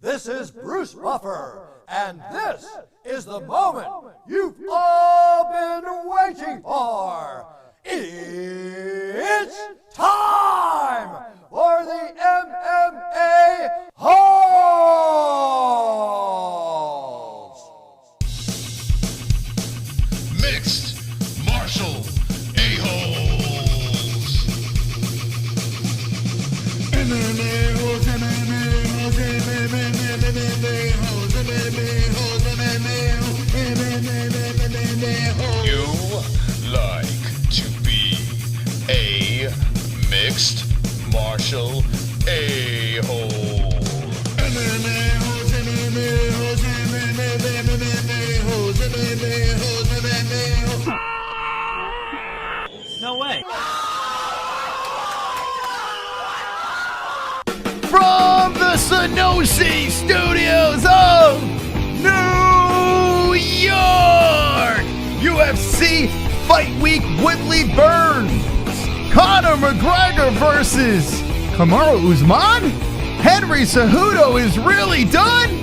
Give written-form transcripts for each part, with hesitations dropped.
This is Bruce Buffer, and this is the moment you've all been waiting for. It's time for the MMA-Holes! Mixed martial a-holes. MMA-Holes, MMA-Holes, MMA-Holes, MMA-Holes, MMA-Holes. You like to be a mixed martial a-hole. MMA-Holes, MMA-Holes, MMA-Holes, MMA-Holes, MMA-Holes. No way. From the Sanosi Studios of New York, UFC Fight Week Woodley Burns, Conor McGregor versus Kamaru Usman. Henry Cejudo is really done.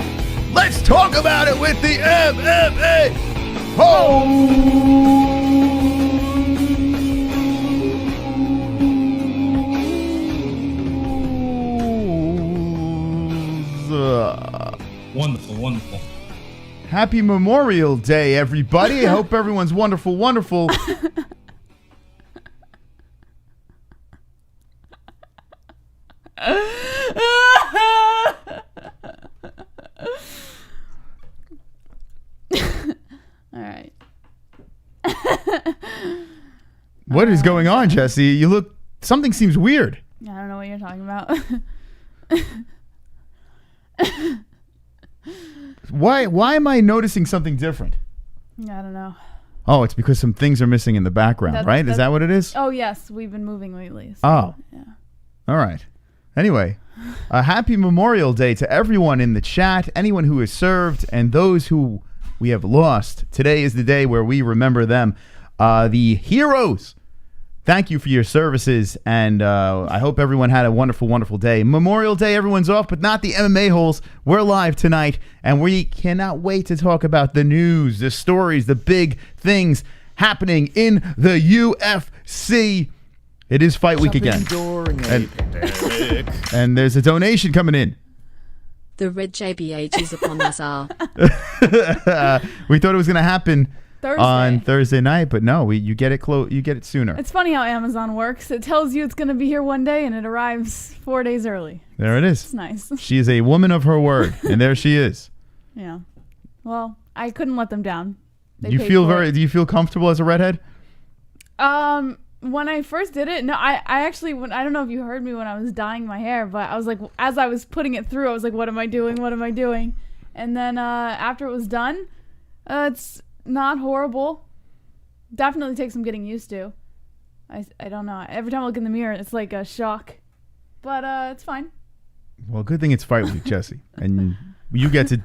Let's talk about it with the MMA-Holes. Wonderful, wonderful. Happy Memorial Day, everybody. I hope everyone's wonderful, wonderful. All right. What is going on, Jesse? You look, something seems weird. I don't know what you're talking about. Why am I noticing something different? I don't know. Oh, it's because some things are missing in the background, right? Is that what it is? Oh, yes. We've been moving lately. So, Oh. yeah. All right. Anyway, a happy Memorial Day to everyone in the chat, anyone who has served, and those who we have lost. Today is the day where we remember them, the heroes. Thank you for your services, and I hope everyone had a wonderful, wonderful day. Memorial Day, everyone's off, but not the MMA holes. We're live tonight, and we cannot wait to talk about the news, the stories, the big things happening in the UFC. It is Fight Week again. And there's a donation coming in. The red JBH is upon us all. We thought it was going to happen Thursday. on Thursday night, but no, you get it you get it sooner. It's funny how Amazon works. It tells you it's going to be here one day, and it arrives 4 days early. There it is. It's nice. She is a woman of her word, and there she is. Yeah. Well, I couldn't let them down. Do you feel comfortable as a redhead? When I first did it, no, I actually, I don't know if you heard me when I was dyeing my hair, but I was like, as I was putting it through, I was like, what am I doing? What am I doing? And then after it was done, it's not horrible. Definitely takes some getting used to. I don't know. Every time I look in the mirror, it's like a shock. But it's fine. Well, good thing it's Fight Week, Jesse. And you get to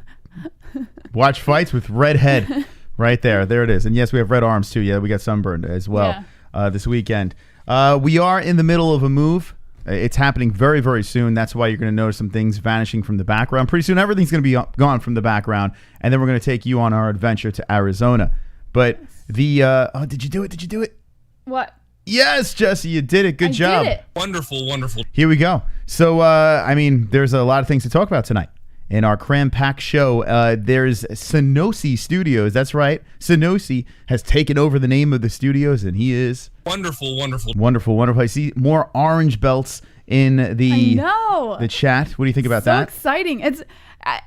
watch fights with red head right there. There it is. And yes, we have red arms too. Yeah, we got sunburned as well. Yeah. This weekend. We are in the middle of a move. It's happening very, very soon. That's why you're going to notice some things vanishing from the background. Pretty soon, everything's going to be gone from the background, and then we're going to take you on our adventure to Arizona. But the did you do it? Did you do it? What? Yes, Jesse, you did it. Good job. Did it. Wonderful, wonderful. Here we go. So, I mean, there's a lot of things to talk about tonight. In our cram-packed show, there's Sanosi Studios. That's right. Sanosi has taken over the name of the studios, and he is... Wonderful, wonderful. Wonderful, wonderful. I see more orange belts in the chat. What do you think about that? So exciting. It's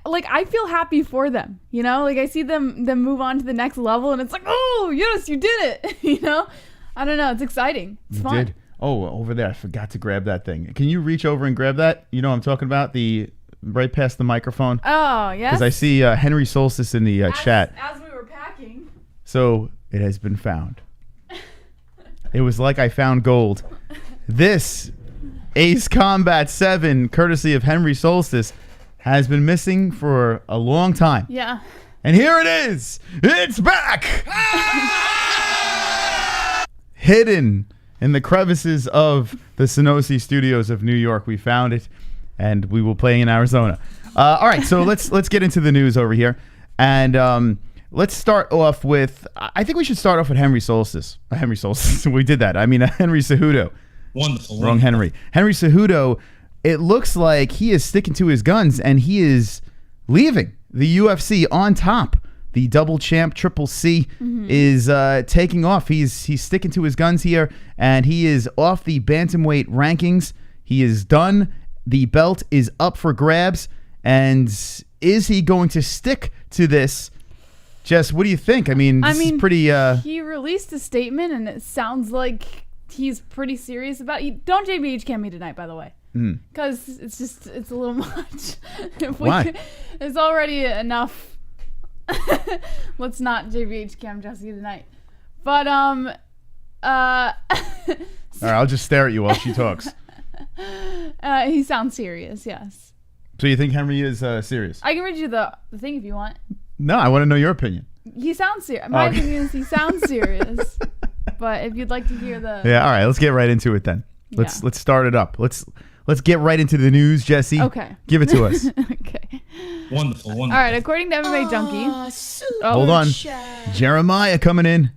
like, I feel happy for them, you know? Like, I see them move on to the next level, and it's like, oh, yes, you did it, you know? I don't know. It's exciting. It's fun. You did? Oh, over there. I forgot to grab that thing. Can you reach over and grab that? You know what I'm talking about? Right past the microphone. Oh, yes. Because I see Henry Solstice in the chat. As we were packing. So it has been found. It was like I found gold. This Ace Combat 7, courtesy of Henry Solstice, has been missing for a long time. Yeah. And here it is. It's back. Hidden in the crevices of the Sanosi Studios of New York. We found it. And we will play in Arizona. All right, so let's get into the news over here, and let's start off with. I think we should start off with Henry Solstice. Henry Solstice. We did that. I mean, Henry Cejudo. Wonderful. Wrong Henry. Henry Cejudo. It looks like he is sticking to his guns, and he is leaving the UFC on top. The double champ, Triple C, is taking off. He's sticking to his guns here, and he is off the bantamweight rankings. He is done. The belt is up for grabs. And is he going to stick to this? Jess, what do you think? I mean, this is pretty... He released a statement, and it sounds like he's pretty serious about it. Don't JBH cam me tonight, by the way. Because it's a little much. Why? It's already enough. Let's not JBH cam Jesse tonight. But all right, I'll just stare at you while she talks. He sounds serious, yes. So you think Henry is serious? I can read you the thing if you want. No, I want to know your opinion. He sounds serious. My opinion is he sounds serious. But if you'd like to hear the... Yeah, all right, let's get right into it then. Let's start it up. Let's get right into the news, Jesse. Okay. Give it to us. Okay. Wonderful. All right, according to MMA Junkie... Hold on. Jeremiah coming in.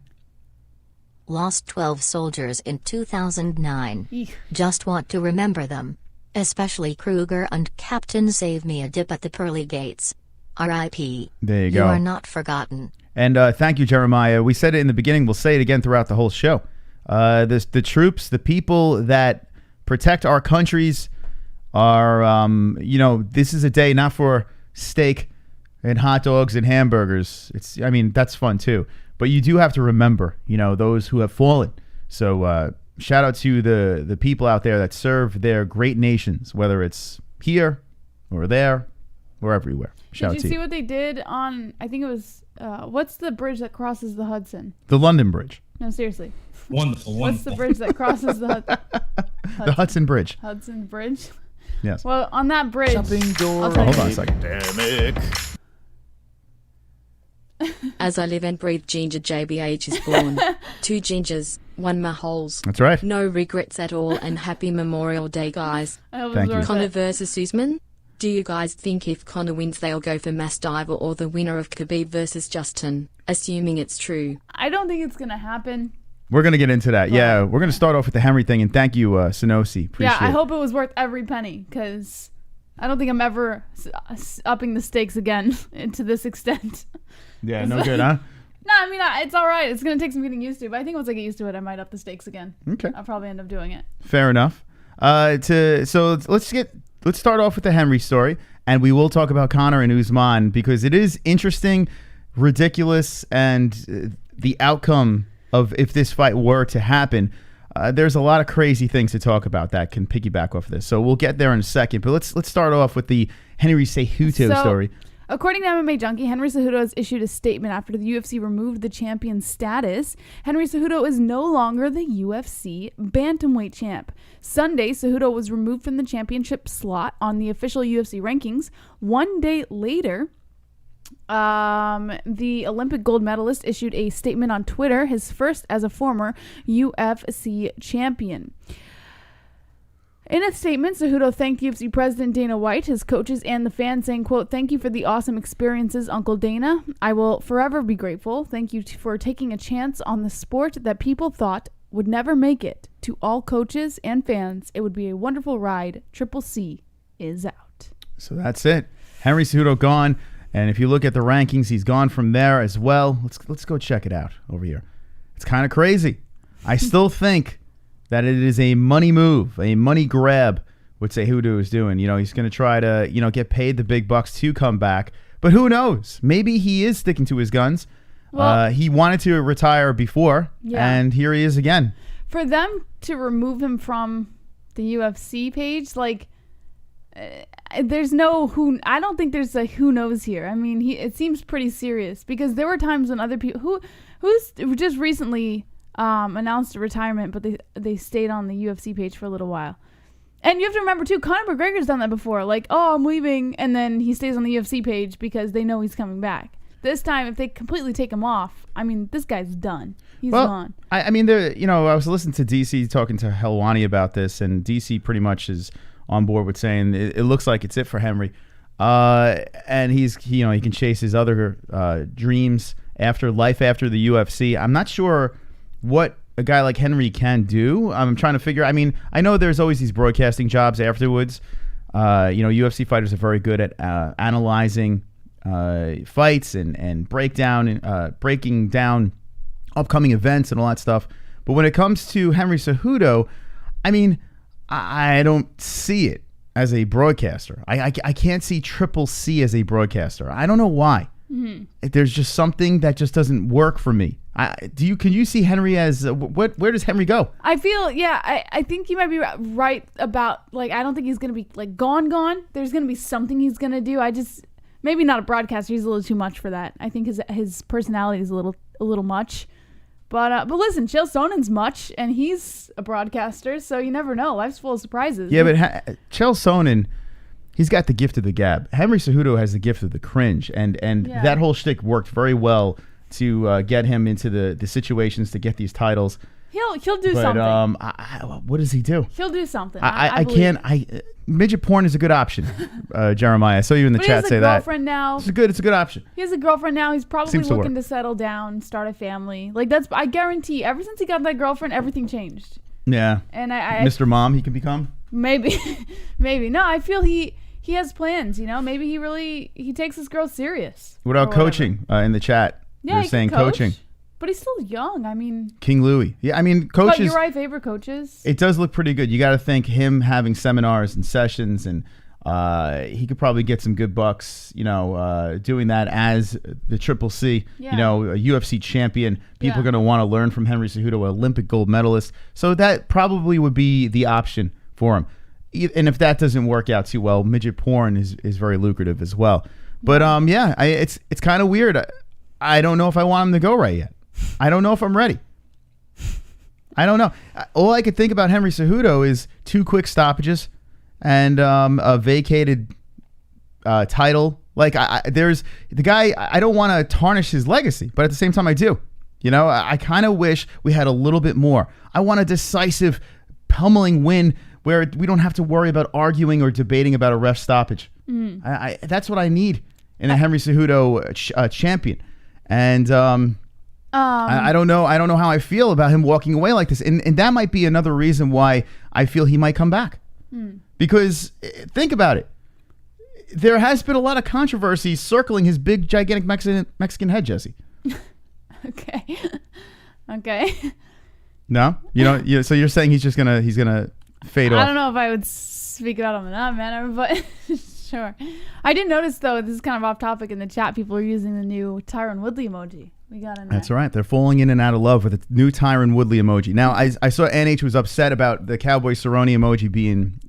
Lost 12 soldiers in 2009. Eek. Just want to remember them. Especially Kruger and Captain Save Me a Dip at the Pearly Gates. R.I.P. There you You go. are not forgotten. And thank you, Jeremiah. We said it in the beginning. We'll say it again throughout the whole show. The troops, the people that protect our countries are, this is a day not for steak and hot dogs and hamburgers. That's fun too. But you do have to remember, those who have fallen. So shout out to the people out there that serve their great nations, whether it's here or there or everywhere. Shout Did out you to see what they did on, I think it was, what's the bridge that crosses the Hudson? The London Bridge. No, seriously. Wonderful. What's the bridge that crosses the The Hudson Bridge. Hudson Bridge? Yes. Well, on that bridge... I'll tell Hold you. on a second. As I live and breathe, Ginger JBH is born. 2 gingers, 1 maholes. That's right. No regrets at all, and happy Memorial Day, guys. I hope it Thank was you. worth Conor it. versus Usman? Do you guys think if Conor wins they'll go for Mastiver or the winner of Khabib versus Justin? Assuming it's true. I don't think it's going to happen. We're going to get into that. Yeah, we're going to start off with the Henry thing. And thank you, Sonosi. Appreciate Yeah, I it. hope it was worth every penny, because I don't think I'm ever upping the stakes again to this extent. Yeah, no good, huh? No, I mean, it's all right. It's going to take some getting used to, but I think once I get used to it, I might up the stakes again. Okay. I'll probably end up doing it. Fair enough. So let's start off with the Henry story, and we will talk about Conor and Usman because it is interesting, ridiculous, and the outcome of if this fight were to happen. There's a lot of crazy things to talk about that can piggyback off of this. So we'll get there in a second, but let's start off with the Henry Cejudo story. According to MMA Junkie, Henry Cejudo has issued a statement after the UFC removed the champion status. Henry Cejudo is no longer the UFC bantamweight champ. Sunday, Cejudo was removed from the championship slot on the official UFC rankings. One day later, the Olympic gold medalist issued a statement on Twitter, his first as a former UFC champion. In a statement, Cejudo thanked UFC President Dana White, his coaches, and the fans, saying, quote, "Thank you for the awesome experiences, Uncle Dana. I will forever be grateful. Thank you for taking a chance on the sport that people thought would never make it. To all coaches and fans, it would be a wonderful ride. Triple C is out." So that's it. Henry Cejudo gone. And if you look at the rankings, he's gone from there as well. Let's go check it out over here. It's kind of crazy. I still think that it is a money move, a money grab, what Cejudo is doing. He's going to try to, get paid the big bucks to come back. But who knows? Maybe he is sticking to his guns. Well, he wanted to retire before, and here he is again. For them to remove him from the UFC page, there's no who. I don't think there's a who knows here. I mean, it seems pretty serious because there were times when other people who's just recently announced a retirement, but they stayed on the UFC page for a little while. And you have to remember too, Conor McGregor's done that before. I'm leaving, and then he stays on the UFC page because they know he's coming back. This time, if they completely take him off, I mean, this guy's done. He's gone. I was listening to DC talking to HELWANI about this, and DC pretty much is on board with saying it looks like it's it for Henry. and he can chase his other dreams after the UFC. I'm not sure what a guy like Henry can do. I'm trying to figure. I mean, I know there's always these broadcasting jobs afterwards. UFC fighters are very good at analyzing fights and breaking down upcoming events and all that stuff. But when it comes to Henry Cejudo, I mean, I don't see it as a broadcaster. I can't see Triple C as a broadcaster. I don't know why. There's just something that just doesn't work for me. Can you see Henry as where does Henry go? I feel I think you might be right about, like, I don't think he's gonna be like gone. There's gonna be something he's gonna do. Maybe not a broadcaster. He's a little too much for that. I think his personality is a little much. But listen, Chael Sonnen's much, and he's a broadcaster, so you never know. Life's full of surprises. Yeah, but Chael Sonnen, he's got the gift of the gab. Henry Cejudo has the gift of the cringe, and that whole shtick worked very well to get him into the situations to get these titles. He'll do something. What does he do? He'll do something. I can't. Midget porn is a good option, Jeremiah. I saw you in the chat say that. He has a girlfriend now. It's a good option. He has a girlfriend now. He's probably looking to settle down, start a family. Like, I guarantee. Ever since he got that girlfriend, everything changed. Yeah. And Mr. Mom, he can become. Maybe. No, I feel he has plans. Maybe he takes this girl serious. What about coaching in the chat? Yeah, you're saying coaching. But he's still young. I mean, King Louis. Yeah, I mean, coaches. But you're right, favorite coaches. It does look pretty good. You got to think him having seminars and sessions, and he could probably get some good bucks. Doing that as the Triple C. Yeah. A UFC champion. People are going to want to learn from Henry Cejudo, Olympic gold medalist. So that probably would be the option for him. And if that doesn't work out too well, midget porn is very lucrative as well. But it's kind of weird. I don't know if I want him to go right yet. I don't know if I'm ready. I don't know. All I could think about Henry Cejudo is 2 quick stoppages and a vacated title. Like, there's the guy. I don't want to tarnish his legacy, but at the same time, I do. I kind of wish we had a little bit more. I want a decisive, pummeling win where we don't have to worry about arguing or debating about a ref stoppage. That's what I need in a Henry Cejudo champion. And I don't know how I feel about him walking away like this. And that might be another reason why I feel he might come back. Because think about it. There has been a lot of controversy circling his big, gigantic Mexican head, Jesse. Okay. No? So you're saying he's gonna fade off? I don't know if I would speak about him in that manner, but sure. I did notice, though, this is kind of off topic in the chat, people are using the new Tyron Woodley emoji. We got in there. That's right. They're falling in and out of love with the new Tyron Woodley emoji. Now, I saw NH was upset about the Cowboy Cerrone emoji being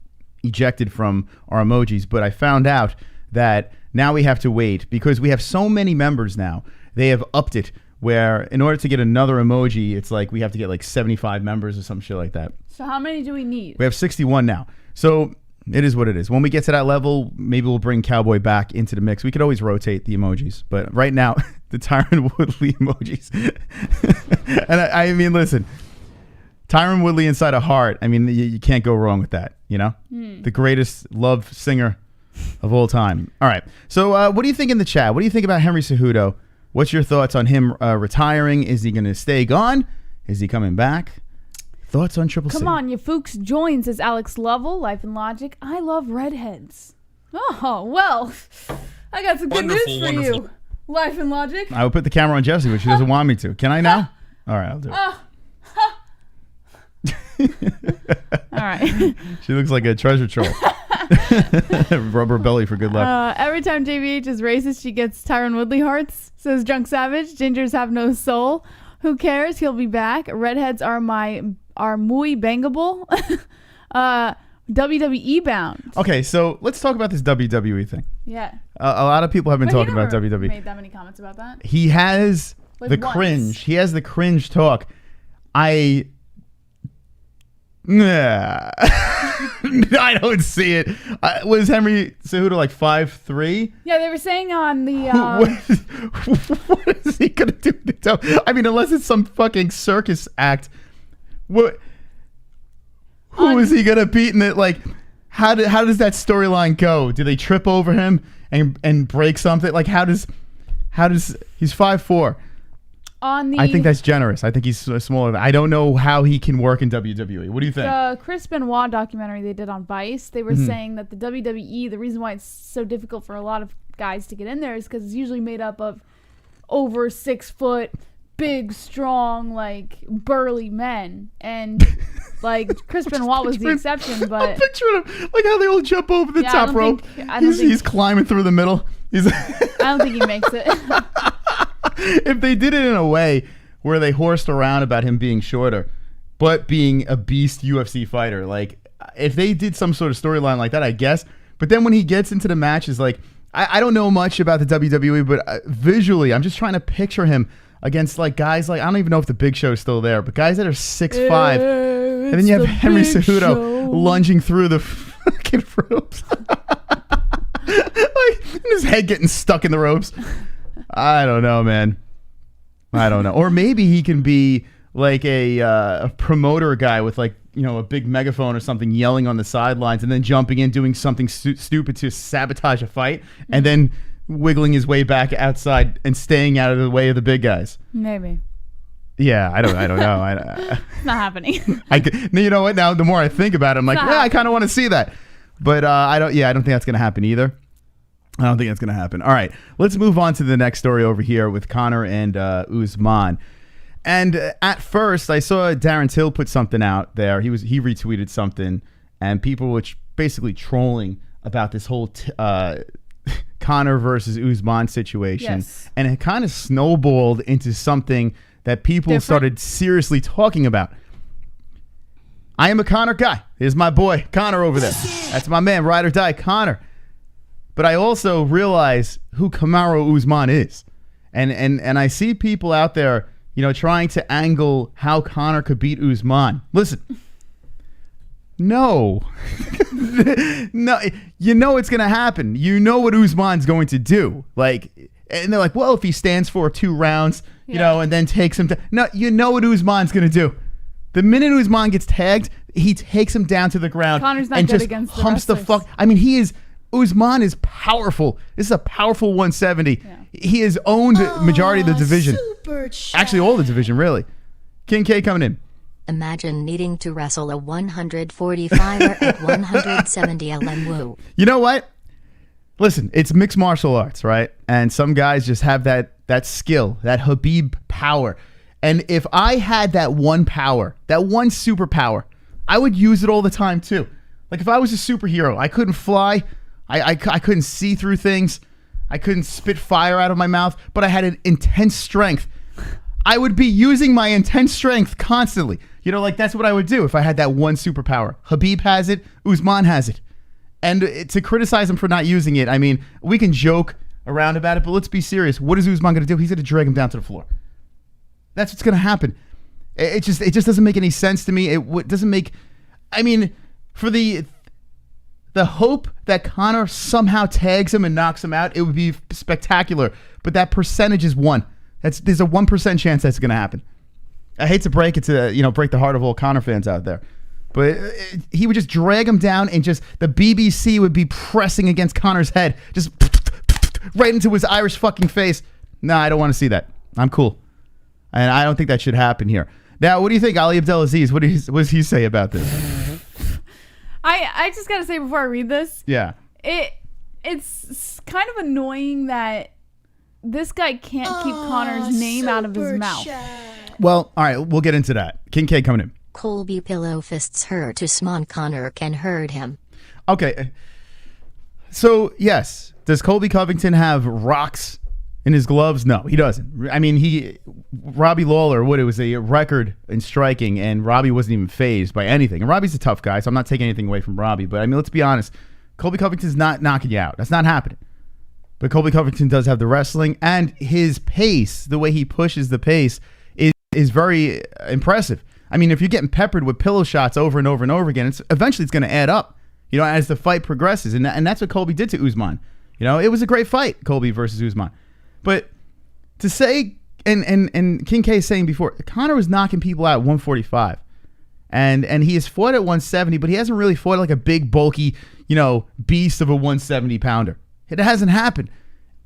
ejected from our emojis, but I found out that now we have to wait because we have so many members now. They have upped it where in order to get another emoji, it's like we have to get like 75 members or some shit like that. So how many do we need? We have 61 now. So it is what it is. When we get to that level, maybe we'll bring Cowboy back into the mix. We could always rotate the emojis, but right now, the Tyron Woodley emojis. And I mean, listen, Tyron Woodley inside a heart. I mean, you can't go wrong with that. The greatest love singer of all time. All right. So what do you think in the chat? What do you think about Henry Cejudo? What's your thoughts on him retiring? Is he going to stay gone? Is he coming back? Thoughts on Triple C? Come on, your Fuchs joins, says Alex Lovell, Life and Logic. I love redheads. Oh, well, I got some good news for you. Life and Logic. I will put the camera on Jessie, but she doesn't want me to. Can I now? All right, I'll do it. All right. She looks like a treasure trove. Rubber belly for good luck. Every time JVH is racist, she gets Tyron Woodley hearts, says Drunk Savage. Gingers have no soul. Who cares? He'll be back. Redheads are muy bangable. WWE bound. Okay, so let's talk about this WWE thing. Yeah. A lot of people have been talking about WWE. Made that many comments about that. He has the cringe. He has the cringe talk. I don't see it. Was Henry Cejudo like 5'3"? Yeah, they were saying on the. What is he gonna do? I mean, unless it's some fucking circus act. What? Who is he gonna beat in it? Like, how does that storyline go? Do they trip over him and break something? Like how does he's 5'4"? I think that's generous. I think he's smaller. I don't know how he can work in WWE. What do you think? The Chris Benoit documentary they did on Vice, they were saying that the WWE, the reason why it's so difficult for a lot of guys to get in there is because it's usually made up of over 6 foot, big, strong, like burly men, and like Chris Benoit was the exception. But I'm picturing him like how they all jump over the top rope. He's climbing through the middle. I don't think he makes it. If they did it in a way where they horsed around about him being shorter, but being a beast UFC fighter, like if they did some sort of storyline like that, I guess. But then when he gets into the matches, like I don't know much about the WWE, but visually, I'm just trying to picture him against like guys like I don't even know if the Big Show is still there, but guys that are 6'5", and then you have Henry Cejudo lunging through the fucking ropes, like his head getting stuck in the ropes. I don't know, man. I don't know. Or maybe he can be like a promoter guy with like, you know, a big megaphone or something yelling on the sidelines and then jumping in, doing something stupid to sabotage a fight and then wiggling his way back outside and staying out of the way of the big guys. Maybe. Yeah, I don't know. It's not happening. You know what? Now, the more I think about it, I'm like, yeah, I kind of want to see that. But I don't think that's going to happen either. I don't think that's going to happen. All right, let's move on to the next story over here with Conor and Usman. And at first, I saw Darren Till put something out there. He retweeted something, and people were basically trolling about this whole Conor versus Usman situation. Yes. And it kind of snowballed into something that people started seriously talking about. I am a Conor guy. Here's my boy, Conor over there. That's my man, ride or die, Conor. But I also realize who Kamaru Usman is. And I see people out there, you know, trying to angle how Conor could beat Usman. Listen. No. No, you know it's going to happen. You know what Usman's going to do. Like, and they're like, well, if he stands for 2 rounds, you know, and then takes him to... No, you know what Usman's going to do. The minute Usman gets tagged, he takes him down to the ground. Connor's not and good just against the humps the fuck... I mean, he is... Usman is powerful. This is a powerful 170. Yeah. He has owned majority of the division. Actually, all the division, really. King K coming in. Imagine needing to wrestle a 145er at 170 LMW. You know what? Listen, it's mixed martial arts, right? And some guys just have that skill, that Khabib power. And if I had that one power, that one superpower, I would use it all the time too. Like if I was a superhero, I couldn't fly, I couldn't see through things, I couldn't spit fire out of my mouth, but I had an intense strength. I would be using my intense strength constantly. You know, like that's what I would do if I had that one superpower. Khabib has it, Usman has it. And to criticize him for not using it, I mean, we can joke around about it, but let's be serious. What is Usman going to do? He's going to drag him down to the floor. That's what's going to happen. It just doesn't make any sense to me. It doesn't make... I mean, for the hope that Conor somehow tags him and knocks him out, it would be spectacular. But that percentage is 1. There's a 1% chance that's going to happen. I hate to break it to, break the heart of all Conor fans out there. But he would just drag him down and just the BBC would be pressing against Conor's head. Just right into his Irish fucking face. No, I don't want to see that. I'm cool. And I don't think that should happen here. Now, what do you think, Ali Abdelaziz? What does he say about this? I just got to say before I read this. Yeah. It's kind of annoying that this guy can't keep Conor's name out of his mouth. Well, all right, we'll get into that. King K coming in. Colby pillow fists hurt Usman. Conor can hurt him. Okay. So, yes. Does Colby Covington have rocks in his gloves? No, he doesn't. I mean, Robbie Lawler, it was a record in striking, and Robbie wasn't even fazed by anything. And Robbie's a tough guy, so I'm not taking anything away from Robbie. But, I mean, let's be honest. Colby Covington's not knocking you out. That's not happening. But Colby Covington does have the wrestling, and his pace, the way he pushes the pace, is very impressive. I mean, if you're getting peppered with pillow shots over and over and over again, eventually it's going to add up, as the fight progresses. And that's what Colby did to Usman. It was a great fight, Colby versus Usman. But to say, and King K is saying before, Conor was knocking people out at 145. And he has fought at 170, but he hasn't really fought like a big, bulky, beast of a 170 pounder. It hasn't happened.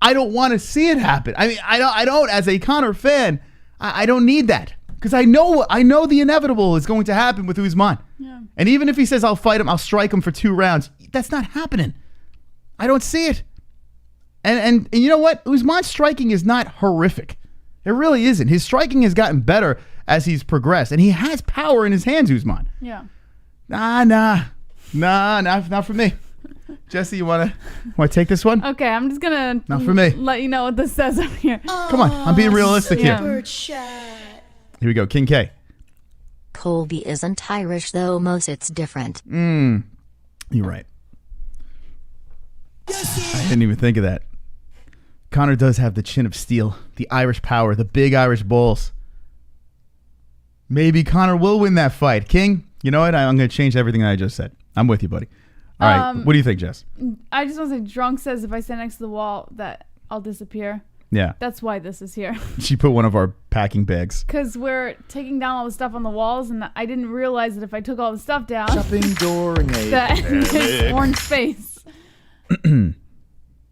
I don't want to see it happen. I mean, I don't as a Conor fan, I don't need that. Because I know the inevitable is going to happen with Usman. Yeah. And even if he says I'll fight him, I'll strike him for 2 rounds, that's not happening. I don't see it. And you know what? Usman's striking is not horrific. It really isn't. His striking has gotten better as he's progressed. And he has power in his hands, Usman. Yeah. Nah, not for me. Jesse, you want to take this one? Okay, I'm just going to let you know what this says up here. Come on, I'm being realistic here. Here we go, King K. Colby isn't Irish though, Mos, it's different. You're right. I didn't even think of that. Conor does have the chin of steel, the Irish power, the big Irish balls. Maybe Conor will win that fight. King, you know what? I'm going to change everything that I just said. I'm with you, buddy. All right, what do you think, Jess? I just want to say, Drunk says if I stand next to the wall that I'll disappear. Yeah. That's why this is here. She put one of our packing bags. Because we're taking down all the stuff on the walls, and I didn't realize that if I took all the stuff down, Shopping during that there's orange space.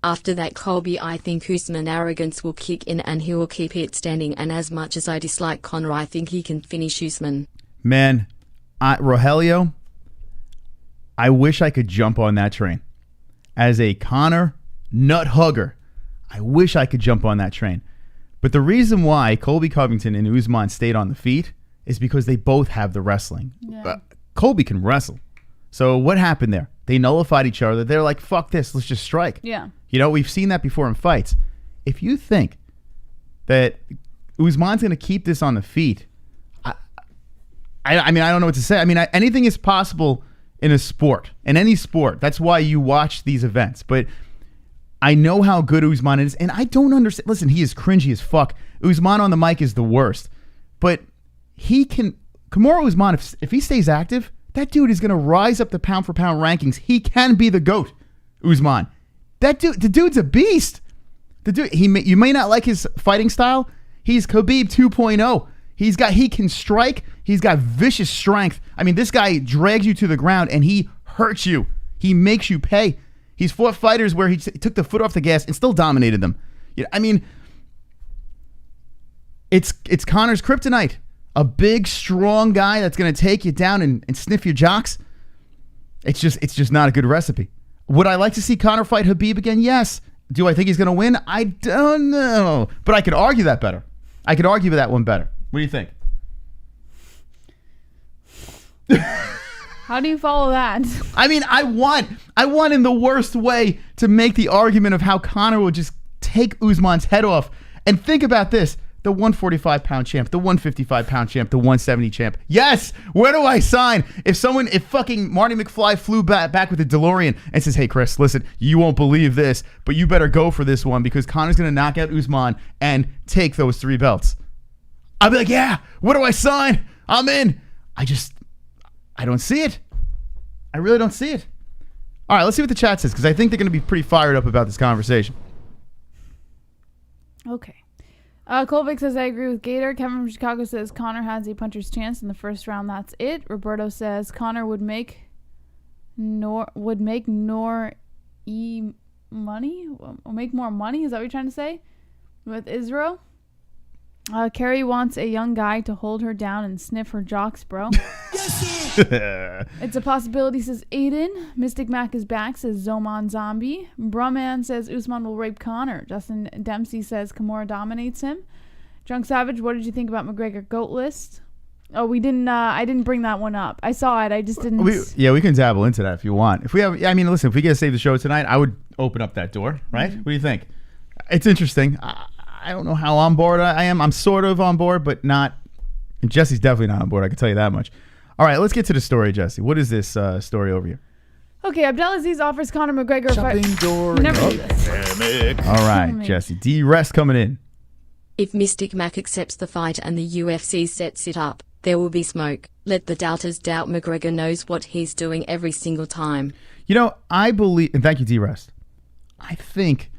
After that, Colby, I think Usman arrogance will kick in and he will keep it standing. And as much as I dislike Conor, I think he can finish Usman. Man, Rogelio, I wish I could jump on that train. As a Conor nut hugger, I wish I could jump on that train. But the reason why Colby Covington and Usman stayed on the feet is because they both have the wrestling. Yeah. Colby can wrestle. So what happened there? They nullified each other. They're like, fuck this, let's just strike. Yeah. We've seen that before in fights. If you think that Usman's going to keep this on the feet, I mean, I don't know what to say. I mean, anything is possible in a sport, in any sport. That's why you watch these events. But I know how good Usman is, and I don't understand. Listen, he is cringy as fuck. Usman on the mic is the worst. But he can... Kamaru Usman, if he stays active, that dude is going to rise up the pound-for-pound rankings. He can be the GOAT, Usman. That dude, the dude's a beast. The dude, you may not like his fighting style. He's Khabib 2.0. He can strike. He's got vicious strength. I mean, this guy drags you to the ground, and he hurts you. He makes you pay. He's fought fighters where he took the foot off the gas and still dominated them. I mean, it's Conor's kryptonite. A big, strong guy that's going to take you down and sniff your jocks. It's just not a good recipe. Would I like to see Conor fight Khabib again? Yes. Do I think he's going to win? I don't know. But I could argue that better. I could argue that one better. What do you think? How do you follow that? I mean, I want in the worst way to make the argument of how Conor will just take Usman's head off. And think about this. The 145-pound champ, the 155-pound champ, the 170 champ. Yes! Where do I sign? If fucking Marty McFly flew back with a DeLorean and says, hey, Chris, listen, you won't believe this, but you better go for this one because Conor's going to knock out Usman and take those 3 belts. I'll be like, yeah, where do I sign? I'm in. I don't see it. I really don't see it. All right, let's see what the chat says because I think they're going to be pretty fired up about this conversation. Okay. Colvick says, I agree with Gator. Kevin from Chicago says Conor has a puncher's chance in the first round. That's it. Roberto says Conor would make money. Or make more money. Is that what you're trying to say? With Israel? Carrie wants a young guy to hold her down and sniff her jocks, bro. It's a possibility, says Aiden. Mystic Mac is back, says Zoman Zombie. Brumman says Usman will rape Conor. Justin Dempsey says Kimura dominates him. Drunk Savage, what did you think about McGregor GOAT list? Oh, we didn't. I didn't bring that one up. I saw it. I just didn't. We can dabble into that if you want. If we have, I mean, listen, if we get to save the show tonight, I would open up that door, right? What do you think? It's interesting. I don't know how on board I am. I'm sort of on board, but not. And Jesse's definitely not on board. I can tell you that much. All right, let's get to the story, Jesse. What is this story over here? Okay, Abdelaziz offers Conor McGregor Shopping door. Never do this. All right, Jesse. D-Rest coming in. If Mystic Mac accepts the fight and the UFC sets it up, there will be smoke. Let the doubters doubt. McGregor knows what he's doing every single time. You know, I believe, and thank you, D-Rest. I think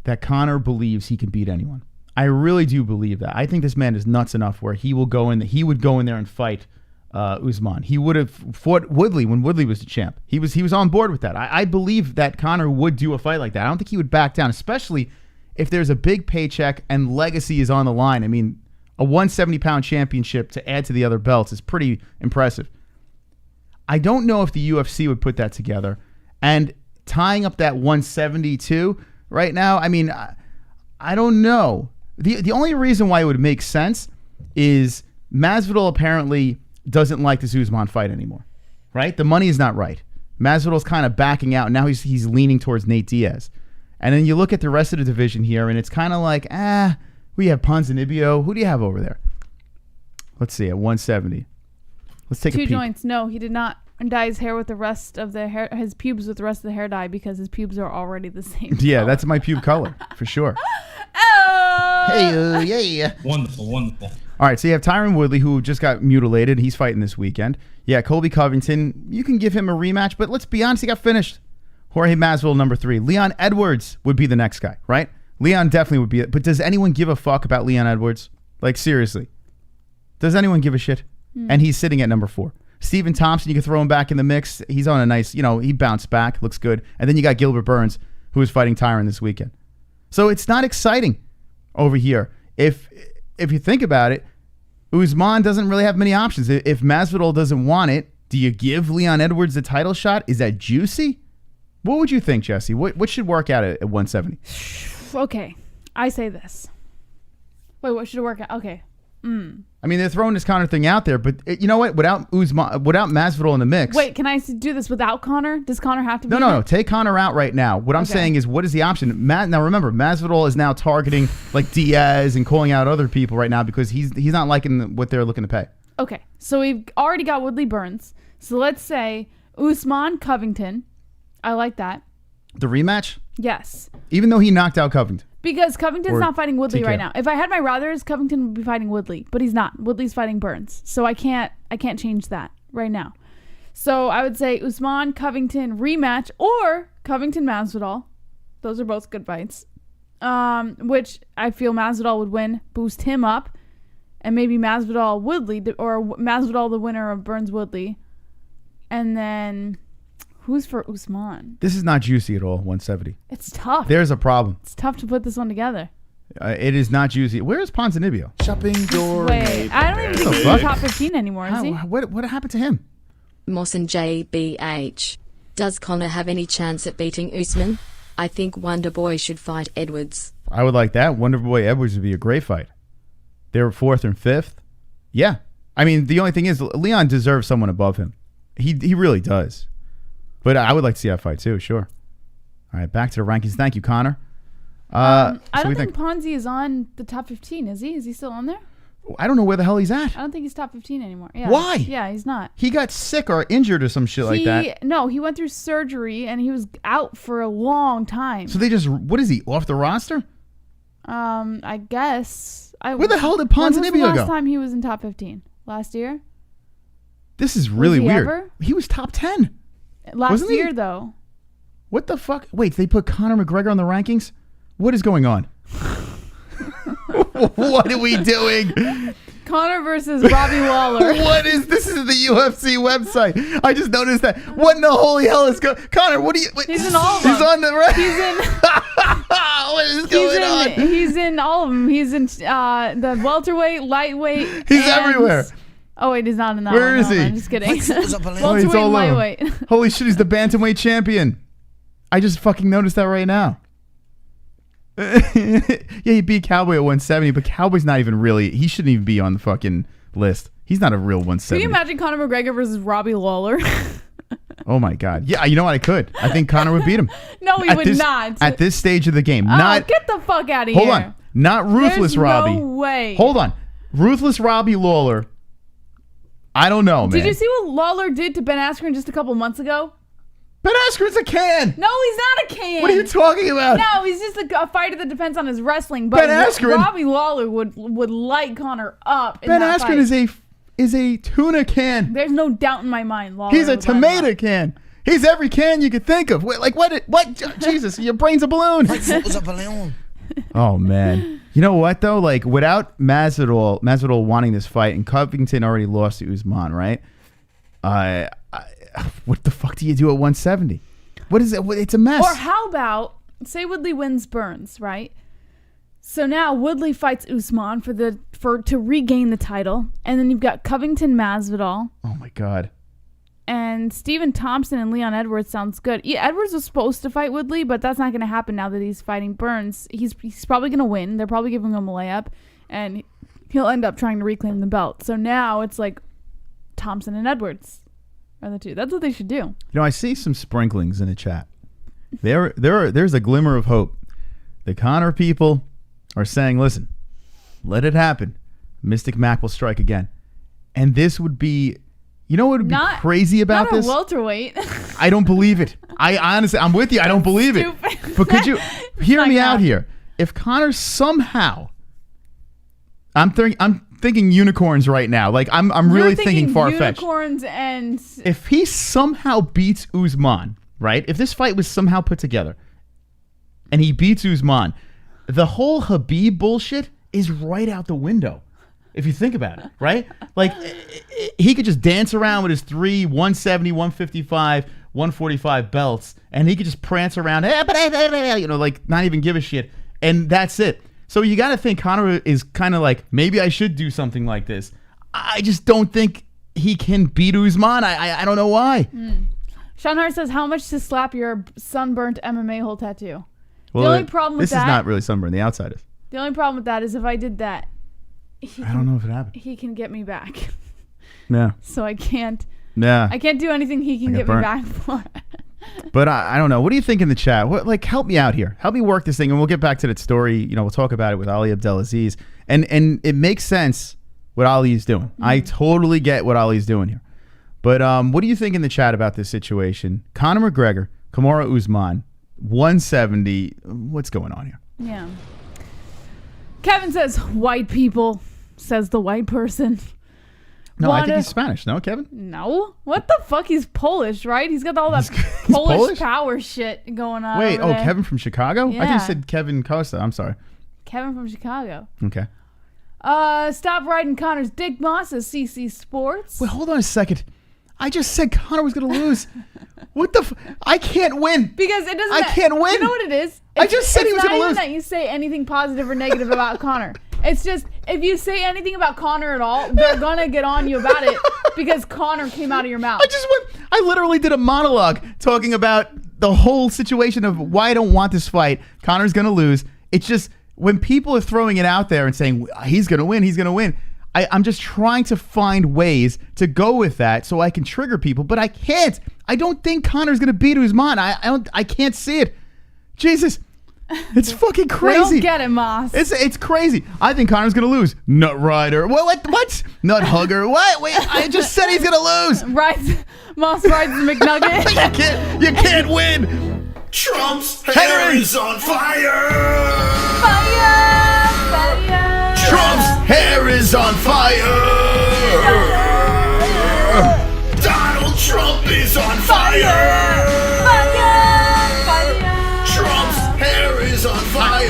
that Conor believes he can beat anyone. I really do believe that. I think this man is nuts enough where he would go in there and fight Usman. He would have fought Woodley when Woodley was the champ. He was on board with that. I believe that Conor would do a fight like that. I don't think he would back down, especially if there's a big paycheck and legacy is on the line. I mean, a 170-pound championship to add to the other belts is pretty impressive. I don't know if the UFC would put that together. And tying up that 172 right now, I mean, I don't know. The only reason why it would make sense is Masvidal apparently doesn't like this Usman fight anymore, right? The money is not right. Masvidal's kind of backing out. Now he's leaning towards Nate Diaz. And then you look at the rest of the division here, and it's kind of like, we have Ponzinibbio. Who do you have over there? Let's see, at 170. Let's take a peek. 2 joints. No, he did not dye his hair with the rest of the hair, his pubes with the rest of the hair dye because his pubes are already the same. Yeah, color. that's my pube color, for sure. Oh! Hey, yeah. Wonderful, wonderful. All right, so you have Tyron Woodley, who just got mutilated. He's fighting this weekend. Yeah, Colby Covington, you can give him a rematch, but let's be honest, he got finished. Jorge Masvidal, number 3. Leon Edwards would be the next guy, right? Leon definitely would be it. But does anyone give a fuck about Leon Edwards? Like, seriously. Does anyone give a shit? And he's sitting at number 4. Stephen Thompson, you can throw him back in the mix. He's on a nice, he bounced back, looks good. And then you got Gilbert Burns, who is fighting Tyron this weekend. So it's not exciting over here. If you think about it, Usman doesn't really have many options. If Masvidal doesn't want it, do you give Leon Edwards the title shot? Is that juicy? What would you think, Jesse? What should work out at 170? Okay, I say this. Wait, what should it work out? Okay. I mean, they're throwing this Conor thing out there, but you know what? Without Masvidal in the mix. Wait, can I do this without Conor? Does Conor have to be? No. Take Conor out right now. What I'm saying is, what is the option? Now remember, Masvidal is now targeting like Diaz and calling out other people right now because he's not liking what they're looking to pay. Okay, so we've already got Woodley Burns. So let's say Usman Covington. I like that. The rematch? Yes. Even though he knocked out Covington. Because Covington's not fighting Woodley TK. right now. If I had my ruthers, Covington would be fighting Woodley, but he's not. Woodley's fighting Burns. So I can't change that right now. So I would say Usman Covington rematch or Covington Masvidal. Those are both good fights. Which I feel Masvidal would win, boost him up, and maybe Masvidal Woodley or Masvidal the winner of Burns Woodley. And then who's for Usman? This is not juicy at all, 170. It's tough. There's a problem. It's tough to put this one together. It is not juicy. Where is Ponzinibbio? Shopping door. Wait, I don't even think he's in the top 15 anymore, is he? What happened to him? Moss and JBH. Does Conor have any chance at beating Usman? I think Wonder Boy should fight Edwards. I would like that. Wonder Boy Edwards would be a great fight. They were 4th and 5th. Yeah. I mean, the only thing is, Leon deserves someone above him. He really does. But I would like to see that fight too, sure. All right, back to the rankings. Thank you, Conor. I don't think Ponzi is on the top 15, is he? Is he still on there? I don't know where the hell he's at. I don't think he's top 15 anymore. Yeah. Why? Yeah, he's not. He got sick or injured or some shit like that. No, he went through surgery and he was out for a long time. So they just, what is he, off the roster? I guess. Where the hell did When was Ponzinibbio the go? last time he was in top 15? Last year? This is really he weird. ever? He was top 10. Last Wasn't he? year, though. What the fuck? Wait, they put Conor McGregor on the rankings? What is going on? What are we doing? Conor versus Robbie Lawler. What is this? Is the UFC website. I just noticed that. What in the holy hell is going Conor, what are you... Wait, He's in all of them. He's on the right. He's in... What is going on? He's in all of them. He's in the welterweight, lightweight. He's everywhere. Oh, wait, he's not in that Where one. is he? I'm just kidding. Oh, he's Welterweight all and over. lightweight. Holy shit, he's the bantamweight champion. I just fucking noticed that right now. Yeah, he beat Cowboy at 170, but Cowboy's not even really... He shouldn't even be on the fucking list. He's not a real 170. Can you imagine Conor McGregor versus Robbie Lawler? Oh my God. Yeah, you know what? I could. I think Conor would beat him. No, he would not. At this stage of the game. Get the fuck out of here. Hold on. Not Ruthless There's Robbie. No way. Hold on. Ruthless Robbie Lawler. I don't know, man. Did you see what Lawler did to Ben Askren just a couple months ago? Ben Askren's a can. No, he's not a can. What are you talking about? No, he's just a fighter that depends on his wrestling. But Ben Askren. Robbie Lawler would light Conor up. Ben Askren is a tuna can. There's no doubt in my mind. Lawler He's a would light him tomato up. can. He's every can you could think of. Wait, like what? Jesus, your brain's a balloon. What was a balloon? Oh man, You know what though? Like without Masvidal wanting this fight, and Covington already lost to Usman, right? What the fuck do you do at 170? What is it? It's a mess. Or how about say Woodley wins Burns, right? So now Woodley fights Usman to regain the title, and then you've got Covington Masvidal. Oh my god. And Stephen Thompson and Leon Edwards sounds good. Yeah, Edwards was supposed to fight Woodley, but that's not going to happen now that he's fighting Burns. He's probably going to win. They're probably giving him a layup, and he'll end up trying to reclaim the belt. So now it's like Thompson and Edwards are the two. That's what they should do. You know, I see some sprinklings in the chat. There's a glimmer of hope. The Conor people are saying, listen, let it happen. Mystic Mac will strike again. And this would be... You know what would be crazy about this? Not a welterweight. I don't believe it. I honestly, I'm with you. I don't believe it. But could you hear me out here? If Conor somehow, I'm thinking unicorns right now. Like I'm really thinking far-fetched. Unicorns and if he somehow beats Usman, right? If this fight was somehow put together, and he beats Usman, the whole Khabib bullshit is right out the window. If you think about it, right? Like, he could just dance around with his 170, 155, 145 belts, and he could just prance around, like, not even give a shit, and that's it. So you got to think Conor is kind of like, maybe I should do something like this. I just don't think he can beat Usman. I don't know why. Sean Hart says, how much to slap your sunburnt MMA hole tattoo? Well, the only problem with this is not really sunburn. The outside is. The only problem with that is if I did that, I don't know if it happened. He can get me back. Yeah. So I can't. Yeah. I can't do anything he can get me back for. But I don't know. What do you think in the chat? Help me out here. Help me work this thing, and we'll get back to that story. You know, we'll talk about it with Ali Abdelaziz, and it makes sense what Ali is doing. I totally get what Ali's doing here. But what do you think in the chat about this situation? Conor McGregor, Kamaru Usman, 170. What's going on here? Yeah. Kevin says, white people, says the white person. No, I think he's Spanish. No, Kevin? No. What the fuck? He's Polish, right? He's got all that Polish power shit going on. Wait, over there. Kevin from Chicago? Yeah. I think you said Kevin Costa. I'm sorry. Kevin from Chicago. Okay. Stop riding Conor's dick, Moss, says CC Sports. Wait, hold on a second. I just said Conor was going to lose. What the I can't win. Because it doesn't... I can't win. You know what it is? I just said he was going to lose. It's not even that you say anything positive or negative about Conor. It's just, if you say anything about Conor at all, they're going to get on you about it because Conor came out of your mouth. I literally did a monologue talking about the whole situation of why I don't want this fight. Conor's going to lose. It's just, when people are throwing it out there and saying, he's going to win, I'm just trying to find ways to go with that so I can trigger people, but I can't. I don't think Conor's going to beat Usman. I can't see it. Jesus. It's fucking crazy. I don't get it, Moss. It's crazy. I think Conor's going to lose. Nut Rider. What? Nut Hugger. What? Wait, I just said he's going to lose. Moss rides the McNugget. You can't win. Trump's hair is on fire. Fire. Trump's hair is on fire. Donald Trump is on fire. Trump's hair is on fire.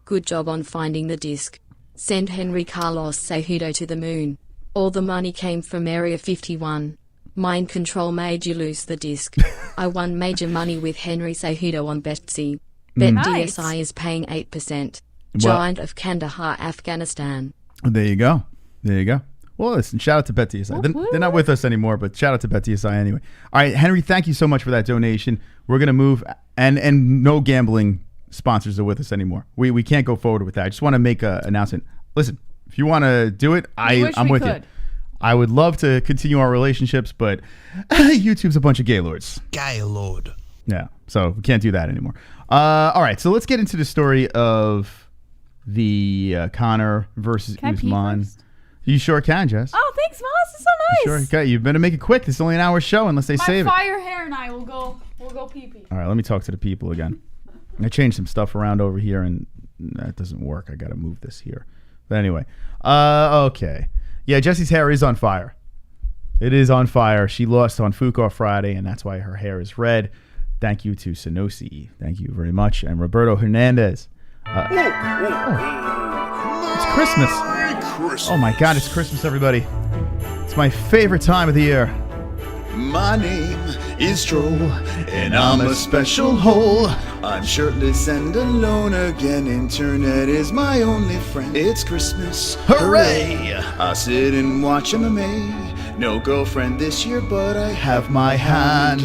Good job on finding the disc. Send Henry Carlos Cejudo to the moon. All the money came from Area 51. Mind control made you lose the disc. I won major money with Henry Cejudo on Betsy. Bet Nice. DSI is paying 8%. Giant of Kandahar, Afghanistan. There you go. Well, listen, shout out to Bet DSI. They're not with us anymore, but shout out to Bet DSI anyway. All right, Henry, thank you so much for that donation. We're going to move, and no gambling sponsors are with us anymore. We can't go forward with that. I just want to make an announcement. Listen, if you want to do it, I'm with you. I would love to continue our relationships, but YouTube's a bunch of gaylords. Gaylord. Yeah, so we can't do that anymore. All right, so let's get into the story of the Conor versus Can I pee Usman. first? You sure can, Jess. Oh, thanks, Moss. It's so nice. Sure, okay. You better make it quick. It's only an hour show unless they My save it. fire hair and I will go pee-pee. All right, let me talk to the people again. I changed some stuff around over here, and that doesn't work. I got to move this here. But anyway, okay. Yeah, Jesse's hair is on fire. It is on fire. She lost on Fuuka Friday, and that's why her hair is red. Thank you to Sonosi. Thank you very much. And Roberto Hernandez. It's Christmas. Oh my God, it's Christmas, everybody. It's my favorite time of the year. My name is Troll, and I'm a special hole. I'm shirtless and alone again. Internet is my only friend. It's Christmas, hooray! I sit and watch MMA. No girlfriend this year, but I have my hand.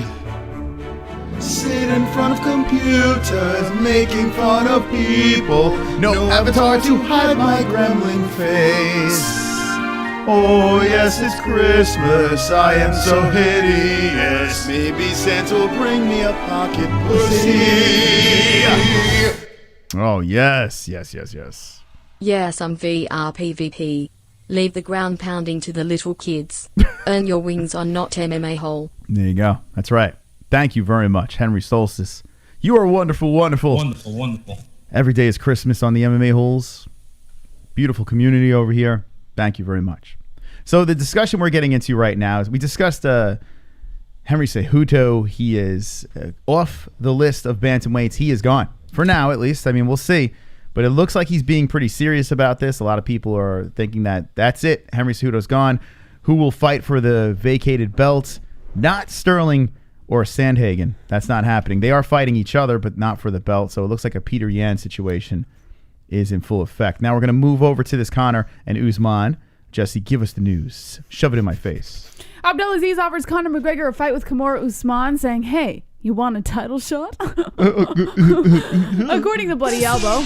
Sit in front of computers, making fun of people. No avatar to hide my gremlin face. Oh yes, it's Christmas, I am so hideous. Maybe Santa will bring me a pocket pussy. Oh, yes. Yes, I'm VRPVP. Leave the ground pounding to the little kids. Earn your wings on not MMA hole. There you go. That's right. Thank you very much, Henry Solstice. You are wonderful. Wonderful. Every day is Christmas on the MMA Holes. Beautiful community over here. Thank you very much. So the discussion we're getting into right now is we discussed Henry Cejudo. He is off the list of bantamweights. He is gone. For now, at least. I mean, we'll see. But it looks like he's being pretty serious about this. A lot of people are thinking that that's it. Henry Cejudo's gone. Who will fight for the vacated belt? Not Sterling or Sandhagen. That's not happening. They are fighting each other, but not for the belt. So it looks like a Peter Yan situation is in full effect. Now we're going to move over to this Conor and Usman. Jesse, give us the news. Shove it in my face. Abdelaziz offers Conor McGregor a fight with Kamaru Usman, saying, "Hey, you want a title shot?" According to Bloody Elbow,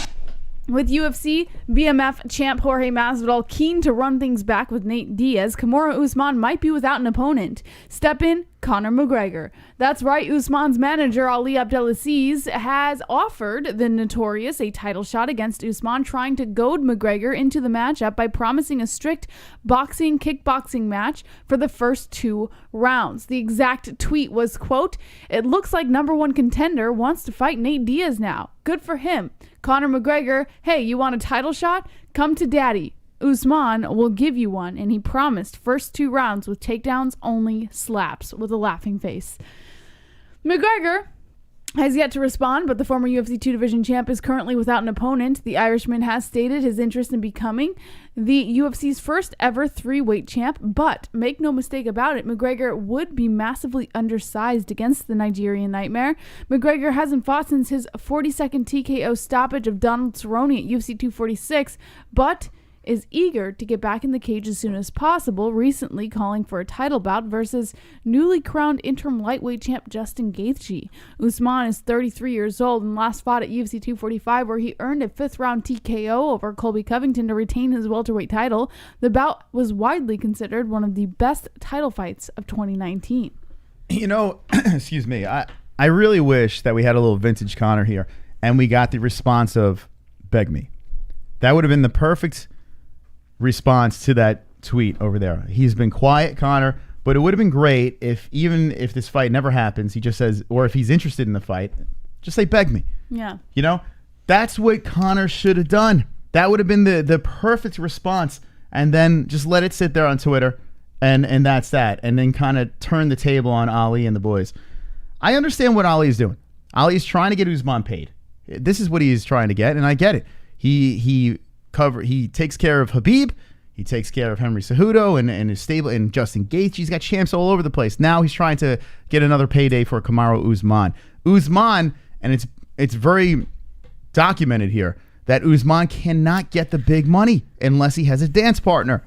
with UFC BMF champ Jorge Masvidal keen to run things back with Nate Diaz, Kamaru Usman might be without an opponent. Step in, Conor McGregor. That's right, Usman's manager Ali Abdelaziz has offered the Notorious a title shot against Usman, trying to goad McGregor into the matchup by promising a strict boxing-kickboxing match for the first 2 rounds. The exact tweet was, quote, "It looks like #1 contender wants to fight Nate Diaz now. Good for him. Conor McGregor, hey, you want a title shot? Come to daddy. Usman will give you one," and he promised first 2 rounds with takedowns only, slaps, with a laughing face. McGregor has yet to respond, but the former UFC 2 division champ is currently without an opponent. The Irishman has stated his interest in becoming the UFC's first ever 3-weight champ, but make no mistake about it, McGregor would be massively undersized against the Nigerian Nightmare. McGregor hasn't fought since his 42nd TKO stoppage of Donald Cerrone at UFC 246, but is eager to get back in the cage as soon as possible, recently calling for a title bout versus newly crowned interim lightweight champ Justin Gaethje. Usman is 33 years old and last fought at UFC 245, where he earned a 5th-round TKO over Colby Covington to retain his welterweight title. The bout was widely considered one of the best title fights of 2019. You know, excuse me, I really wish that we had a little vintage Conor here and we got the response of, "Beg me." That would have been the perfect response to that tweet over there. He's been quiet, Conor, but it would have been great if, even if this fight never happens, he just says, or if he's interested in the fight, just say, "Beg me." Yeah. You know, that's what Conor should have done. That would have been the perfect response, and then just let it sit there on Twitter, and that's that, and then kind of turn the table on Ali and the boys. I understand what Ali is doing. Ali is trying to get Usman paid. This is what he is trying to get, and I get it. He takes care of Khabib, he takes care of Henry Cejudo and his stable, and Justin Gaethje. He's got champs all over the place. Now he's trying to get another payday for Kamaru Usman. Usman, and it's very documented here that Usman cannot get the big money unless he has a dance partner.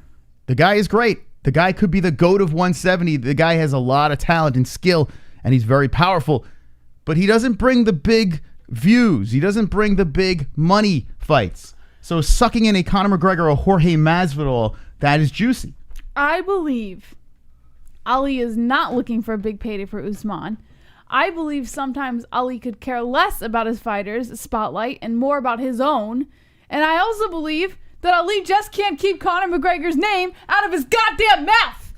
The guy is great. The guy could be the GOAT of 170. The guy has a lot of talent and skill, and he's very powerful. But he doesn't bring the big views. He doesn't bring the big money fights. So sucking in a Conor McGregor or Jorge Masvidal, that is juicy. I believe Ali is not looking for a big payday for Usman. I believe sometimes Ali could care less about his fighters' spotlight and more about his own. And I also believe that Ali just can't keep Conor McGregor's name out of his goddamn mouth.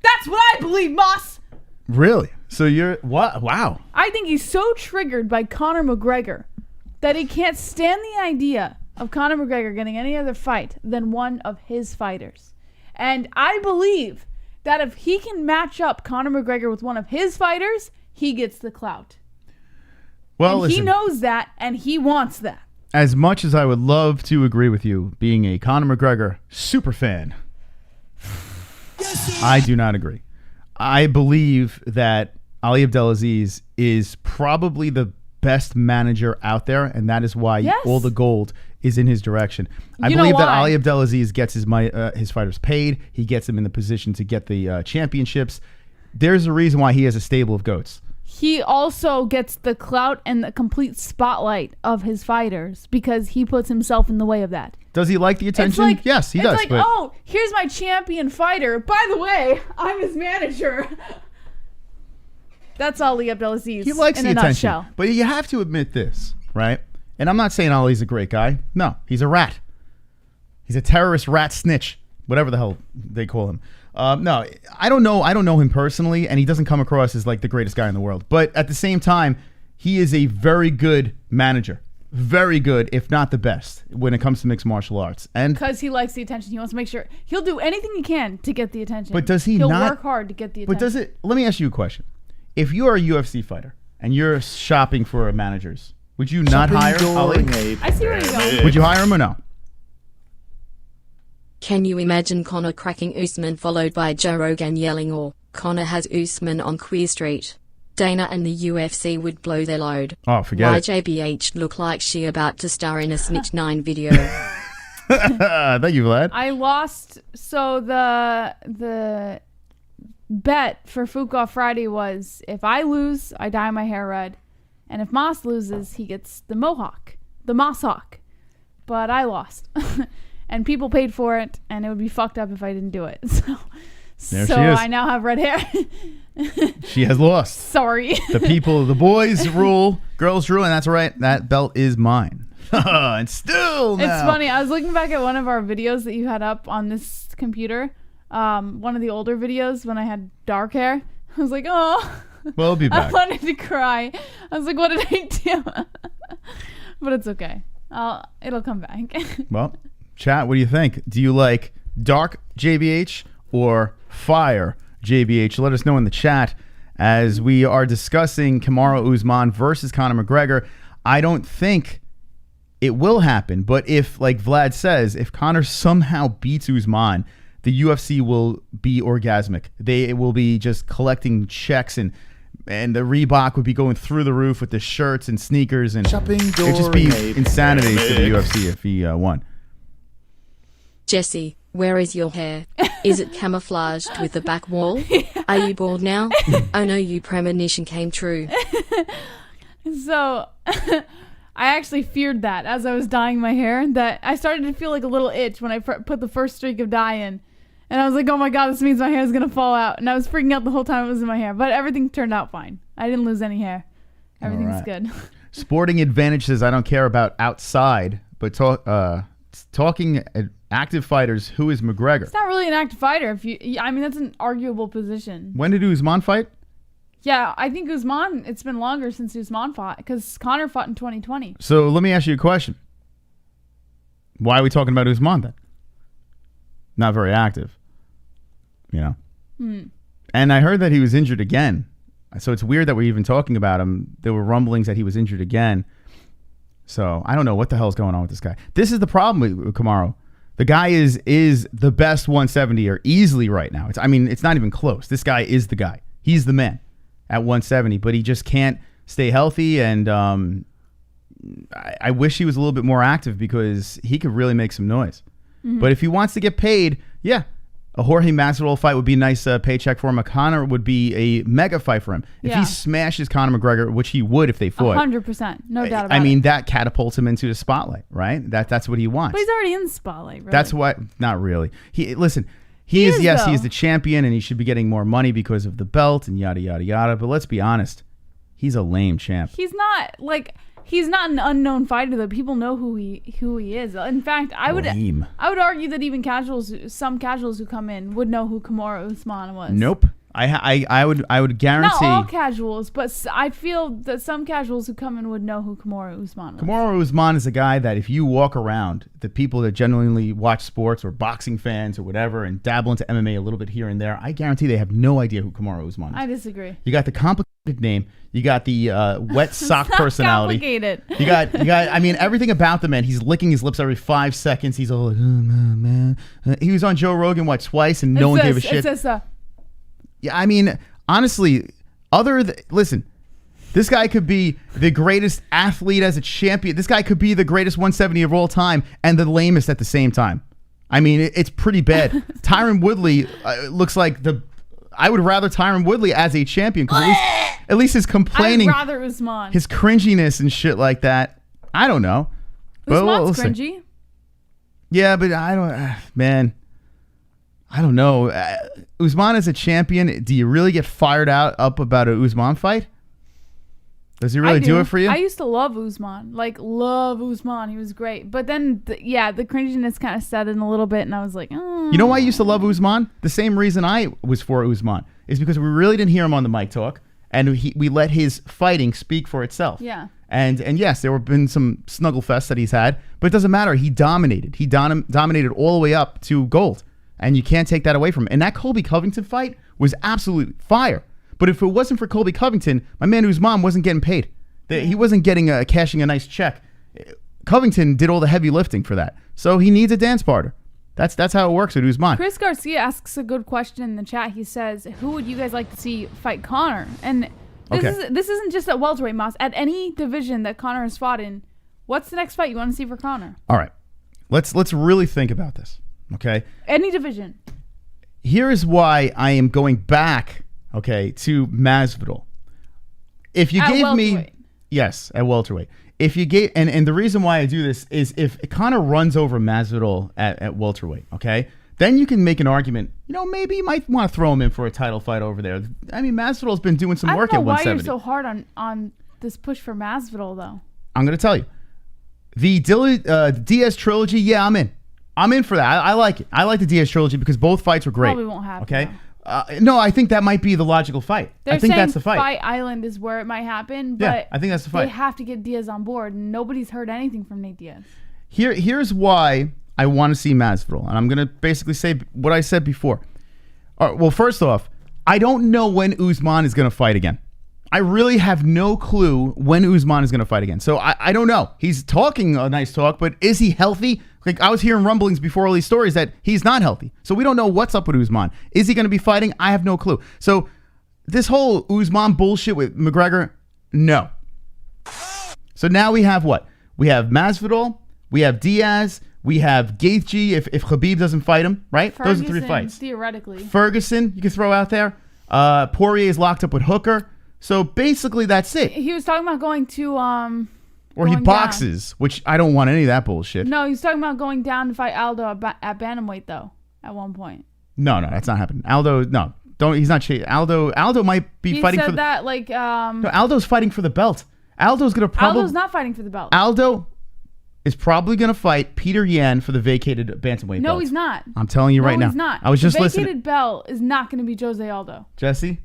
That's what I believe, Moss. Really? So you're what? Wow. I think he's so triggered by Conor McGregor that he can't stand the idea of Conor McGregor getting any other fight than one of his fighters. And I believe that if he can match up Conor McGregor with one of his fighters, he gets the clout. Well, and listen, he knows that, and he wants that. as much as I would love to agree with you, being a Conor McGregor super fan, I do not agree. I believe that Ali Abdelaziz is probably the best manager out there, and that is why all the gold is in his direction. I believe that Ali Abdelaziz gets his fighters paid. He gets them in the position to get the championships. There's a reason why he has a stable of goats. He also gets the clout and the complete spotlight of his fighters because he puts himself in the way of that. Does he like the attention? Like, yes, he does. It's like, oh, here's my champion fighter. By the way, I'm his manager. That's Ali Abdelaziz. He likes in the a attention. nutshell. But you have to admit this, right? And I'm not saying Ali's a great guy. No, he's a rat. He's a terrorist rat snitch, whatever the hell they call him. No, I don't know him personally, and he doesn't come across as like the greatest guy in the world. But at the same time, he is a very good manager. Very good, if not the best, when it comes to mixed martial arts. And because he likes the attention, he wants to make sure he'll do anything he can to get the attention. But does he He'll not work hard to get the attention. But does it? Let me ask you a question. If you are a UFC fighter and you're shopping for managers, would you not hire Ali? I see where you're going. Would you hire him or no? Can you imagine Conor cracking Usman followed by Joe Rogan yelling, or Conor has Usman on Queer Street? Dana and the UFC would blow their load. Oh, forget it. YJBH look like she about to star in a Snitch 9 video. Thank you, Vlad. I lost. So the bet for Fuuka Friday was if I lose, I dye my hair red, and if Moss loses, he gets the mohawk, the Moss hawk. But I lost, and people paid for it, and it would be fucked up if I didn't do it. There so she is. I now have red hair. She has lost. Sorry. The boys rule, girls rule, and that's right. That belt is mine. And still now. It's funny. I was looking back at one of our videos that you had up on this computer. One of the older videos when I had dark hair. I was like, oh. Well, I'll be back. I wanted to cry. I was like, what did I do? But it's okay. It'll come back. Well, chat, what do you think? Do you like dark JBH or fire JBH? Let us know in the chat as we are discussing Kamaru Usman versus Conor McGregor. I don't think it will happen, but if, like Vlad says, if Conor somehow beats Usman, the UFC will be orgasmic. They will be just collecting checks, and the Reebok would be going through the roof with the shirts and sneakers, and it'd just be insanity for the UFC if he won. Jesse, where is your hair? Is it camouflaged with the back wall? Are you bald now? Oh no, your premonition came true. So I actually feared that as I was dyeing my hair, that I started to feel like a little itch when I put the first streak of dye in. And I was like, oh my God, this means my hair is going to fall out. And I was freaking out the whole time it was in my hair. But everything turned out fine. I didn't lose any hair. Everything's good. Sporting Advantage says, I don't care about outside, but talking active fighters, who is McGregor? It's not really an active fighter. I mean, that's an arguable position. When did Usman fight? Yeah, I think Usman, it's been longer since Usman fought because Conor fought in 2020. So let me ask you a question. Why are we talking about Usman then? Not very active, you know? And I heard that he was injured again. So it's weird that we're even talking about him. There were rumblings that he was injured again. So I don't know what the hell's going on with this guy. This is the problem with Kamaru. The guy is the best 170er easily right now. It's not even close. This guy is the guy. He's the man at 170, but he just can't stay healthy. And I wish he was a little bit more active because he could really make some noise. But if he wants to get paid, yeah, a Jorge Masvidal fight would be a nice paycheck for him. A Conor would be a mega fight for him. If he smashes Conor McGregor, which he would if they fought. 100%. No doubt about it. I mean, that catapults him into the spotlight, right? That's what he wants. But he's already in the spotlight, right? That's what, not really. He is he is the champion, and he should be getting more money because of the belt and yada, yada, yada. But let's be honest, he's a lame champ. He's not an unknown fighter though. People know who he is. In fact, I would argue that even some casuals who come in would know who Kamaru Usman was. Nope. I would guarantee. Not all casuals, but I feel that some casuals who come in would know who Kamaru Usman was. Kamaru Usman is a guy that if you walk around, the people that genuinely watch sports or boxing fans or whatever and dabble into MMA a little bit here and there, I guarantee they have no idea who Kamaru Usman is. I disagree. You got the complicated name. You got the wet sock personality. Complicated. You got. I mean, everything about the man. He's licking his lips every 5 seconds. He's all like, oh, man. He was on Joe Rogan, twice, and no one gave a shit. Yeah, I mean, honestly, listen, this guy could be the greatest athlete as a champion. This guy could be the greatest 170 of all time and the lamest at the same time. I mean, it's pretty bad. Tyron Woodley looks like I would rather Tyron Woodley as a champion because at least his complaining, I'd rather Usman. His cringiness and shit like that. I don't know. Usman's cringy. Yeah, but I don't, man. I don't know. Usman as a champion, do you really get fired up about a Usman fight? Does he really do it for you? I used to love Usman. Love Usman. He was great. But then, the cringiness kind of set in a little bit, and I was like, oh. You know why I used to love Usman? The same reason I was for Usman is because we really didn't hear him on the mic talk, and we let his fighting speak for itself. Yeah. And yes, there have been some snuggle fests that he's had, but it doesn't matter. He dominated. He dominated all the way up to gold. And you can't take that away from him. And that Colby Covington fight was absolute fire. But if it wasn't for Colby Covington, my man Usman wasn't getting paid. He wasn't getting cashing a nice check. Covington did all the heavy lifting for that. So he needs a dance partner. That's how it works with Usman. Chris Garcia asks a good question in the chat. He says, who would you guys like to see fight Conor? And this isn't just at welterweight, Moss. At any division that Conor has fought in, what's the next fight you want to see for Conor? All right. Let's really think about this. Okay. Any division. Here is why I am going back, okay, to Masvidal. If you gave me, yes, at welterweight. If you gave, and the reason why I do this is if Conor runs over Masvidal at welterweight, okay, then you can make an argument. Maybe you might want to throw him in for a title fight over there. I mean, Masvidal's been doing some work at 170. I don't know why you're so hard on this push for Masvidal, though. I'm going to tell you, the DIAZ trilogy. Yeah, I'm in. I'm in for that. I like it. I like the DIAZ trilogy because both fights were great. Probably won't happen. Okay. No, I think that might be the logical fight. I think that's the fight. Fight Island is where it might happen, but yeah, I think that's the fight. They have to get Diaz on board. Nobody's heard anything from Nate Diaz. Here's why I want to see Masvidal, and I'm gonna basically say what I said before. All right, well, first off, I don't know when Usman is gonna fight again. I really have no clue when Usman is going to fight again. So I don't know. He's talking a nice talk, but is he healthy? I was hearing rumblings before all these stories that he's not healthy. So we don't know what's up with Usman. Is he going to be fighting? I have no clue. So this whole Usman bullshit with McGregor, no. So now we have what? We have Masvidal. We have Diaz. We have Gaethje if Khabib doesn't fight him, right? Ferguson, those are 3 fights. Theoretically. Ferguson, you can throw out there. Poirier is locked up with Hooker. So basically, that's it. He was talking about going to or he boxes, down. Which I don't want any of that bullshit. No, he was talking about going down to fight Aldo at bantamweight though. At one point. No, that's not happening. Aldo, no, don't. He's not chasing. Aldo might be fighting for that. No, Aldo's fighting for the belt. Aldo's not fighting for the belt. Aldo is probably gonna fight Peter Yan for the vacated bantamweight belt. No, he's not. I'm telling you right now. No, he's not. I was just listening. The vacated belt is not going to be Jose Aldo. Jesse.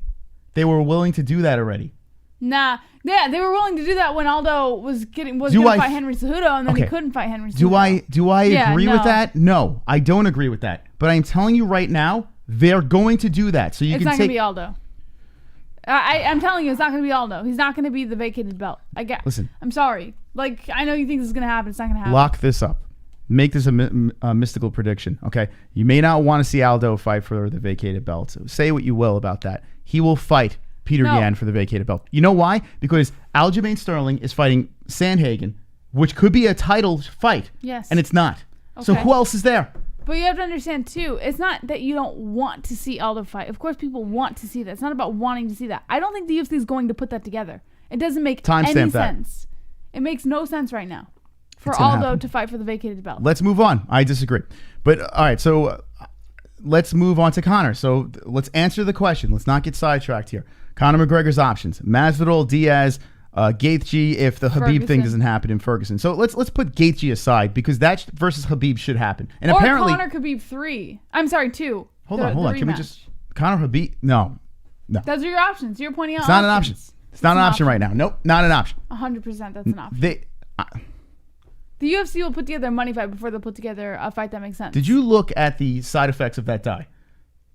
They were willing to do that already. Nah. Yeah, they were willing to do that when Aldo was going to fight Henry Cejudo, and then he couldn't fight Henry Cejudo. Do I agree with that? No, I don't agree with that. But I'm telling you right now, they're going to do that. So it's not going to be Aldo. I'm telling you, it's not going to be Aldo. He's not going to be the vacated belt. Listen. I'm sorry. I know you think this is going to happen. It's not going to happen. Lock this up. Make this a mystical prediction, okay? You may not want to see Aldo fight for the vacated belt. So say what you will about that. He will fight Peter Yan for the vacated belt. You know why? Because Aljamain Sterling is fighting Sandhagen, which could be a title fight. Yes. And it's not. Okay. So who else is there? But you have to understand, too, it's not that you don't want to see Aldo fight. Of course, people want to see that. It's not about wanting to see that. I don't think the UFC is going to put that together. It doesn't make any sense. It makes no sense right now for Aldo to fight for the vacated belt. Let's move on. I disagree. But, all right, so let's move on to Conor. So let's answer the question. Let's not get sidetracked here. Conor McGregor's options: Masvidal, Diaz, Gaethje if the Khabib thing doesn't happen in Ferguson. So let's put Gaethje aside because that versus Khabib should happen. And or apparently Conor Khabib 3. I'm sorry, 2. Hold on. Can we just Conor Khabib? No. No. Those are your options. You're pointing out It's not an option. It's not an option right now. Nope, not an option. 100% that's an option. The UFC will put together a money fight before they'll put together a fight that makes sense. Did you look at the side effects of that dye?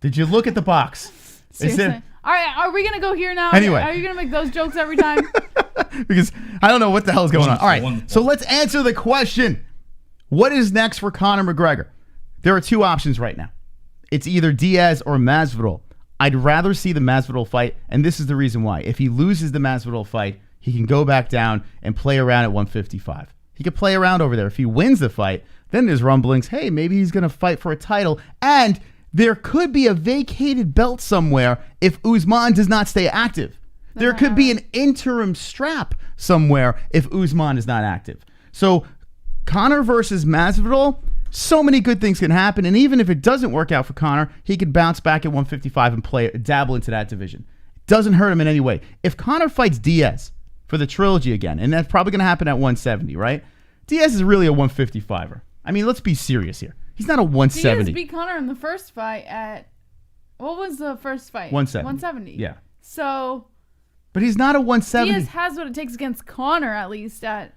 Did you look at the box? Seriously? All right, are we going to go here now? Anyway. Are you going to make those jokes every time? Because I don't know what the hell is going on. All right, Wonderful. so let's answer the question. What is next for Conor McGregor? There are two options right now. It's either Diaz or Masvidal. I'd rather see the Masvidal fight, and this is the reason why. If he loses the Masvidal fight, he can go back down and play around at 155. He could play around over there. If he wins the fight, then there's rumblings, hey, maybe he's going to fight for a title, and there could be a vacated belt somewhere if Usman does not stay active. There could be an interim strap somewhere if Usman is not active. So Conor versus Masvidal, so many good things can happen, and even if it doesn't work out for Conor, he could bounce back at 155 and dabble into that division. It doesn't hurt him in any way. If Conor fights Diaz for the trilogy again, and that's probably going to happen at 170, right? Diaz is really a 155er. I mean, let's be serious here. He's not a 170. Diaz beat Conor in the first fight at... What was the first fight? 170. 170. Yeah. So... But he's not a 170. Diaz has what it takes against Conor, at least, at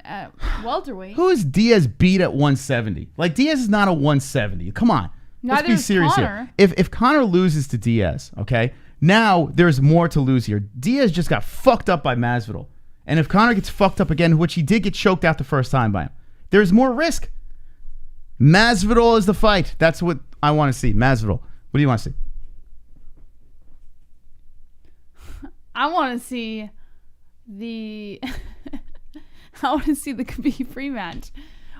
welterweight. Who is Diaz beat at 170? Like, Diaz is not a 170. Come on. Let's Neither be is serious Conor. here. If Conor loses to Diaz, okay, now there's more to lose here. Diaz just got fucked up by Masvidal. And if Conor gets fucked up again, which he did get choked out the first time by him, there's more risk. Masvidal is the fight. That's what I want to see. Masvidal. What do you want to see? I want to see the... I want to see the Khabib rematch.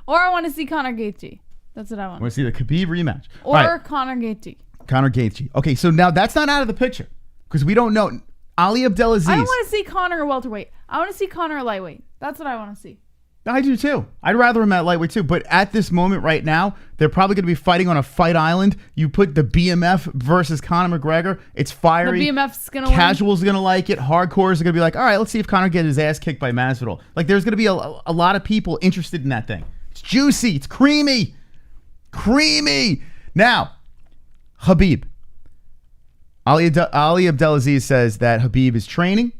Or I want to see Conor Gaethje. That's what I I want. want to see the Khabib rematch. Or All right. Conor Gaethje. Conor Gaethje. Okay, so now that's not out of the picture because we don't know. Ali Abdelaziz. I don't want to see Conor welterweight. I want to see Conor lightweight. That's what I want to see. I do too. I'd rather him at lightweight too. But at this moment right now, they're probably going to be fighting on a fight island. You put the BMF versus Conor McGregor. It's fiery. The BMF's going to win. Casuals are going to like it. Hardcores are going to be like, all right, let's see if Conor gets his ass kicked by Masvidal. Like, there's going to be a lot of people interested in that thing. It's juicy. It's creamy. Creamy. Now, Khabib. Ali Abdelaziz says that Khabib is training.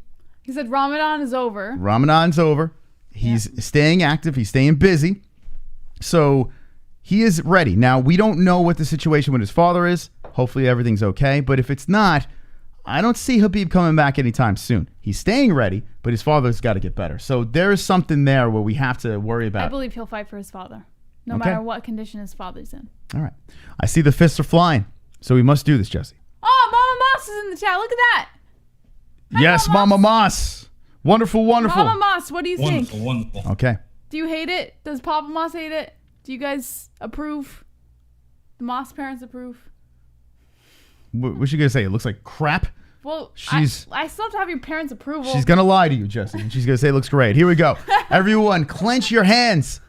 He said Ramadan is over. Ramadan's over. He's staying active. He's staying busy. So he is ready. Now, we don't know what the situation with his father is. Hopefully everything's okay. But if it's not, I don't see Khabib coming back anytime soon. He's staying ready, but his father's got to get better. So there is something there where we have to worry about. I believe he'll fight for his father, no Okay. matter what condition his father's in. All right. I see the fists are flying. So we must do this, Jesse. Oh, Mama Moss is in the chat. Look at that. Hi, Yes, Mama Moss. Wonderful, wonderful. Mama Moss, what do you think? Wonderful, wonderful. Okay. Do you hate it? Does Papa Moss hate it? Do you guys approve? The Moss parents approve? What's she going to say? It looks like crap? Well, She's- I still have to have your parents' approval. She's going to lie to you, Jesse. And she's going to say it looks great. Here we go. Everyone, clench your hands.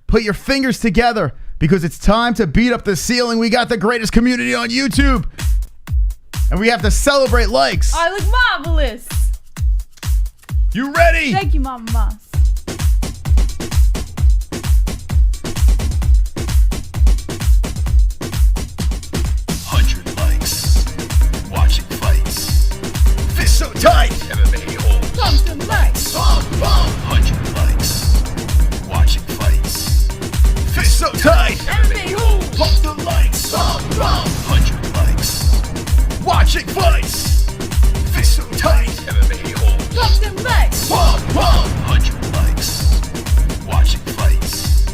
Put your fingers together because it's time to beat up the ceiling. We got the greatest community on YouTube. And we have to celebrate likes. I look marvelous. You ready? Thank you, Mama Moss. Watching fights. Fist so tight. MMA-Holes. Something nice. 100 likes. Watching fights. Fist so tight. MMA-Holes. Pump the lights. 100 likes. Watching fights. Fist so tight. MMA-Holes. Something nice. 100 likes. Watching fights.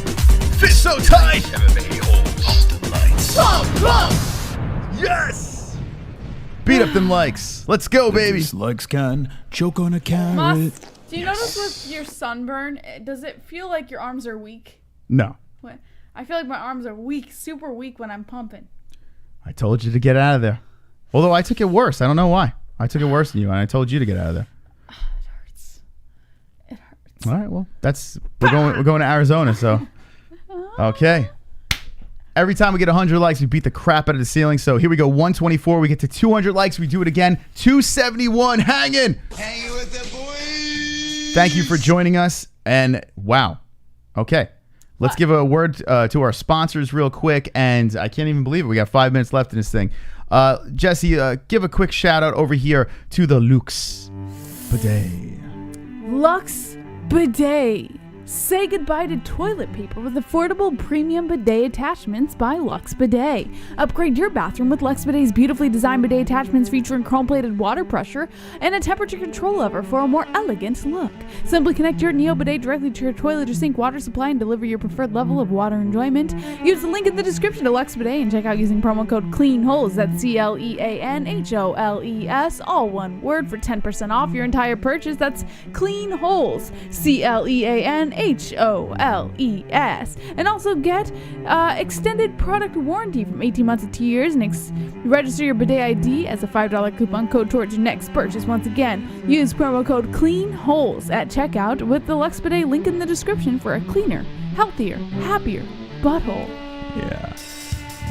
Fist so tight. MMA-Holes. Pump the lights. Yes. Beat up them likes. Let's go, baby. These legs can choke on a carrot. Moss, do you notice with your sunburn, does it feel like your arms are weak? No. What? I feel like my arms are weak, super weak when I'm pumping. I told you to get out of there. Although I took it worse. I don't know why. I took it worse than you, and I told you to get out of there. It hurts. It hurts. All right, well, we're going to Arizona, so okay. Every time we get 100 likes, we beat the crap out of the ceiling. So here we go, 124. We get to 200 likes. We do it again. 271, hanging. Hanging with the boys. Thank you for joining us. And wow. Okay. Let's give a word to our sponsors real quick, and I can't even believe it. We got 5 minutes left in this thing. Jesse, give a quick shout out over here to the Luxe Bidet. Lux Bidet. Say goodbye to toilet paper with affordable premium bidet attachments by Lux Bidet. Upgrade your bathroom with Lux Bidet's beautifully designed bidet attachments featuring chrome-plated water pressure and a temperature control lever for a more elegant look. Simply connect your Neo Bidet directly to your toilet or sink water supply and deliver your preferred level of water enjoyment. Use the link in the description to Lux Bidet and check out using promo code CLEANHOLES, that's CLEANHOLES, all one word, for 10% off your entire purchase. That's CLEANHOLES, CLEANHOLES. And also get extended product warranty from 18 months to 2 years, and register your bidet ID as a $5 coupon code towards your next purchase. Once again, use promo code CLEANHOLES at checkout with the Lux Bidet link in the description for a cleaner, healthier, happier butthole. Yeah.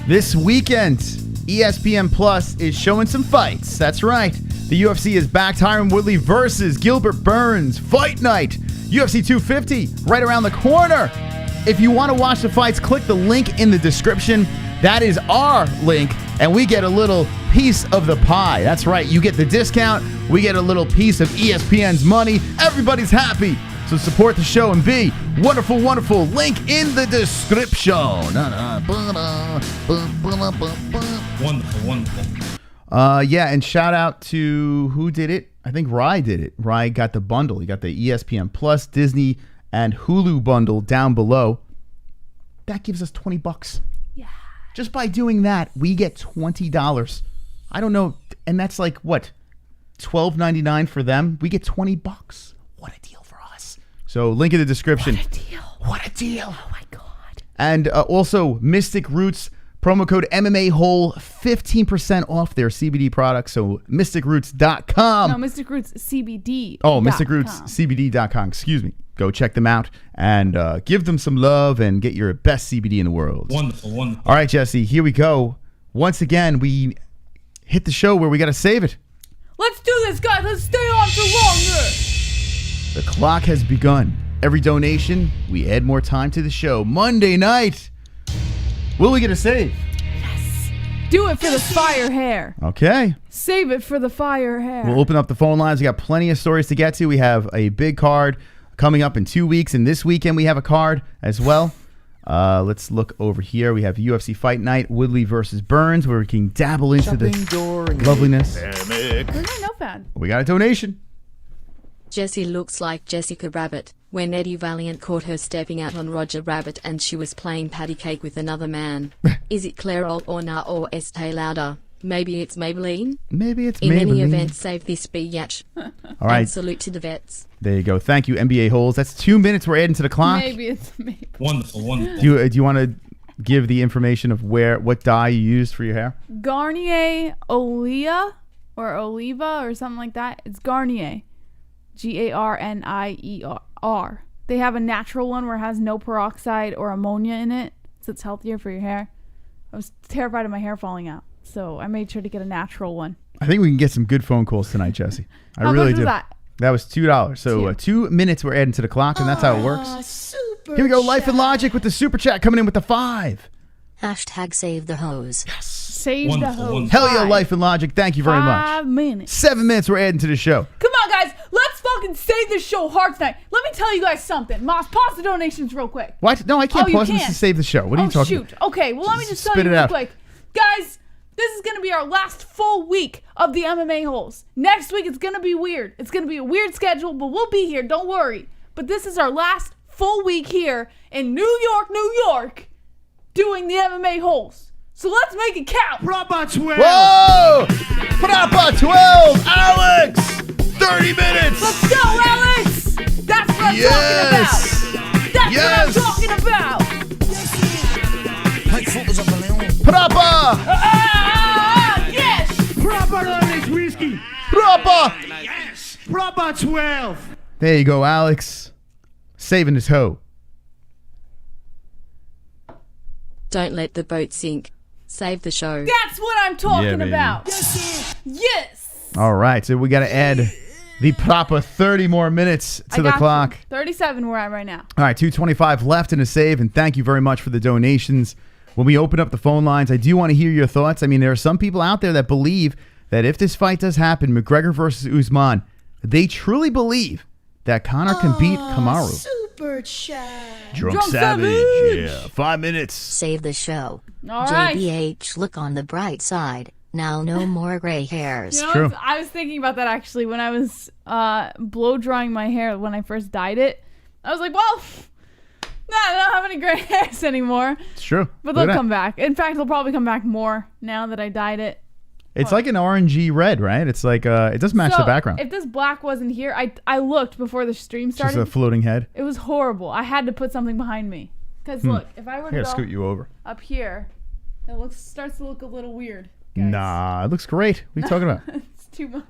This weekend, ESPN Plus is showing some fights. That's right. The UFC is back. Tyron Woodley versus Gilbert Burns. Fight night. UFC 250 right around the corner. If you want to watch the fights, click the link in the description. That is our link, and we get a little piece of the pie. That's right. You get the discount. We get a little piece of ESPN's money. Everybody's happy. So support the show and be wonderful, wonderful. Link in the description. Wonderful, wonderful. Yeah, and shout out to who did it? I think Rye did it. Rye got the bundle. He got the ESPN Plus, Disney, and Hulu bundle down below. That gives us $20. Yeah. Just by doing that, we get $20. I don't know, and that's like what, $12.99 for them. We get $20. What a deal for us! So link in the description. What a deal! What a deal! Oh my god! And also Mystic Roots. Promo code MMA-Hole, 15% off their CBD products. So mysticroots.com. No, Mystic Roots CBD. Oh, mysticrootscbd.com. Excuse me. Go check them out and give them some love and get your best CBD in the world. Wonderful, wonderful. All right, Jesse, here we go. Once again, we hit the show where we got to save it. Let's do this, guys. Let's stay on for longer. The clock has begun. Every donation, we add more time to the show. Monday night. Will we get a save? Yes. Do it for the fire hair. Okay. Save it for the fire hair. We'll open up the phone lines. We got plenty of stories to get to. We have a big card coming up in 2 weeks, and this weekend we have a card as well. Let's look over here. We have UFC Fight Night, Woodley versus Burns, where we can dabble into the loveliness. Where's my notepad? We got a donation. Jessie looks like Jessica Rabbit when Eddie Valiant caught her stepping out on Roger Rabbit and she was playing patty cake with another man. Is it Claire or Na or Estee Lauder? Maybe it's Maybelline? Maybe it's In Maybelline. any event, save this biatch. All right. And salute to the vets. There you go. Thank you, NBA Holes. That's 2 minutes we're adding to the clock. Maybe it's me. Wonderful, wonderful. Do you want to give the information of what dye you used for your hair? Garnier Olea or Oliva or something like that. It's Garnier. Garnier. They have a natural one where it has no peroxide or ammonia in it, so it's healthier for your hair. I was terrified of my hair falling out, so I made sure to get a natural one. I think we can get some good phone calls tonight, Jesse. I How really much do. was that? That was $2. So 2 minutes we're adding to the clock, and that's how it works. Here we go. Life and Logic with the super chat coming in with the 5. Hashtag save the hose. Save Wonderful, the hose. wonderful. Hell yeah, Life and Logic. Thank you very much. 5 minutes. 7 minutes we're adding to the show. Come on, guys. Let's fucking save this show hard tonight. Let me tell you guys something. Moss, pause the donations real quick. What? No, I can't Oh, you pause this can't? to save the show. What are you talking shoot. Okay, well, let me just tell Spit you it real out. quick. Guys, this is going to be our last full week of the MMA Holes. Next week, it's going to be weird. It's going to be a weird schedule, but we'll be here. Don't worry. But this is our last full week here in New York, doing the MMA Holes. So let's make it count. Proper 12. Whoa! Proper 12, Alex! 30 minutes! Let's go, Alex! That's what I'm talking about. That's Yes! what I'm talking about. Proper! Yes! Proper Irish whiskey. Proper! Yes. Proper 12. There you go, Alex. Saving the toe. Don't let the boat sink. Save the show. That's what I'm talking baby. about. Yes! All right, so we got to add the proper 30 more minutes to the clock. 37 we're at right now. All right, 2:25 left in a save, and thank you very much for the donations. When we open up the phone lines, I do want to hear your thoughts. I mean, there are some people out there that believe that if this fight does happen, McGregor versus Usman, they truly believe that Conor can beat Kamaru. Super chat. Drunk Savage. Yeah, 5 minutes. Save the show. All right. JBH, look on the bright side. Now no more gray hairs. You know, true. I was thinking about that actually when I was blow drying my hair when I first dyed it. I was like, well, no, I don't have any gray hairs anymore. It's true. But Look at they'll that. come back. In fact, they'll probably come back more now that I dyed it. It's like an orangey red, right? It's like it does match the background. If this black wasn't here, I looked before the stream started. Just a floating head. It was horrible. I had to put something behind me. Because look, if I were I to gotta go scoot you over. up here, it starts to look a little weird. Guys. Nah, it looks great. What are you talking about? It's too much.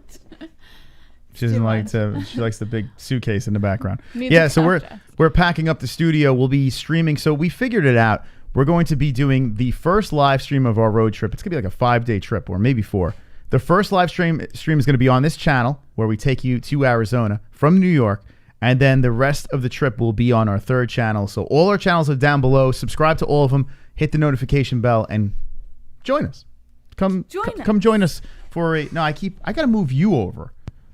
She doesn't like to. She likes the big suitcase in the background. Need Yeah, the so contrast. we're packing up the studio. We'll be streaming. So we figured it out. We're going to be doing the first live stream of our road trip. It's gonna be like a 5-day trip, or maybe 4. The first live stream is going to be on this channel, where we take you to Arizona from New York, and then the rest of the trip will be on our 3rd channel. So all our channels are down below. Subscribe to all of them. Hit the notification bell and join us. Come join us for a. No, I gotta move you over.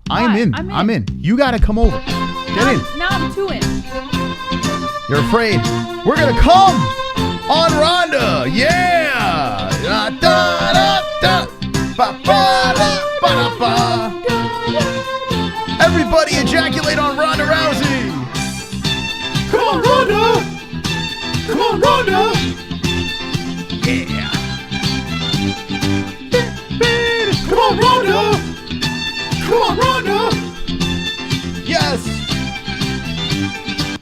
I'm in. You gotta come over. Get in. Now I'm 2 in. You're afraid. We're gonna come on Ronda. Yeah. Da, da, da, da. Ba, ba, da, ba, da, ba. Everybody ejaculate on Ronda Rousey. Come on, Ronda. Come on, Ronda. Yeah. Come on, Ronda. Come on, Ronda. Yes.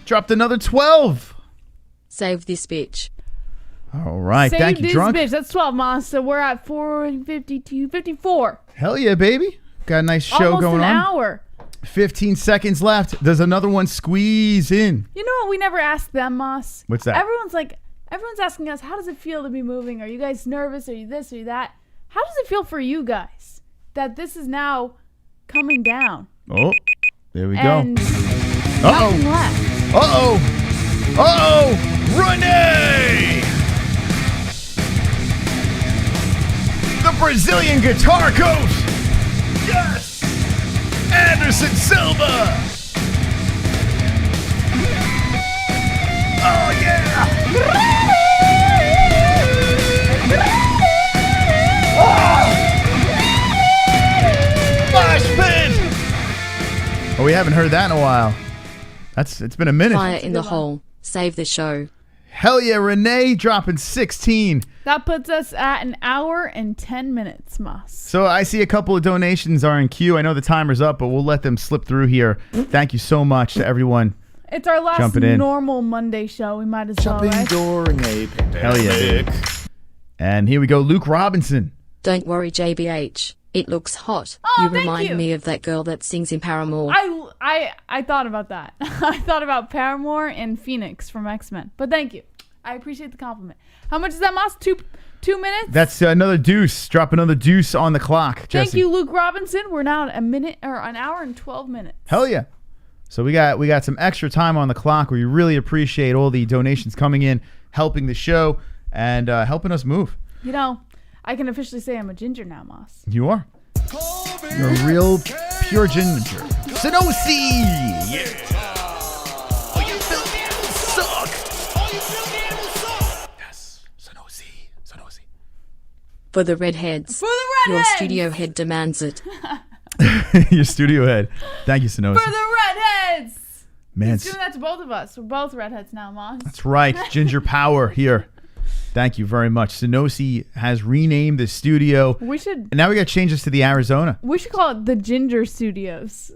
Dropped another 12. Save this bitch. All right. Save Thank you, this Drunk. bitch. That's 12 miles. So we're at 4:52, 54. Hell yeah, baby. Got a nice show Almost going an on. hour. 15 seconds left. Does another one squeeze in? You know what we never asked them, Moss? What's that? Everyone's asking us, how does it feel to be moving? Are you guys nervous? Are you this? Are you that? How does it feel for you guys that this is now coming down? Oh, there we And go. nothing left. Renee! The Brazilian guitar coach! Yes! Anderson Silva! Oh, yeah! Flash pin! Oh, we haven't heard that in a while. It's been a minute. Fire in the hole. Save the show. Hell yeah, Renee dropping 16. That puts us at an hour and 10 minutes, Moss. So I see a couple of donations are in queue. I know the timer's up, but we'll let them slip through here. Thank you so much to everyone. It's our last Jumping in. normal Monday show. We might as well, right? during a pandemic. Hell yeah, dude. And here we go, Luke Robinson. Don't worry, JBH. It looks hot. Oh, you thank remind you. me of that girl that sings in Paramore. I thought about that. I thought about Paramore and Phoenix from X-Men. But thank you. I appreciate the compliment. How much is that, Moss? Two minutes? That's another deuce. Drop another deuce on the clock, Jesse. Thank you, Luke Robinson. We're now at an hour and 12 minutes. Hell yeah. So we got some extra time on the clock. We really appreciate all the donations coming in, helping the show, and helping us move. You know, I can officially say I'm a ginger now, Moss. You are. You're a real pure ginger. Sanosi! Yeah! Oh, you filthy animals suck! Oh, you filthy animals suck! Yes, Sanosi. For the redheads. For the Your redheads! studio head demands it. Your studio head. Thank you, Sanosi. For the redheads! Man, He's doing that to both of us. We're both redheads now, Moss. that's right. Ginger power here. Thank you very much. Sanosi has renamed the studio. And now we got to change this to the Arizona. We should call it the Ginger Studios.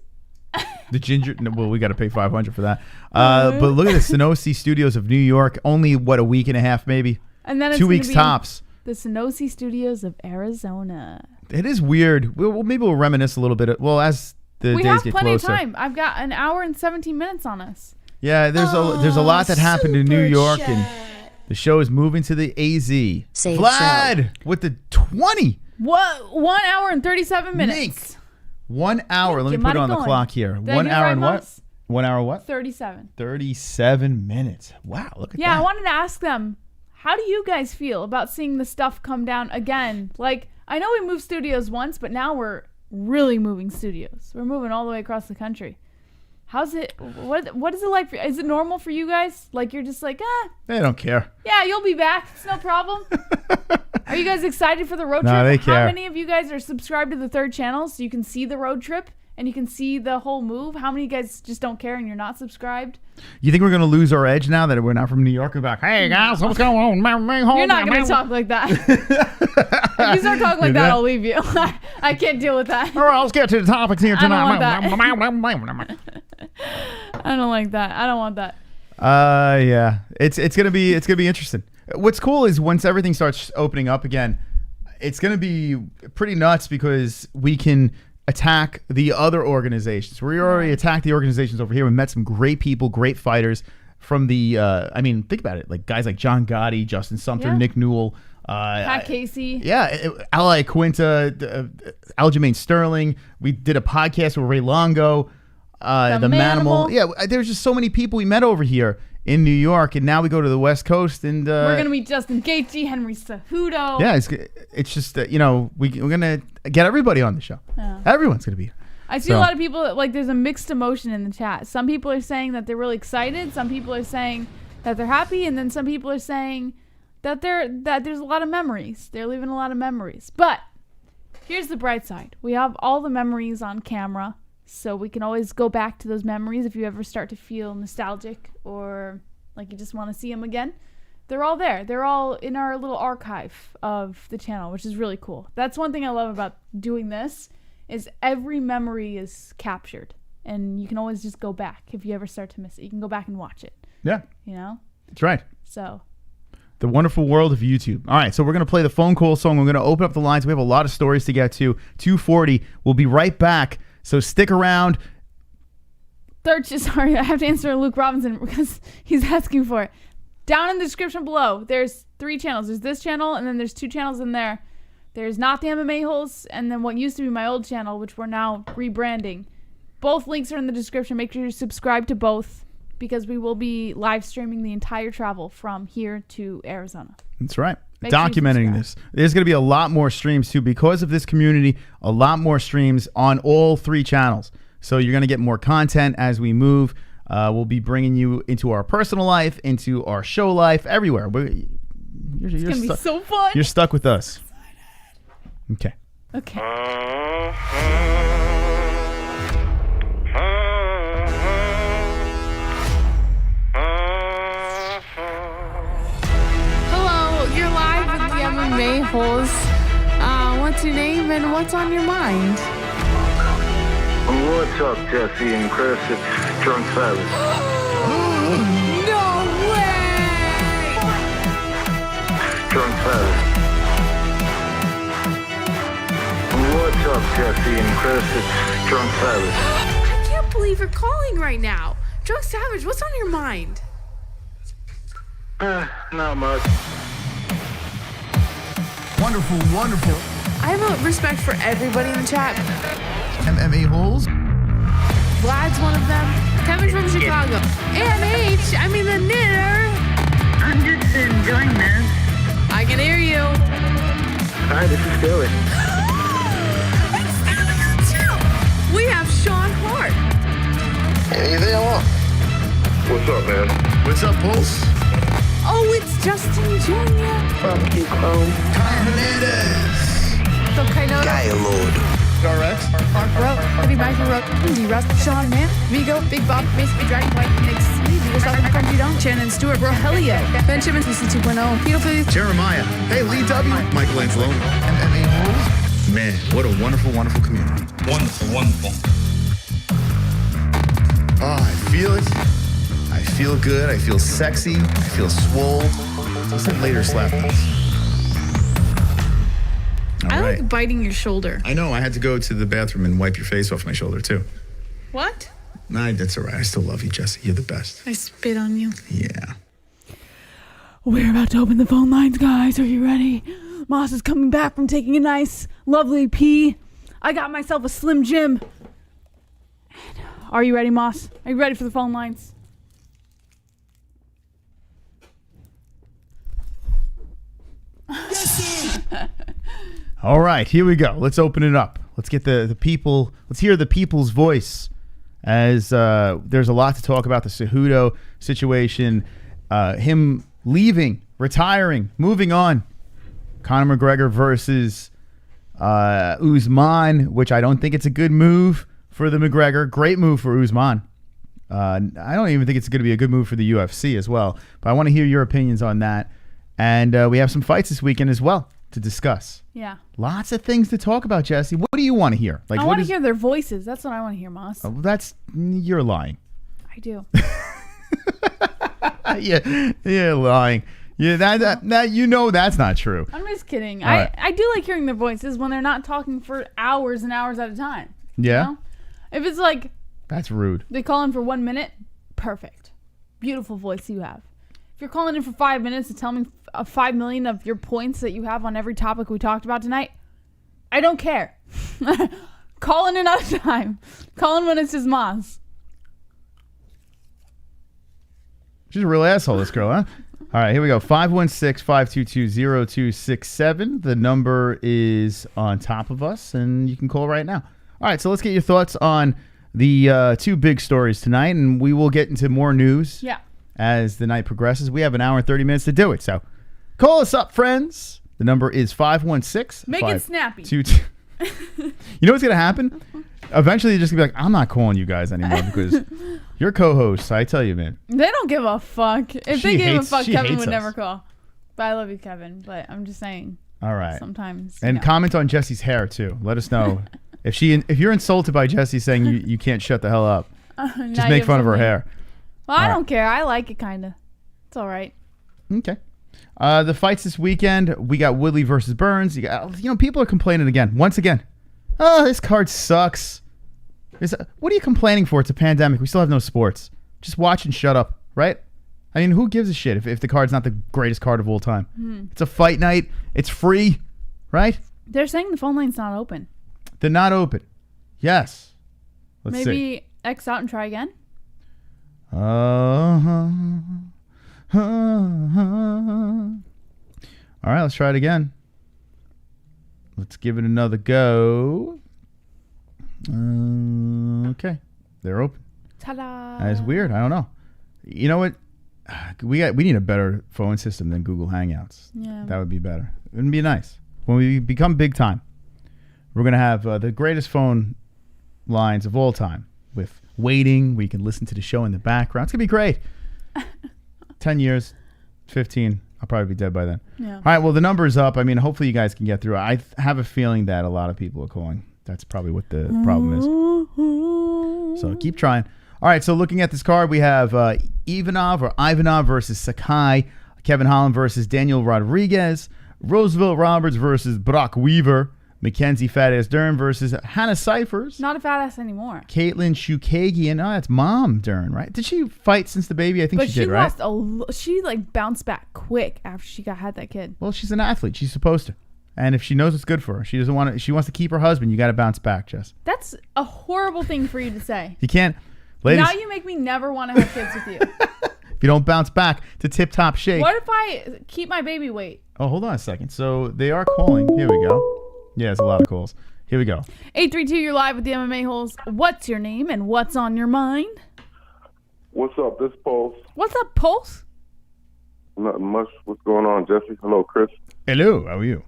The Ginger. No, well, we got to pay $500 for that. But look at the Sanosi Studios of New York. Only, what, a week and a half, maybe? And then it's 2 gonna weeks be tops. The Sanosi Studios of Arizona. It is weird. Maybe we'll reminisce a little bit. Well, as the We days have get plenty closer. of time. I've got an hour and 17 minutes on us. Yeah, there's a lot that happened in New York, and the show is moving to the AZ. Save Vlad with the 20. What? 1 hour and 37 minutes. Mink 1 hour. Let me You put it might on the going. clock here. Did I 1 do it hour right, and what? Moss? 1 hour what? 37. 37 minutes. Wow, look at Yeah, that. I wanted to ask them, how do you guys feel about seeing the stuff come down again? Like, I know we moved studios once, but now we're really moving studios. We're moving all the way across the country. How's it? What is it like? Is it normal for you guys? Like, you're just like, They don't care. yeah, you'll be back. It's no problem. Are you guys excited for the road No, trip? they How care. many of you guys are subscribed to the third channel so you can see the road trip and you can see the whole move? How many of you guys just don't care and you're not subscribed? You think we're going to lose our edge now that we're not from New York? We're back, hey guys, what's going on? You're not going to talk like that. If you start talking like that, I'll leave you. I can't deal with that. All right, let's get to the topics here I don't tonight. want that. I don't like that. I don't want that. Yeah, it's gonna be interesting. What's cool is once everything starts opening up again, it's gonna be pretty nuts because we can attack the other organizations. We already attacked the organizations over here. We met some great people, great fighters from the. I mean, think about it, like guys like John Gotti, Justin Sumter, Yeah. Nick Newell. Pat Casey. Yeah, Ally Quinta, Aljamain Sterling. We did a podcast with Ray Longo, the Manimal. Yeah, there's just so many people we met over here in New York, and now we go to the West Coast, and We're gonna meet Justin Gaethje, Henry Cejudo. yeah, it's just we're gonna get everybody on the show. Yeah. Everyone's gonna be here. I see a lot of people that, like, there's a mixed emotion in the chat. Some people are saying that they're really excited. Some people are saying that they're happy, and then some people are saying that there's a lot of memories. They're leaving a lot of memories. But here's the bright side. We have all the memories on camera, so we can always go back to those memories if you ever start to feel nostalgic or like you just want to see them again. They're all there. They're all in our little archive of the channel, which is really cool. That's one thing I love about doing this is every memory is captured, and you can always just go back if you ever start to miss it. You can go back and watch it. Yeah, You know? that's right. So The wonderful world of YouTube. All right, so we're going to play the phone call song. We're going to open up the lines. We have a lot of stories to get to. 2:40. We'll be right back, so stick around. sorry, I have to answer Luke Robinson because he's asking for it. Down in the description below, there's 3 channels. There's this channel, and then there's 2 channels in there. There's Not the MMA Holes, and then what used to be my old channel, which we're now rebranding. Both links are in the description. Make sure you subscribe to both because we will be live streaming the entire travel from here to Arizona. That's right. Make sure you Documenting this. There's going to be a lot more streams too because of this community. A lot more streams on all 3 channels. So you're going to get more content as we move. We'll be bringing you into our personal life, into our show life, everywhere. It's going to be so fun. You're stuck with us. Okay. Okay. Hello, you're live with the MMA-Holes. What's your name and what's on your mind? What's up, Jesse and Chris? It's Drunk Savage. No way! Drunk Savage. What's up, Jesse and Chris? It's Drunk Savage. I can't believe you're calling right now. Drunk Savage, what's on your mind? Not much. Wonderful, wonderful. I have a respect for everybody in the chat. MMA-Holes. Vlad's one of them. Kevin's from Chicago. AMH, I mean the knitter. I'm just enjoying this. I can hear you. Hi, this is Billy. We have Sean Hart. Hey there, what's up, man? What's up, Pulse? Oh, it's Justin Jr. Fuck you, Chrome. Hernandez. So Kainoto. Lord. RX. Mark Bro, Heavy Mike Rook, D Russ, Sean Man, Vigo, Big Bob, Basically Dragon White, Nick C, Vigo Southern Country Dome, Shannon Stewart, Rogelio, Ben Shimon, CC 2.0, Peter Phillies, Jeremiah. Hey, Lee W. Michelangelo. MMA-Holes. Man, what a wonderful, wonderful community. Wonderful, wonderful. Oh, I feel it. I feel good. I feel sexy. I feel swole. Let's have later slap dance. I All right. like biting your shoulder. I know. I had to go to the bathroom and wipe your face off my shoulder, too. What? Nah, that's all right. I still love you, Jesse. You're the best. I spit on you. Yeah. We're about to open the phone lines, guys. Are you ready? Moss is coming back from taking a nice, lovely pee. I got myself a Slim Jim. Are you ready, Moss? Are you ready for the phone lines? All right, here we go. Let's open it up. Let's get the people. Let's hear the people's voice. As there's a lot to talk about the Cejudo situation, him leaving, retiring, moving on. Conor McGregor versus Usman, which I don't think it's a good move for the McGregor. Great move for Usman. I don't even think it's going to be a good move for the UFC as well. But I want to hear your opinions on that. And we have some fights this weekend as well to discuss. Yeah. Lots of things to talk about, Jesse. What do you want to hear? Like, I want to hear their voices. That's what I want to hear, Moss. You're lying. I do. Yeah, lying. Yeah, that you know that's not true. I'm just kidding. All right. I do like hearing their voices when they're not talking for hours and hours at a time. Yeah. You know? If it's like that's rude. They call in for 1 minute, perfect. Beautiful voice you have. If you're calling in for 5 minutes to tell me 5 million of your points that you have on every topic we talked about tonight, I don't care. Call in another time. Call in when it's just Moss. She's a real asshole, this girl, huh? All right, here we go. 516-522-0267. The number is on top of us, and you can call right now. All right, so let's get your thoughts on the two big stories tonight, and we will get into more news as the night progresses. We have an hour and 30 minutes to do it, so call us up, friends. The number is 516. Make it snappy. You know what's going to happen? Eventually, you're just going to be like, I'm not calling you guys anymore because you're co-hosts. I tell you, man. They don't give a fuck. If they gave a fuck, Kevin would us. never call. But I love you, Kevin. But I'm just saying. All right. Sometimes. And comment on Jesse's hair, too. Let us know. If you're insulted by Jesse saying you can't shut the hell up, just make fun of her hair. Well, I don't care. I like it, kind of. It's all right. Okay. The fights this weekend, we got Woodley versus Burns. People are complaining again. Once again. Oh, this card sucks. What are you complaining for? It's a pandemic. We still have no sports. Just watch and shut up, right? I mean, who gives a shit if the card's not the greatest card of all time? It's a fight night. It's free, right? They're saying the phone line's not open. They're not open. Yes. Let's see. Maybe X out and try again? All right, let's try it again. Let's give it another go. Okay, they're open. Ta-da! That's weird. I don't know. You know what? We need a better phone system than Google Hangouts. Yeah, that would be better. It would be nice when we become big time. We're gonna have the greatest phone lines of all time with waiting. We can listen to the show in the background. It's gonna be great. 10 years, 15. I'll probably be dead by then. Yeah. All right. Well, the number's up. I mean, hopefully you guys can get through it. I have a feeling that a lot of people are calling. That's probably what the problem is. So keep trying. All right. So looking at this card, we have Ivanov versus Sakai, Kevin Holland versus Daniel Rodriguez, Roosevelt Roberts versus Brock Weaver, Mackenzie Fat-Ass Dern versus Hannah Cyphers. Not a fat ass anymore. Caitlin Shukagian. Oh, that's Mom Dern, right? Did she fight since the baby? I think she did, right? She bounced back quick after she had that kid. Well, she's an athlete. She's supposed to. And if she knows what's good for her, she doesn't want to. She wants to keep her husband. You got to bounce back, Jess. That's a horrible thing for you to say. You can't, ladies. Now you make me never want to have kids with you. If you don't bounce back to tip-top shape. What if I keep my baby weight? Oh, hold on a second. So they are calling. Here we go. Yeah, it's a lot of calls. Here we go. 832, you're live with the MMA Holes. What's your name and what's on your mind? What's up? This Pulse. What's up, Pulse? Nothing much. What's going on, Jesse? Hello, Chris. Hello. How are you?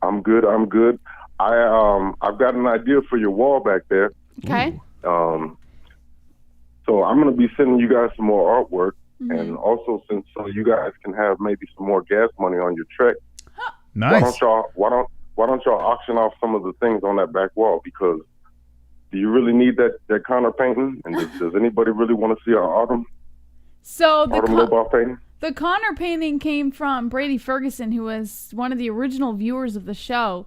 I'm good. I've got an idea for your wall back there. Okay. So I'm going to be sending you guys some more artwork, and also so you guys can have maybe some more gas money on your trek. Nice. Why don't y'all auction off some of the things on that back wall? Because do you really need that Conor painting? And does anybody really want to see our Autumn Lobov painting? The Conor painting came from Brady Ferguson, who was one of the original viewers of the show.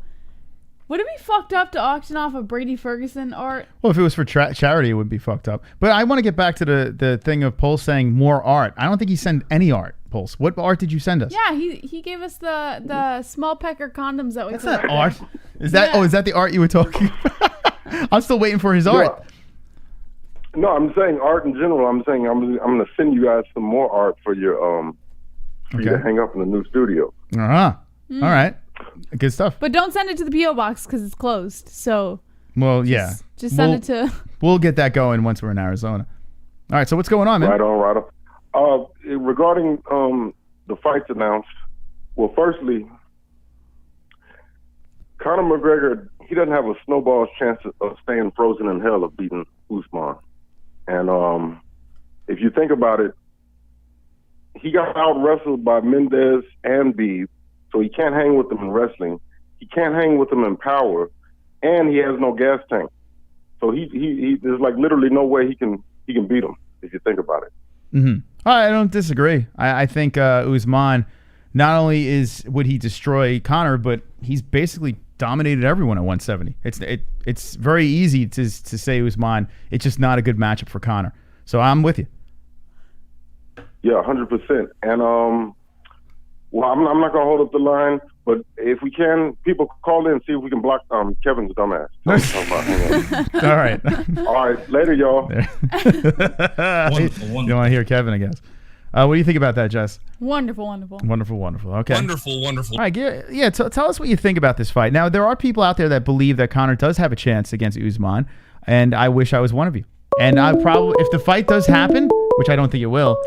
Would it be fucked up to auction off a Brady Ferguson art? Well, if it was for charity, it would be fucked up. But I want to get back to the thing of Pulse saying more art. I don't think he sent any art, Pulse. What art did you send us? Yeah, he gave us the small pecker condoms that we That's put not up art. there. Is that? Yeah. Oh, is that the art you were talking about? I'm still waiting for his art. No, I'm saying art in general. I'm saying I'm going to send you guys some more art for your for you to hang up in the new studio. All right. Good stuff. But don't send it to the P.O. box because it's closed. So. Well, yeah. Just send it to. We'll get that going once we're in Arizona. All right. So what's going on, man? Right on. Regarding the fights announced, well, firstly, Conor McGregor, he doesn't have a snowball's chance of staying frozen in hell of beating Usman. And if you think about it, he got out-wrestled by Mendez and Khabib, so he can't hang with them in wrestling. He can't hang with them in power, and he has no gas tank. So he there's like literally no way he can beat him if you think about it. Mm-hmm. I don't disagree. I think Usman, not only would he destroy Conor, but he's basically dominated everyone at 170. It's very easy to say Usman. It's just not a good matchup for Conor. So I'm with you. Yeah, 100%. And well, I'm not gonna hold up the line, but if we can, people call in, see if we can block Kevin's dumbass. All right. All right. Later, y'all. Wonderful. You want to hear Kevin, I guess. What do you think about that, Jess? Wonderful. Okay. Wonderful. All right. Yeah. Tell us what you think about this fight. Now, there are people out there that believe that Conor does have a chance against Usman, and I wish I was one of you. And I probably, if the fight does happen, which I don't think it will,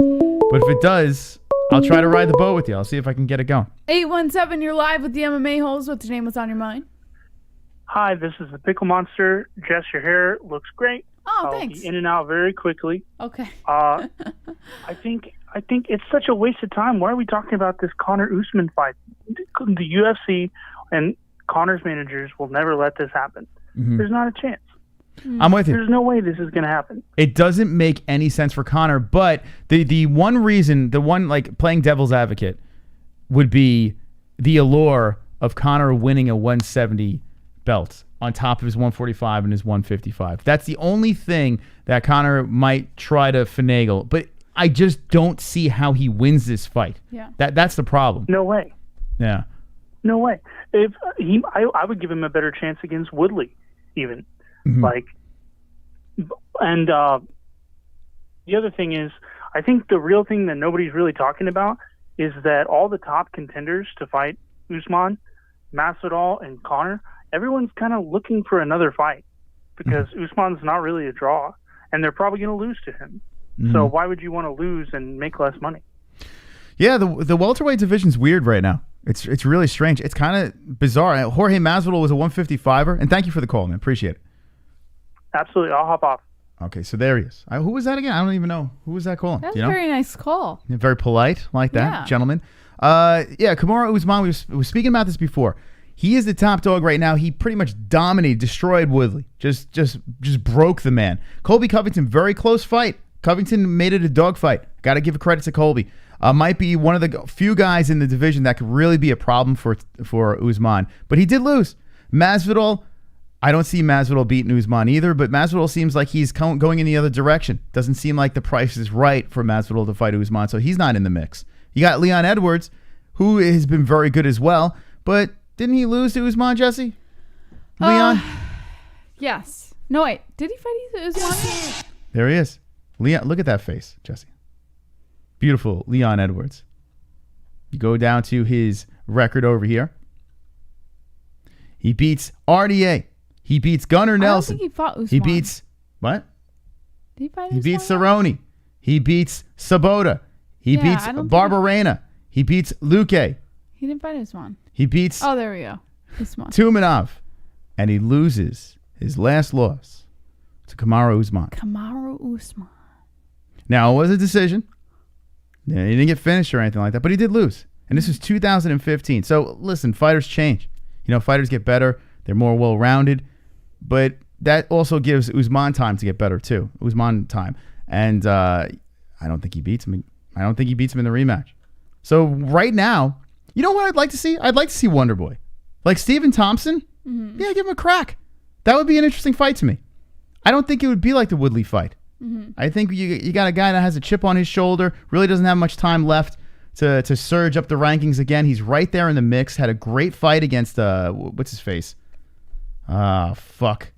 but if it does, I'll try to ride the boat with you. I'll see if I can get it going. 817, you're live with the MMA Holes. What's your name? What's on your mind? Hi, this is the Pickle Monster. Jess, your hair looks great. Oh, thanks. I'll be in and out very quickly. Okay. I think it's such a waste of time. Why are we talking about this Conor Usman fight? The UFC and Conor's managers will never let this happen. Mm-hmm. There's not a chance. I'm with you. There's no way this is going to happen. It doesn't make any sense for Conor, but the one reason, the one like playing devil's advocate would be the allure of Conor winning a 170 belt on top of his 145 and his 155. That's the only thing that Conor might try to finagle, but I just don't see how he wins this fight. Yeah. That's the problem. No way. Yeah. No way. If I would give him a better chance against Woodley, even. Mm-hmm. And the other thing is, I think the real thing that nobody's really talking about is that all the top contenders to fight Usman, Masvidal, and Conor, everyone's kind of looking for another fight because Usman's not really a draw, and they're probably going to lose to him. Mm-hmm. So why would you want to lose and make less money? Yeah, the welterweight division's weird right now. It's really strange. It's kind of bizarre. Jorge Masvidal was a 155er, and thank you for the call, man. Appreciate it. Absolutely. I'll hop off. Okay, so there he is. Who was that again? I don't even know. Who was that calling? That's you know? a very nice call. Yeah, very polite like that, Yeah. gentlemen. Kamaru Usman, we were speaking about this before. He is the top dog right now. He pretty much dominated, destroyed Woodley. Just broke the man. Colby Covington, very close fight. Covington made it a dogfight. Got to give credit to Colby. Might be one of the few guys in the division that could really be a problem for Usman. But he did lose. Masvidal, I don't see Masvidal beating Usman either, but Masvidal seems like he's going in the other direction. Doesn't seem like the price is right for Masvidal to fight Usman, so he's not in the mix. You got Leon Edwards, who has been very good as well, but didn't he lose to Usman, Jesse? Leon? Yes. No, wait. Did he fight Usman? There he is. Leon, look at that face, Jesse. Beautiful Leon Edwards. You go down to his record over here. He beats RDA. He beats Gunnar Nelson. I don't think he fought Usman. He beats what? Did he fight He Usman? beats Cerrone. He beats Sabota. He beats Barberena. He beats Luque. He didn't fight Usman. He beats Oh, there we go. Usman. Tumanov. And he loses his last loss to Kamaru Usman. Kamaru Usman. Now, it was a decision. Yeah, he didn't get finished or anything like that, but he did lose. And this was 2015. So, listen, fighters change. You know, fighters get better. They're more well-rounded. But that also gives Usman time to get better, too. Usman time. And I don't think he beats him. I don't think he beats him in the rematch. So, right now, you know what I'd like to see? I'd like to see Wonder Boy. Like Stephen Thompson? Mm-hmm. Yeah, give him a crack. That would be an interesting fight to me. I don't think it would be like the Woodley fight. Mm-hmm. I think you got a guy that has a chip on his shoulder, really doesn't have much time left to surge up the rankings again. He's right there in the mix. Had a great fight against, what's his face? Fuck.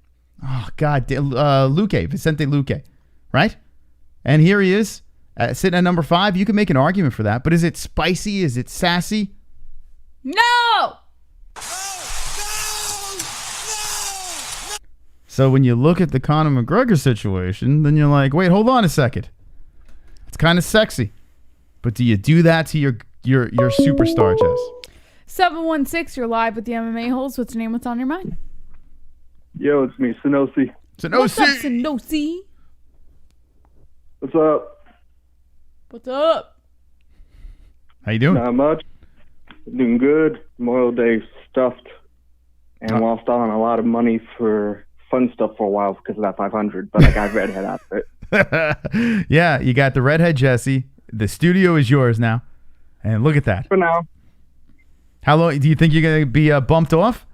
Oh, God. Vicente Luque, right? And here he is, sitting at number 5. You can make an argument for that, but is it spicy? Is it sassy? No! So when you look at the Conor McGregor situation, then you're like, wait, hold on a second. It's kind of sexy. But do you do that to your superstar, Jess? 716, you're live with the MMA Holes. What's your name? What's on your mind? Yo, it's me, Sanosi. What's up, Sanosi? What's up? What's up? How you doing? Not much. Doing good. Memorial Day stuffed. And lost on a lot of money for fun stuff for a while because of that 500, but I got redhead out of it. Yeah, you got the redhead Jesse. The studio is yours now. And look at that. For now. How long do you think you're going to be bumped off?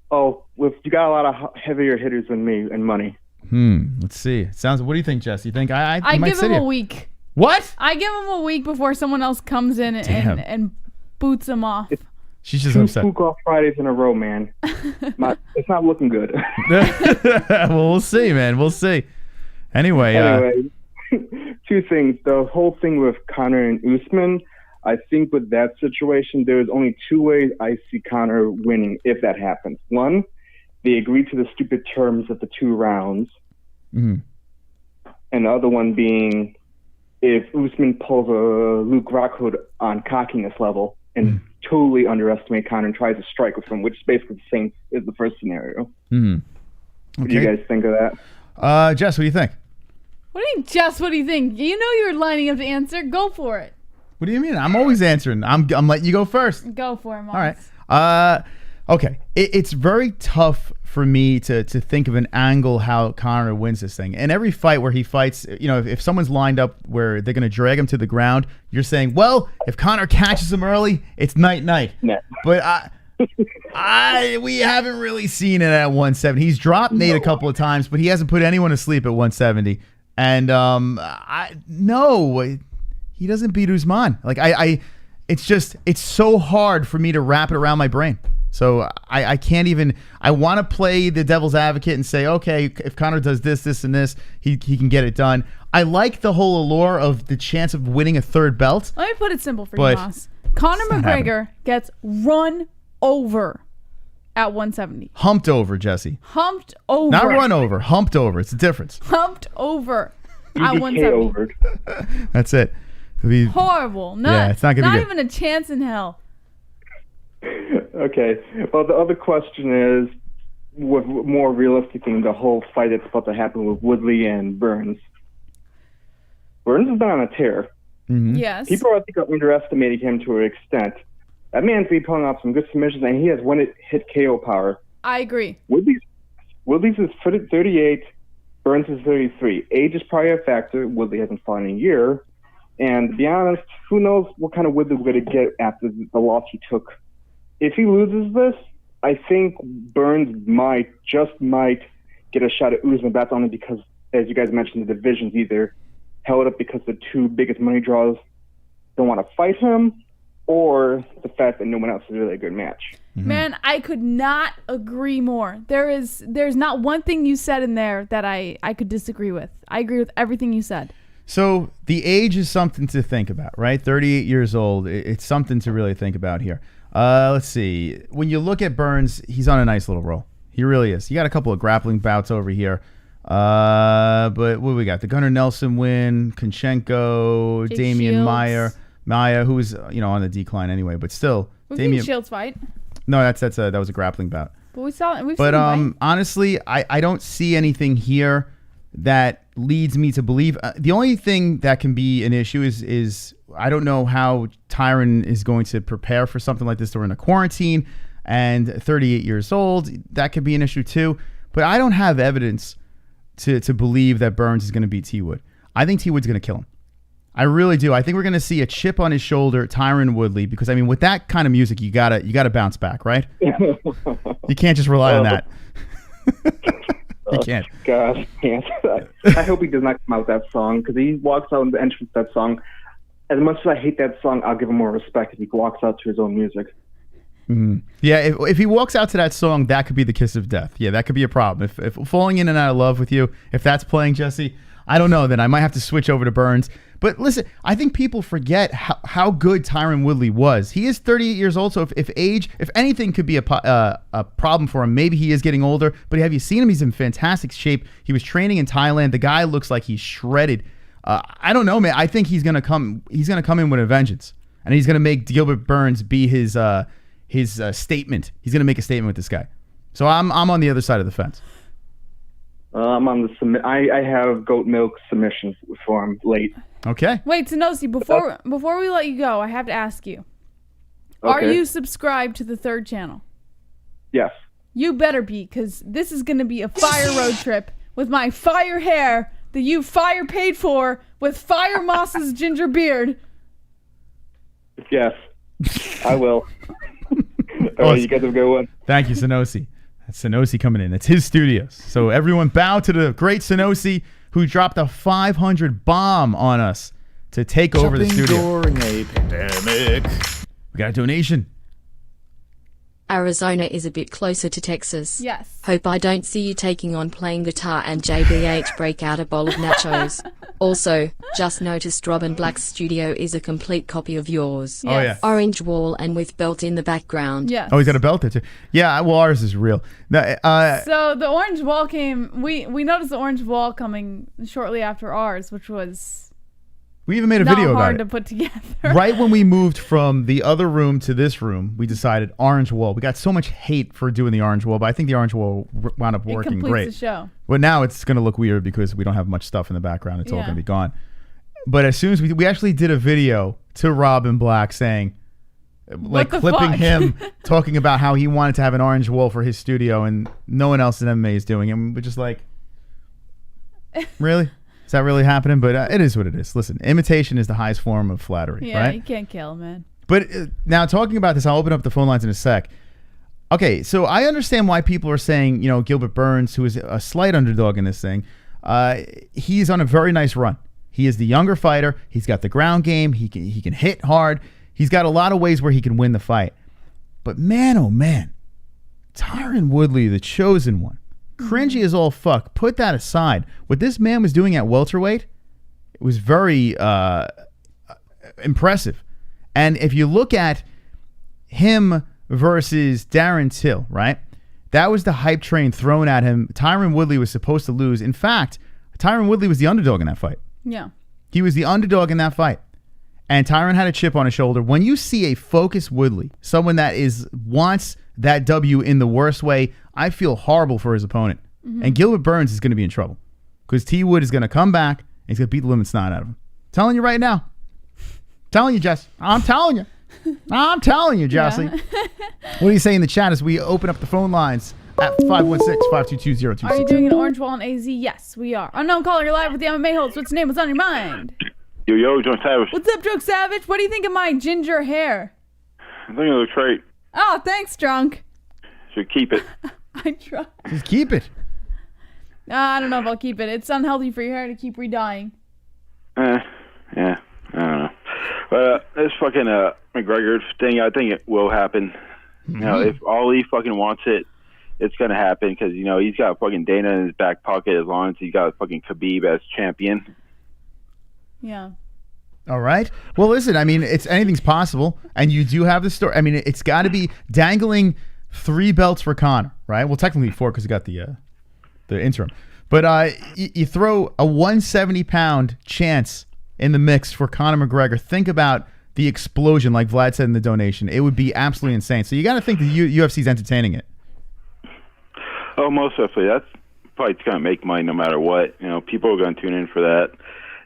Oh, you got a lot of heavier hitters than me and money. Let's see. What do you think, Jess? You think I give him a week. What? I give him a week before someone else comes in and boots him off. She's just 2 upset. Fuuka Fridays in a row, man. It's not looking good. Well, we'll see, man. We'll see. Anyway, 2 things. The whole thing with Conor and Usman, I think with that situation, there's only 2 ways I see Conor winning if that happens. 1, they agree to the stupid terms of the 2 rounds. Mm-hmm. And the other one being if Usman pulls a Luke Rockhold on cockiness level and totally underestimate Conor and tries to strike with him, which is basically the same as the first scenario. Mm-hmm. Okay. What do you guys think of that? Jess, what do you think? What do you mean, Jess? What do you think? You know you're lining up to answer. Go for it. What do you mean? I'm always answering. I'm letting you go first. Go for it, Moss. All right. Okay. It's very tough for me to think of an angle how Conor wins this thing. In every fight where he fights, if someone's lined up where they're going to drag him to the ground, you're saying, well, if Conor catches him early, it's night-night. Yeah. But we haven't really seen it at 170. He's dropped Nate a couple of times, but he hasn't put anyone to sleep at 170. And he doesn't beat Usman. It's so hard for me to wrap it around my brain. So I can't even. I want to play the devil's advocate and say, okay, if Conor does this, and this, he can get it done. I like the whole allure of the chance of winning a 3rd belt. Let me put it simple for you, Moss. Conor McGregor gets run over at 170. Humped over, Jesse. Humped over. Not run over. Humped over. It's a difference. Humped over at 170. That's it. Horrible. It's not gonna be good. Even a chance in hell. Okay. Well, the other question is, with more realistic thing, the whole fight that's about to happen with Woodley and Burns. Burns has been on a tear. Mm-hmm. Yes. People, I think, are underestimating him to an extent. That man's been pulling off some good submissions, and he has one-hit KO power. I agree. Woodley's is 38, Burns is 33. Age is probably a factor. Woodley hasn't fought in a year. And to be honest, who knows what kind of Woodley we're going to get after the loss he took. If he loses this, I think Burns might get a shot at Usman. That's only because, as you guys mentioned, the division's either held up because the 2 biggest money draws don't want to fight him, or the fact that no one else is really a good match. Mm-hmm. Man, I could not agree more. There's not one thing you said in there that I could disagree with. I agree with everything you said. So the age is something to think about, right? 38 years old. It's something to really think about here. Let's see. When you look at Burns, he's on a nice little roll. He really is. He got a couple of grappling bouts over here. But what we got? The Gunnar Nelson win, Konchenko, Jake Damian Shields. Maya, who's on the decline anyway, but still. We've Shields fight. No, that was a grappling bout. But we've seen him fight. Honestly, I don't see anything here that leads me to believe. The only thing that can be an issue is I don't know how Tyron is going to prepare for something like this during a quarantine, and 38 years old, that could be an issue too. But I don't have evidence to believe that Burns is going to beat T Wood. I think T Wood's going to kill him. I really do. I think we're going to see a chip on his shoulder, Tyron Woodley, because I mean, with that kind of music, you gotta bounce back, right? You can't just rely on that. You can't. Gosh, I can't. I hope he does not come out with that song, because he walks out in the entrance of that song. As much as I hate that song, I'll give him more respect if he walks out to his own music. Yeah, if he walks out to that song, that could be the kiss of death. Yeah, that could be a problem. If falling in and out of love with you, if that's playing, Jesse, I don't know. Then I might have to switch over to Burns. But listen, I think people forget how good Tyron Woodley was. He is 38 years old, so if age, if anything could be a problem for him, maybe he is getting older. But have you seen him? He's in fantastic shape. He was training in Thailand. The guy looks like he's shredded. I don't know, man. I think he's gonna come. He's gonna come in with a vengeance, and he's gonna make Gilbert Burns be his statement. He's gonna make a statement with this guy. So I'm on the other side of the fence. I'm on the I have goat milk submission for him late. Okay. Wait, Sanosi, before we let you go, I have to ask you. Okay. Are you subscribed to the third channel? Yes. You better be, because this is going to be a fire road trip with my fire hair that you fire paid for with Fire Moss's ginger beard. Yes, I will. All right, you guys have a good one. Thank you, Sanosi. That's Sanosi coming in. It's his studios. So everyone bow to the great Sanosi, who dropped a 500 bomb on us to take over the studio. During a pandemic. We got a donation. Arizona is a bit closer to Texas. Yes. Hope I don't see you taking on playing guitar and JBH break out a bowl of nachos. Also, just noticed Robin Black's studio is a complete copy of yours. Yes. Oh, yeah. Orange wall and with belt in the background. Yes. Oh, he's got a belt there, too. Yeah, well, ours is real. So the orange wall came... We noticed the orange wall coming shortly after ours, which was... We even made a video about it. Not hard to put together. Right when we moved from the other room to this room, we decided orange wall. We got so much hate for doing the orange wall, but I think the orange wall wound up working great. It completes the show. But now it's going to look weird because we don't have much stuff in the background. It's all going to be gone. But as soon as we actually did a video to Robin Black saying, like clipping him, talking about how he wanted to have an orange wall for his studio and no one else in MMA is doing it. And we're just like, really? Is that really happening? But it is what it is. Listen, imitation is the highest form of flattery, yeah, right? You can't kill, man. But now talking about this, I'll open up the phone lines in a sec. Okay, so I understand why people are saying, Gilbert Burns, who is a slight underdog in this thing, he's on a very nice run. He is the younger fighter. He's got the ground game. He can hit hard. He's got a lot of ways where he can win the fight. But man, oh man, Tyron Woodley, the chosen one. Cringy as all fuck. Put that aside. What this man was doing at welterweight, it was very impressive. And if you look at him versus Darren Till, right? That was the hype train thrown at him. Tyron Woodley was supposed to lose. In fact, Tyron Woodley was the underdog in that fight. Yeah. He was the underdog in that fight. And Tyron had a chip on his shoulder. When you see a focused Woodley, someone that wants that W in the worst way, I feel horrible for his opponent. Mm-hmm. And Gilbert Burns is going to be in trouble because T. Wood is going to come back and he's going to beat the living snot out of him. Telling you right now. Telling you, Jess. I'm telling you. I'm telling you, Jesse. Yeah. What do you say in the chat as we open up the phone lines at 516-522-0262? Are you doing an orange wall in AZ? Yes, we are. Unknown caller, you're live with the MMA Holes. What's your name? What's on your mind? Yo, Drunk Savage. What's up, Drunk Savage? What do you think of my ginger hair? I think it looks great. Oh, thanks, Drunk. Should keep it. I try. Just keep it. I don't know if I'll keep it. It's unhealthy for your hair to keep re-dyeing. Yeah, I don't know. But this fucking McGregor thing, I think it will happen. Mm-hmm. If Ali fucking wants it, it's gonna happen because he's got fucking Dana in his back pocket as long as he got fucking Khabib as champion. Yeah. All right. Well, listen, I mean, anything's possible, and you do have the story. I mean, it's got to be dangling 3 belts for Conor, right? Well, technically 4 because he got the interim. But you throw a 170-pound chance in the mix for Conor McGregor. Think about the explosion, like Vlad said in the donation. It would be absolutely insane. So you got to think the UFC's entertaining it. Oh, most definitely. That's probably going to make money no matter what. People are going to tune in for that.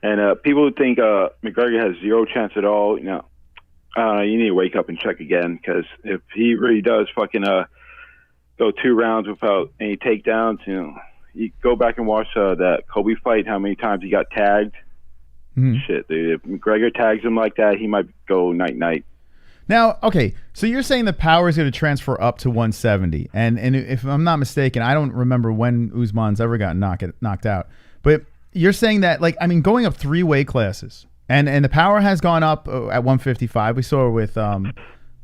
And people who think McGregor has 0 chance at all, you need to wake up and check again because if he really does fucking go 2 rounds without any takedowns, you go back and watch that Colby fight, how many times he got tagged. Mm-hmm. Shit, dude. If McGregor tags him like that, he might go night-night. Now, okay, so you're saying the power is going to transfer up to 170. And if I'm not mistaken, I don't remember when Usman's ever got knocked out. But you're saying that, going up 3 weight classes, and the power has gone up at 155. We saw it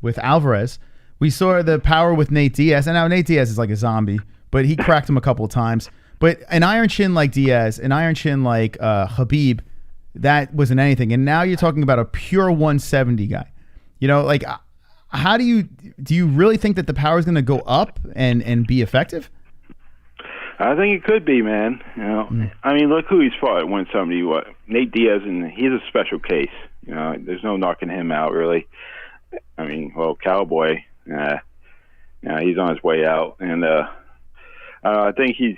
with Alvarez. We saw the power with Nate Diaz, and now Nate Diaz is like a zombie, but he cracked him a couple of times. But an iron chin like Diaz, an iron chin like Khabib, that wasn't anything. And now you're talking about a pure 170 guy. You know, like, how do you really think that the power is going to go up and be effective? I think it could be, man. You know, I mean, look who he's fought at 170. What, Nate Diaz, and he's a special case. You know, there's no knocking him out, really. I mean, well, Cowboy, he's on his way out, and I think he's,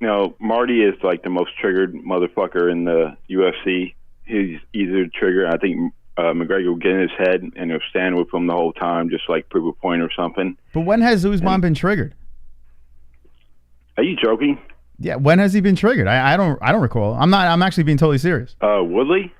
you know, Marty is like the most triggered motherfucker in the UFC. He's easier to trigger. I think McGregor will get in his head and he'll stand with him the whole time, just like prove a point or something. But when has Usman been triggered? Are you joking? Yeah, when has he been triggered? I don't recall. I'm actually being totally serious. Woodley?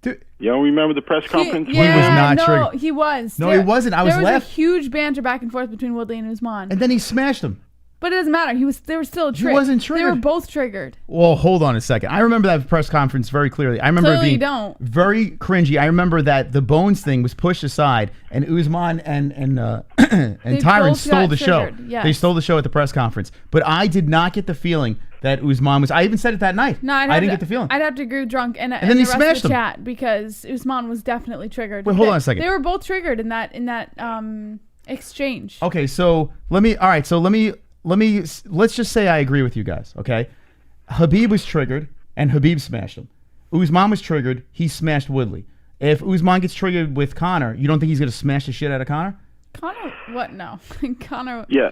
Dude, you don't remember the press conference? He was not triggered. No, he was. No, he wasn't. I was laughing. There was a huge banter back and forth between Woodley and Usman. And then he smashed him. But it doesn't matter. They were still triggered. He wasn't triggered. They were both triggered. Well, hold on a second. I remember that press conference very clearly. I remember Clearly it being don't. very cringy. I remember that the Bones thing was pushed aside, and Usman and Tyron stole the show. Yes. They stole the show at the press conference. But I did not get the feeling that Usman was. I even said it that night. No, I didn't get the feeling. I'd have to agree with Drunk and then he the rest smashed of the him. chat, because Usman was definitely triggered. Wait, hold on a second. They were both triggered in that exchange. Okay, so let's just say I agree with you guys, okay? Khabib was triggered, and Khabib smashed him. Usman was triggered, he smashed Woodley. If Usman gets triggered with Conor, you don't think he's going to smash the shit out of Conor? Conor, what? No. Conor. Yeah.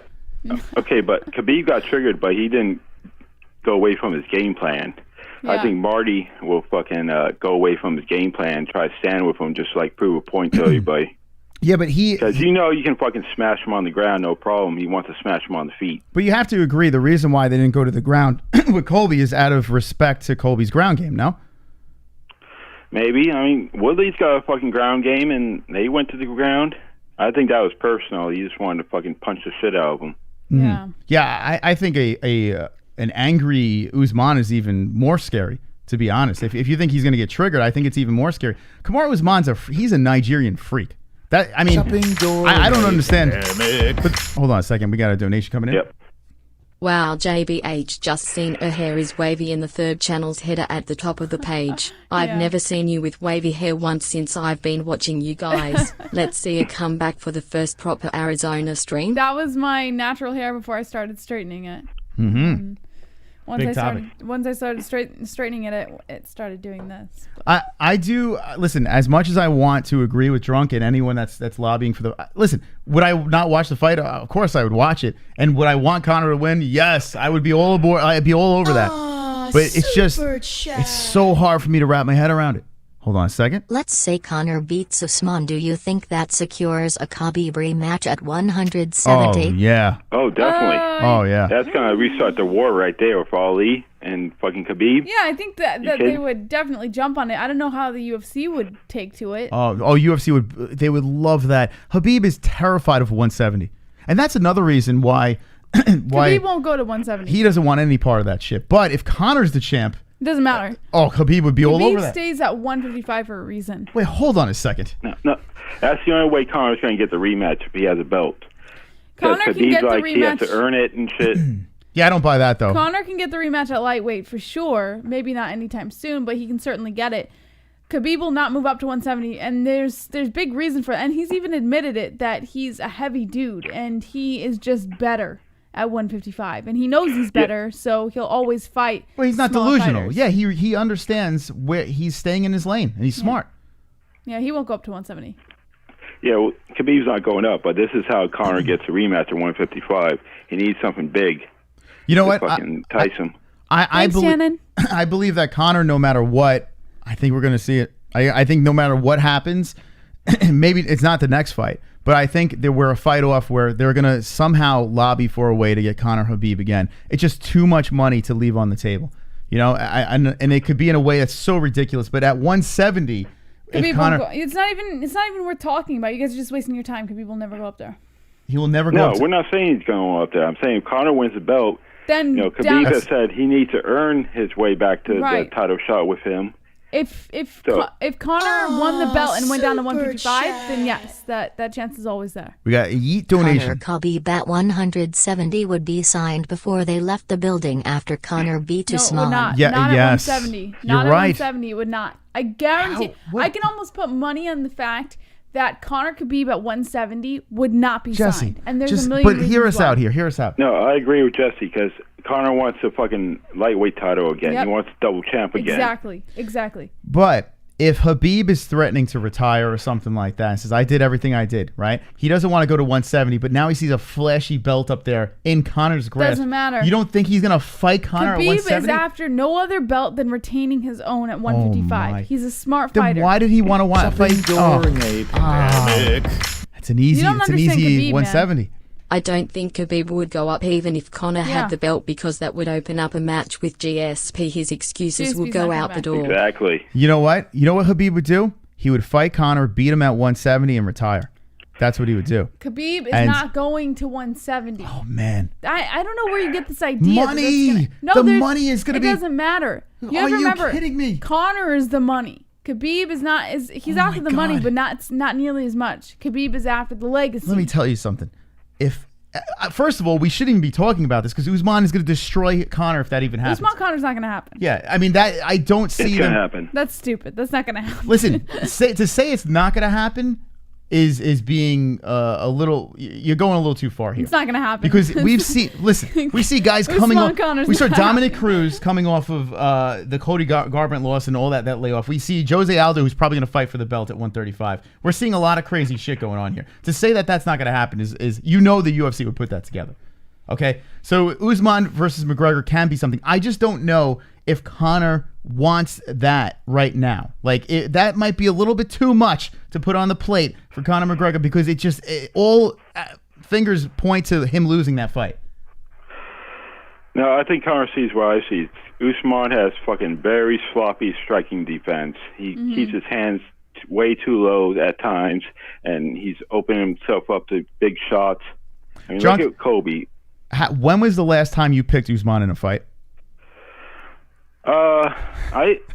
Okay, but Khabib got triggered, but he didn't go away from his game plan. Yeah. I think Marty will fucking go away from his game plan, try to stand with him, just like prove a point to everybody. Yeah, but because you know you can fucking smash him on the ground, no problem. He wants to smash him on the feet. But you have to agree, the reason why they didn't go to the ground with Colby is out of respect to Colby's ground game, no? Maybe. I mean, Woodley's got a fucking ground game, and they went to the ground. I think that was personal. He just wanted to fucking punch the shit out of him. Yeah. Yeah, I think an angry Usman is even more scary, to be honest. If you think he's going to get triggered, I think it's even more scary. Kamaru Usman's he's a Nigerian freak. I don't understand. But hold on a second. We got a donation coming in. Yep. Wow, JBH, just seen her hair is wavy in the third channel's header at the top of the page. I've never seen you with wavy hair once since I've been watching you guys. Let's see a comeback for the first proper Arizona stream. That was my natural hair before I started straightening it. Mm-hmm. Once I started straightening it, it started doing this. I do listen. As much as I want to agree with Drunk and anyone that's lobbying for the listen, would I not watch the fight? Of course I would watch it. And would I want Conor to win? Yes, I would be all aboard. I'd be all over that. But it's just it's so hard for me to wrap my head around it. Hold on a second. Let's say Conor beats Usman. Do you think that secures a Khabib rematch at 170? Oh, yeah. Oh, definitely. Oh, yeah. That's going to restart the war right there with Ali and fucking Khabib. Yeah, I think that they would definitely jump on it. I don't know how the UFC would take to it. Oh, UFC would love that. Khabib is terrified of 170. And that's another reason why Khabib won't go to 170. He doesn't want any part of that shit. But if Conor's the champ, it doesn't matter. Khabib would be all over that. Khabib stays at 155 for a reason. Wait, hold on a second. No. That's the only way Conor's going to get the rematch if he has a belt. Conor can get the rematch. He has to earn it and shit. Yeah, I don't buy that, though. Conor can get the rematch at lightweight for sure. Maybe not anytime soon, but he can certainly get it. Khabib will not move up to 170, and there's big reason for it. And he's even admitted it, that he's a heavy dude, and he is just better at 155, and he knows he's better, so he'll always fight. Well, he's not small delusional. fighters. Yeah, he understands where he's staying in his lane, and he's smart. Yeah, he won't go up to 170. Yeah, well, Khabib's not going up, but this is how Conor gets a rematch at 155. He needs something big. You know what? Fucking entice him. I believe that Conor, no matter what, I think we're going to see it. I think no matter what happens, maybe it's not the next fight, but I think that we're a fight off where they're going to somehow lobby for a way to get Conor Khabib again. It's just too much money to leave on the table, you know. And it could be in a way that's so ridiculous. But at 170, if Conor, it's not even worth talking about. You guys are just wasting your time. Khabib will never go up there. He will never go. No, we're not saying he's going up there. I'm saying if Conor wins the belt, then Khabib has said he needs to earn his way back to the title shot with him. If Conor won the belt and went down to 155, then yes, that chance is always there. We got a Yeet donation. Conor Khabib at 170 would be signed before they left the building after Conor beat Usman. No, it would not. Yeah, not yes. at 170. You're Not at right. 170, it would not. I guarantee. I can almost put money on the fact that Conor Khabib at 170 would not be Jesse, signed. And there's just, a million but hear reasons us why. out here. Hear us out. No, I agree with Jesse because Conor wants a fucking lightweight title again. Yep. He wants double champ again. Exactly. But if Khabib is threatening to retire or something like that and says, I did everything I did, right? He doesn't want to go to 170, but now he sees a flashy belt up there in Conor's grasp. Doesn't matter. You don't think he's going to fight Conor at Khabib 170? is after no other belt than retaining his own at 155. my. He's a smart Then fighter. why did he want to fight? during a pandemic. It's an easy, don't understand Khabib, 170. I don't think Khabib would go up even if Conor had the belt because that would open up a match with GSP. His excuses would go out the door. Exactly. You know what? You know what Khabib would do? He would fight Conor, beat him at 170, and retire. That's what he would do. Khabib is And- not going to 170. Oh, man. I don't know where you get this idea. Money! The money is going to be... It doesn't matter. You Are have to you remember, kidding me? Conor is the money. Khabib is not. He's after the money, but not nearly as much. Khabib is after the legacy. Let me tell you something. If first of all, we shouldn't even be talking about this because Usman is going to destroy Conor if that even happens. Usman Conor's not going to happen. Yeah, I mean that I don't see It's them. gonna happen. That's stupid. That's not going to happen. Listen, to say it's not going to happen is being a little. You're going a little too far here. It's not going to happen Because we've seen. Listen, we see guys coming Usman off. Conor's We saw not Dominic happening. Cruz coming off of the Cody Garbrandt loss and all that layoff. We see Jose Aldo, who's probably going to fight for the belt at 135. We're seeing a lot of crazy shit going on here. To say that that's not going to happen is the UFC would put that together. Okay, so Usman versus McGregor can be something. I just don't know if Conor wants that right now. Like that might be a little bit too much to put on the plate for Conor McGregor because all fingers point to him losing that fight. No, I think Conor sees what I see. Usman has fucking very sloppy striking defense. He keeps his hands way too low at times, and he's opening himself up to big shots. I mean, John, look at Colby. When was the last time you picked Usman in a fight?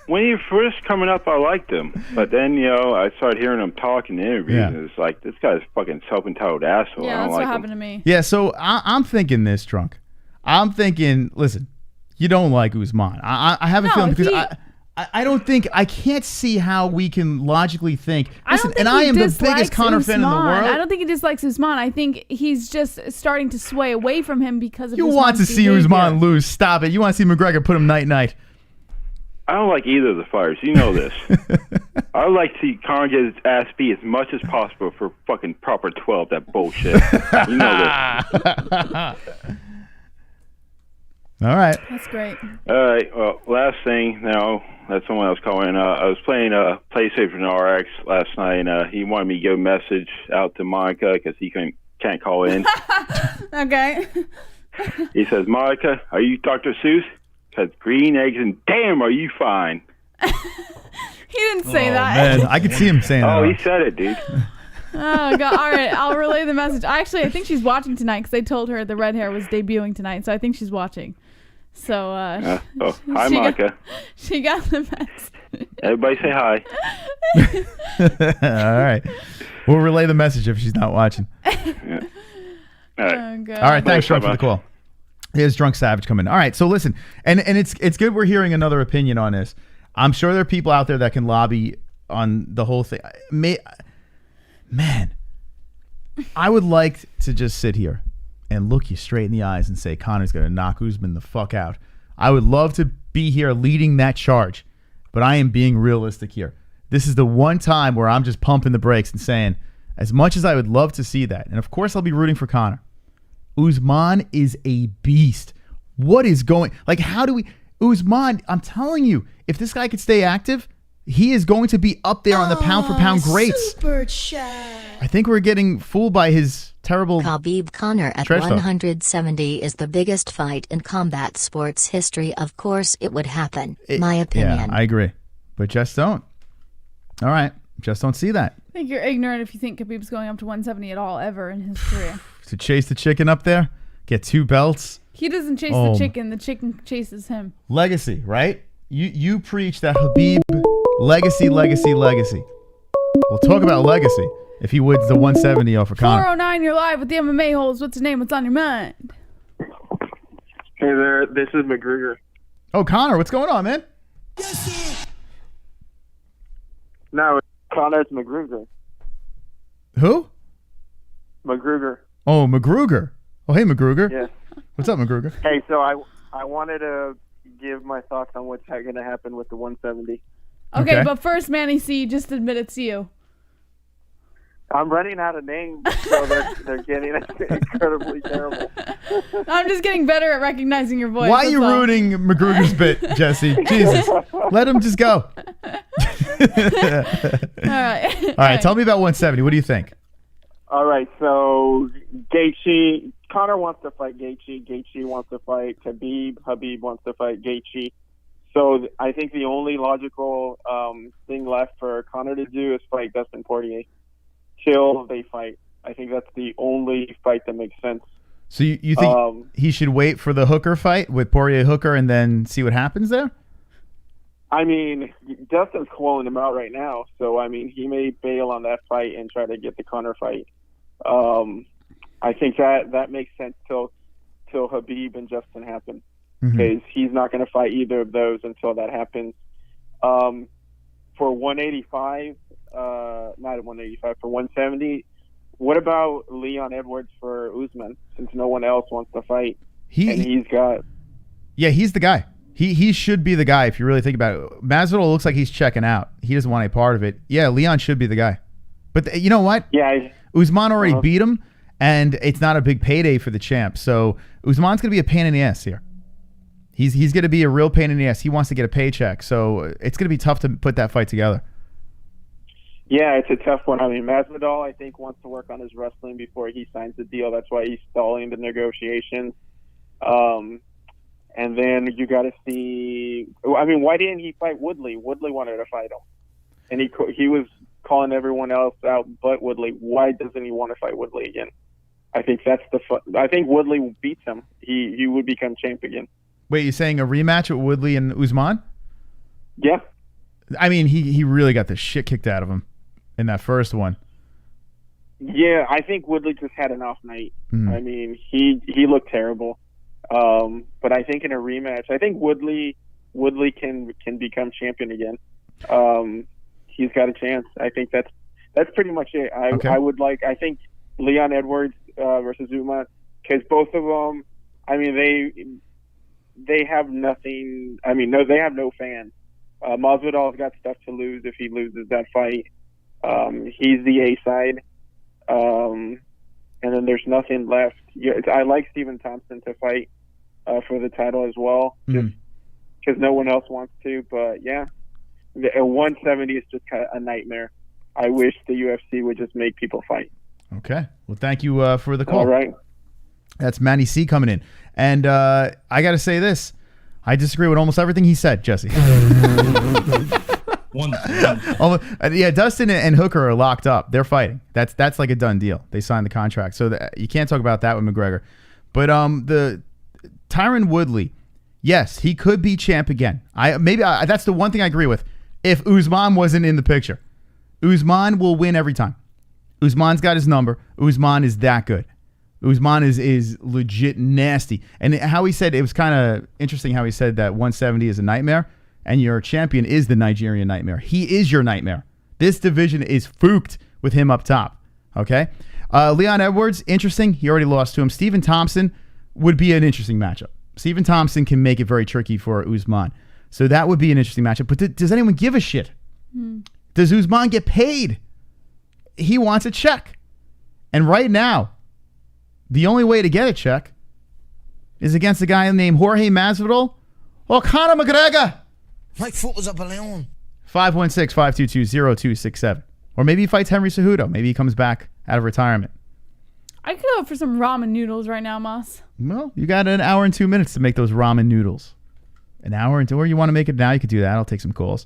When he first coming up, I liked him, but then I started hearing him talk in the interviews, and it's like this guy's fucking self-entitled asshole. Yeah, I don't that's like what happened him. to me. Yeah, so I'm thinking this, Drunk. I'm thinking, listen, you don't like Usman. I have a feeling because I can't see how we can logically think. Listen, and I am the biggest Conor fan in the world. I don't think he dislikes Usman. I think he's just starting to sway away from him because of You Usman's want to see behavior. Usman lose. Stop it. You want to see McGregor put him night-night. I don't like either of the fighters. You know this. I would like to see Conor get his ass beat as much as possible for fucking proper 12. That bullshit. You know this. All right. That's great. All right. Well, last thing. Now that someone else calling. I was playing PlayStation RX last night, and he wanted me to give a message out to Monica because he can't call in. Okay. He says, "Monica, are you Dr. Seuss? Because green eggs and damn, are you fine?" He didn't say that. Man, I could see him saying that. Oh, he said it, dude. Oh god! All right, I'll relay the message. Actually, I think she's watching tonight because they told her the red hair was debuting tonight, so I think she's watching. So, Hi, she Monica. She got the message. Everybody say hi. All right. We'll relay the message if she's not watching. Yeah. All right. Oh, God. All right. Thanks, so Drunk, for the much. call. Here's Drunk Savage coming. All right. So listen, and it's good we're hearing another opinion on this. I'm sure there are people out there that can lobby on the whole thing. Man, I would like to just sit here and look you straight in the eyes and say Conor's going to knock Usman the fuck out. I would love to be here leading that charge, but I am being realistic here. This is the one time where I'm just pumping the brakes and saying, as much as I would love to see that, and of course I'll be rooting for Conor, Usman is a beast. What is going... Like, how do we... Usman, I'm telling you, if this guy could stay active, he is going to be up there on the pound-for-pound greats. Super chat. I think we're getting fooled by his terrible... Khabib Conor at trash talk. 170 is the biggest fight in combat sports history. Of course it would happen. My opinion. Yeah, I agree. But just don't. All right. Just don't see that. I think you're ignorant if you think Khabib's going up to 170 at all ever in his career. To chase the chicken up there, get 2 belts. He doesn't chase the chicken chases him. Legacy, right? You preach that Khabib Legacy. We'll talk about legacy if he wins the 170 off of Conor. 409, you're live with the MMA Holes. What's your name? What's on your mind? Hey there, this is McGregor. Oh, Conor, what's going on, man? No, Conor, it's McGregor. Who? McGregor. Oh, McGregor. Oh, hey, McGregor. Yeah. What's up, McGregor? Hey, so I wanted to give my thoughts on what's going to happen with the 170. Okay, but first, Manny C, just admit it's you. I'm running out of names, so they're getting incredibly terrible. I'm just getting better at recognizing your voice. Why are you ruining McGregor's bit, Jesse? Jesus. Let him just go. All right, tell me about 170. What do you think? All right, so Gaethje, Conor wants to fight Gaethje. Gaethje wants to fight Khabib. Khabib wants to fight Gaethje. So I think the only logical thing left for Conor to do is fight Dustin Poirier till they fight. I think that's the only fight that makes sense. So you think he should wait for the Hooker fight with Poirier Hooker and then see what happens there? I mean, Dustin's calling him out right now, so I mean, he may bail on that fight and try to get the Conor fight. I think that makes sense till Khabib and Justin happen, because he's not going to fight either of those until that happens. For 185, not 185, for 170. What about Leon Edwards for Usman? Since no one else wants to fight, he's the guy. He should be the guy if you really think about it. Masvidal looks like he's checking out. He doesn't want any part of it. Yeah, Leon should be the guy. But you know what? Yeah, Usman already beat him, and it's not a big payday for the champ. So Usman's going to be a pain in the ass here. He's going to be a real pain in the ass. He wants to get a paycheck, so it's going to be tough to put that fight together. Yeah, it's a tough one. I mean, Masvidal, I think, wants to work on his wrestling before he signs the deal. That's why he's stalling the negotiations. And then you got to see. I mean, why didn't he fight Woodley? Woodley wanted to fight him, and he was calling everyone else out but Woodley. Why doesn't he want to fight Woodley again? I think that's I think Woodley beats him. He would become champ again. Wait, you're saying a rematch with Woodley and Usman? Yeah. I mean, he really got the shit kicked out of him in that first one. Yeah, I think Woodley just had an off night. I mean, he looked terrible. But I think in a rematch, I think Woodley can become champion again. He's got a chance. I think that's pretty much it. I think Leon Edwards versus Usman, because both of them, I mean, they have nothing. I mean, they have no fans. Masvidal's got stuff to lose if he loses that fight. He's the A side. And then there's nothing left. I like Stephen Thompson to fight for the title as well, just because no one else wants to. But yeah, 170 is just kind of a nightmare. I wish the UFC would just make people fight. Okay. Well, thank you for the call. All right. That's Manny C coming in. And I got to say this. I disagree with almost everything he said, Jesse. Yeah, Dustin and Hooker are locked up. They're fighting. That's like a done deal. They signed the contract. So you can't talk about that with McGregor. But the Tyron Woodley, yes, he could be champ again. That's the one thing I agree with. If Usman wasn't in the picture, Usman will win every time. Usman's got his number. Usman is that good. Usman is legit nasty. And how he said, it was kind of interesting how he said that 170 is a nightmare and your champion is the Nigerian nightmare. He is your nightmare. This division is fooked with him up top. Okay? Leon Edwards, interesting. He already lost to him. Stephen Thompson would be an interesting matchup. Stephen Thompson can make it very tricky for Usman. So that would be an interesting matchup. But does anyone give a shit? Does Usman get paid? He wants a check. And right now, the only way to get a check is against a guy named Jorge Masvidal or Conor McGregor. My foot was up a balloon. 516-522-0267. Or maybe he fights Henry Cejudo. Maybe he comes back out of retirement. I could go for some ramen noodles right now, Moss. Well, you got an hour and 2 minutes to make those ramen noodles. An hour and 2, or you want to make it now, you could do that. I'll take some calls.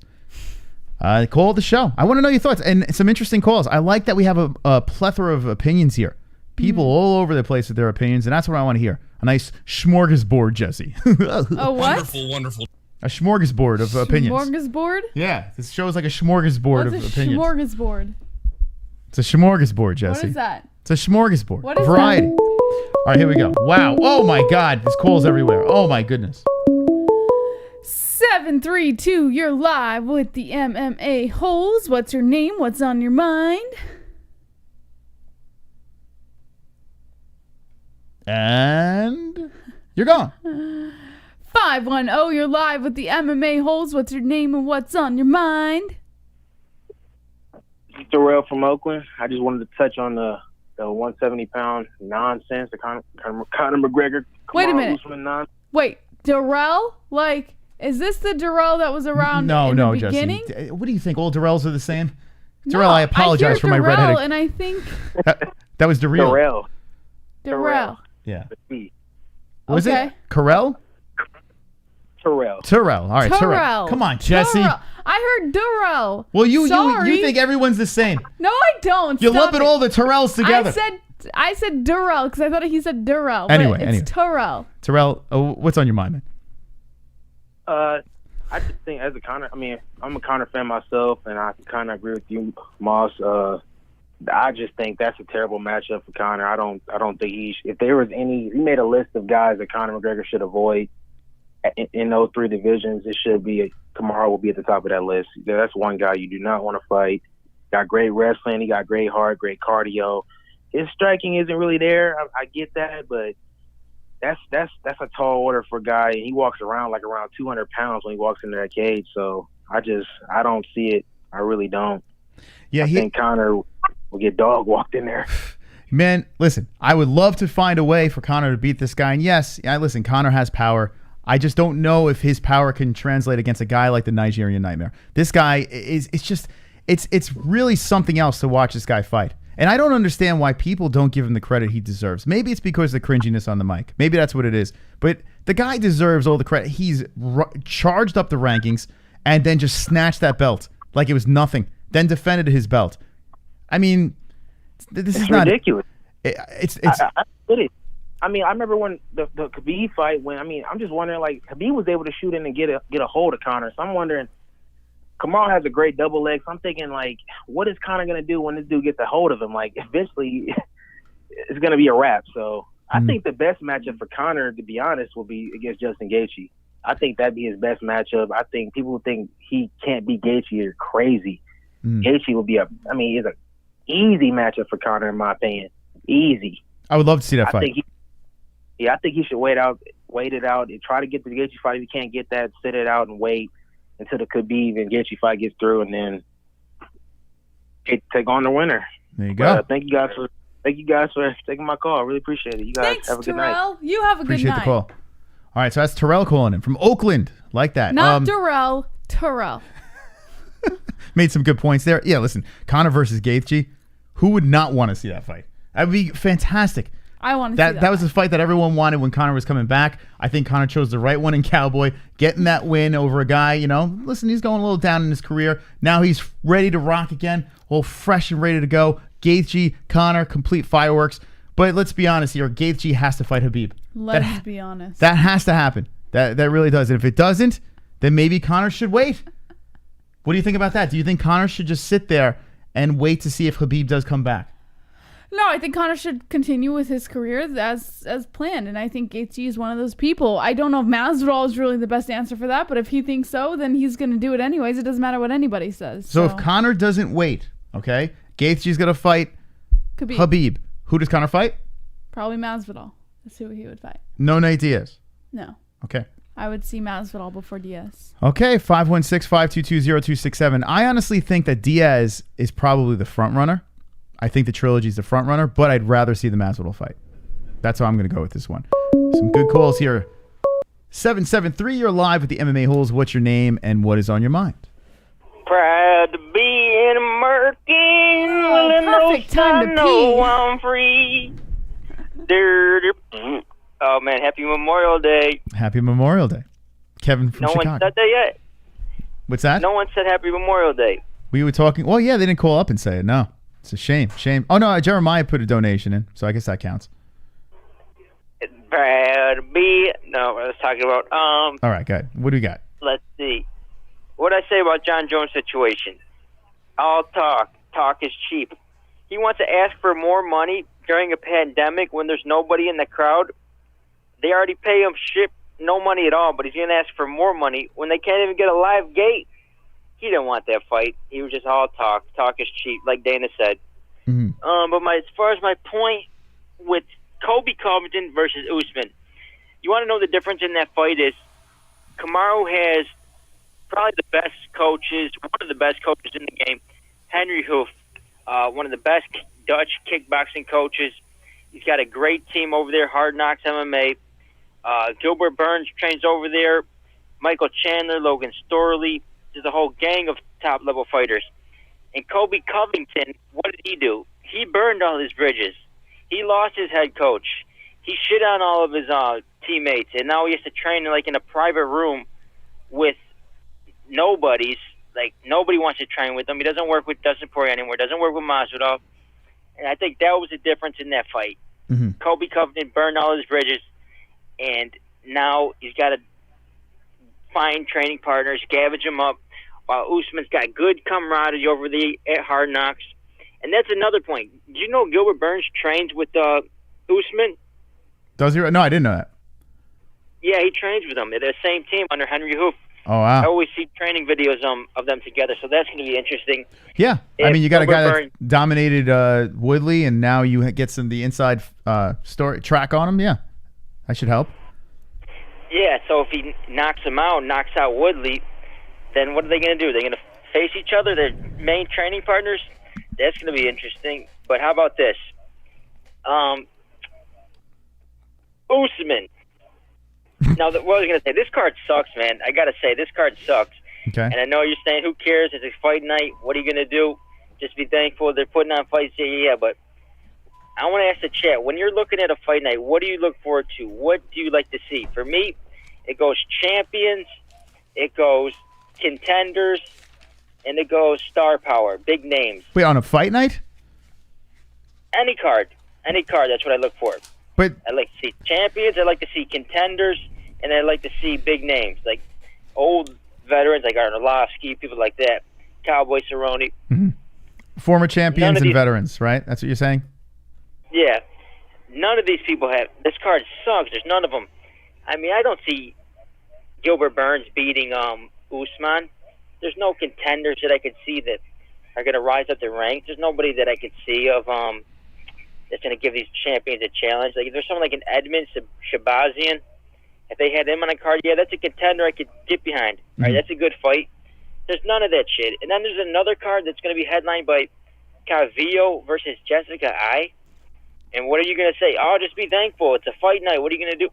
Call the show. I want to know your thoughts and some interesting calls. I like that we have a plethora of opinions here. People all over the place with their opinions, and that's what I want to hear. A nice smorgasbord, Jesse. Oh, what? Wonderful. A smorgasbord of opinions. Smorgasbord? Yeah, this show is like a smorgasbord of opinions. Smorgasbord? It's a smorgasbord, Jesse. What is that? It's a smorgasbord. What is variety. that? All right, here we go. Wow. Oh my God, there's calls everywhere. Oh my goodness. 732, you're live with the MMA Holes. What's your name? What's on your mind? And you're gone. 510, you're live with the MMA Holes. What's your name and what's on your mind? Darrell from Oakland. I just wanted to touch on the 170-pound nonsense, the Conor McGregor. Wait a minute. Usman Wait, Darrell? Like, is this the Darrell that was around in the beginning? Jesse. What do you think? All Darrells are the same? Darrell, I apologize for my redheaded. And I think that was Darrell. Darrell. Yeah. Was it Carell? Terrell. All right, Terrell. Come on, Jesse. Terrell. I heard Darrell. Well, you Sorry. think everyone's the same. No, I don't. You lump all the Terrells together. I said Darrell because I thought he said Darrell. Anyway, but it's Terrell. Terrell, what's on your mind, man? I just think as a Conor, I'm a Conor fan myself, and I kind of agree with you, Moss. I just think that's a terrible matchup for Conor. I don't think if there was he made a list of guys that Conor McGregor should avoid in those three divisions. It should be Kamaru will be at the top of that list. That's one guy you do not want to fight. Got great wrestling. He got great heart, great cardio. His striking isn't really there. I get that, but that's a tall order for a guy. He walks around like around 200 pounds when he walks into that cage. So I don't see it. I really don't. Yeah, I think Conor will get dog walked in there. Man, listen, I would love to find a way for Conor to beat this guy. And yes, listen, Conor has power. I just don't know if his power can translate against a guy like the Nigerian Nightmare. This guy it's really something else to watch this guy fight. And I don't understand why people don't give him the credit he deserves. Maybe it's because of the cringiness on the mic. Maybe that's what it is. But the guy deserves all the credit. He's charged up the rankings and then just snatched that belt like it was nothing. Then defended his belt. I mean, this is not ridiculous. It's I get it. I remember when the Khabib fight. I'm just wondering, like, Khabib was able to shoot in and get a hold of Conor. So I'm wondering, Kamaru has a great double leg. So I'm thinking, like, what is Conor gonna do when this dude gets a hold of him? Like, eventually, it's gonna be a wrap. So I think the best matchup for Conor, to be honest, will be against Justin Gaethje. I think that'd be his best matchup. I think people who think he can't beat Gaethje are crazy. Gaethje will be is an easy matchup for Conor, in my opinion. Easy. I would love to see that fight. I think he should wait it out, and try to get the Gaethje fight. If you can't get that, sit it out and wait until the Khabib and Gaethje fight gets through, and then take on the winner. There you go. Thank you guys for taking my call. I really appreciate it. You guys have a good Terrell. night. You have a Appreciate good night. the call. All right, so that's Terrell calling in from Oakland, like that. Not Darrell. Terrell. Made some good points there. Yeah, listen, Conor versus Gaethje. Who would not want to see that fight? That would be fantastic. I want to see that. That was the fight that everyone wanted when Conor was coming back. I think Conor chose the right one in Cowboy, getting that win over a guy, listen, he's going a little down in his career. Now he's ready to rock again, all fresh and ready to go. Gaethje, Conor, complete fireworks. But let's be honest here, Gaethje has to fight Khabib. Let's be honest. That has to happen. That really does. And if it doesn't, then maybe Conor should wait. What do you think about that? Do you think Conor should just sit there and wait to see if Khabib does come back? No, I think Conor should continue with his career as planned, and I think Gaethje is one of those people. I don't know if Masvidal is really the best answer for that, but if he thinks so, then he's going to do it anyways. It doesn't matter what anybody says. So if Conor doesn't wait, okay, Gaethje's going to fight Khabib. Who does Conor fight? Probably Masvidal. That's who he would fight. No Nate Diaz? No. Okay. I would see Masvidal before Diaz. Okay, 516-522-0267. I honestly think that Diaz is probably the front runner. I think the trilogy's the front runner, but I'd rather see the Masvidal fight. That's how I'm going to go with this one. Some good calls here. 773, you're live with the MMA Holes. What's your name and what is on your mind? Proud to be an American. Perfect time to pee. I'm free. Oh, man, happy Memorial Day. Happy Memorial Day. Kevin from Chicago. No one said that yet. What's that? No one said happy Memorial Day. We were talking. Well, yeah, they didn't call up and say it. No. It's a shame. Oh, no, Jeremiah put a donation in, so I guess that counts. Proud to be. No, I was talking about. All right, good. What do we got? let's see. What I say about John Jones' situation? All talk. Talk is cheap. He wants to ask for more money during a pandemic when there's nobody in the crowd. They already pay him no money at all, but he's going to ask for more money when they can't even get a live gate. He didn't want that fight. He was just all talk. Talk is cheap, like Dana said. Mm-hmm. But as far as my point with Colby Covington versus Usman, you want to know the difference in that fight is Kamaru has probably the best coaches, one of the best coaches in the game, Henry Hoof, one of the best Dutch kickboxing coaches. He's got a great team over there, Hard Knocks MMA. Gilbert Burns trains over there, Michael Chandler, Logan Storley. There's a whole gang of top-level fighters. And Colby Covington, what did he do? He burned all his bridges. He lost his head coach. He shit on all of his teammates, and now he has to train in a private room with nobodies. Like, nobody wants to train with him. He doesn't work with Dustin Poirier anymore. Doesn't work with Masvidal. And I think that was the difference in that fight. Mm-hmm. Colby Covington burned all his bridges, and now he's got to find training partners, gavage them up, while Usman's got good camaraderie over at Hard Knocks. And that's another point. Do you know Gilbert Burns trains with Usman? Does he? No, I didn't know that. Yeah, he trains with them. They're the same team under Henry Hoof. Oh, wow. I always see training videos of them together, so that's going to be interesting. Yeah. I mean, you got a guy Burns, that dominated Woodley, and now you get the inside story track on him. Yeah. That should help. Yeah, so if he knocks out Woodley, then what are they going to do? They're going to face each other, their main training partners? That's going to be interesting. But how about this? Usman. Now, what was I going to say? This card sucks, man. I got to say, this card sucks. Okay. And I know you're saying, who cares? It's a fight night. What are you going to do? Just be thankful they're putting on fights. Yeah, but I want to ask the chat, when you're looking at a fight night, what do you look forward to? What do you like to see? For me, it goes champions, it goes contenders, and it goes star power, big names. Wait, on a fight night? Any card, that's what I look for. But I like to see champions, I like to see contenders, and I like to see big names, like old veterans like Arnolowski, people like that, Cowboy Cerrone. Mm-hmm. Former champions and veterans, right? That's what you're saying? Yeah. None of these people have... This card sucks. There's none of them. I mean, I don't see Gilbert Burns beating Usman. There's no contenders that I could see that are going to rise up the ranks. There's nobody that I could see of that's going to give these champions a challenge. Like, if there's someone like an Edmund Shabazian, if they had him on a card, yeah, that's a contender I could get behind. Mm-hmm. All right, that's a good fight. There's none of that shit. And then there's another card that's going to be headlined by Calvillo versus Jessica Ai. And what are you going to say? Oh, just be thankful. It's a fight night. What are you going to do?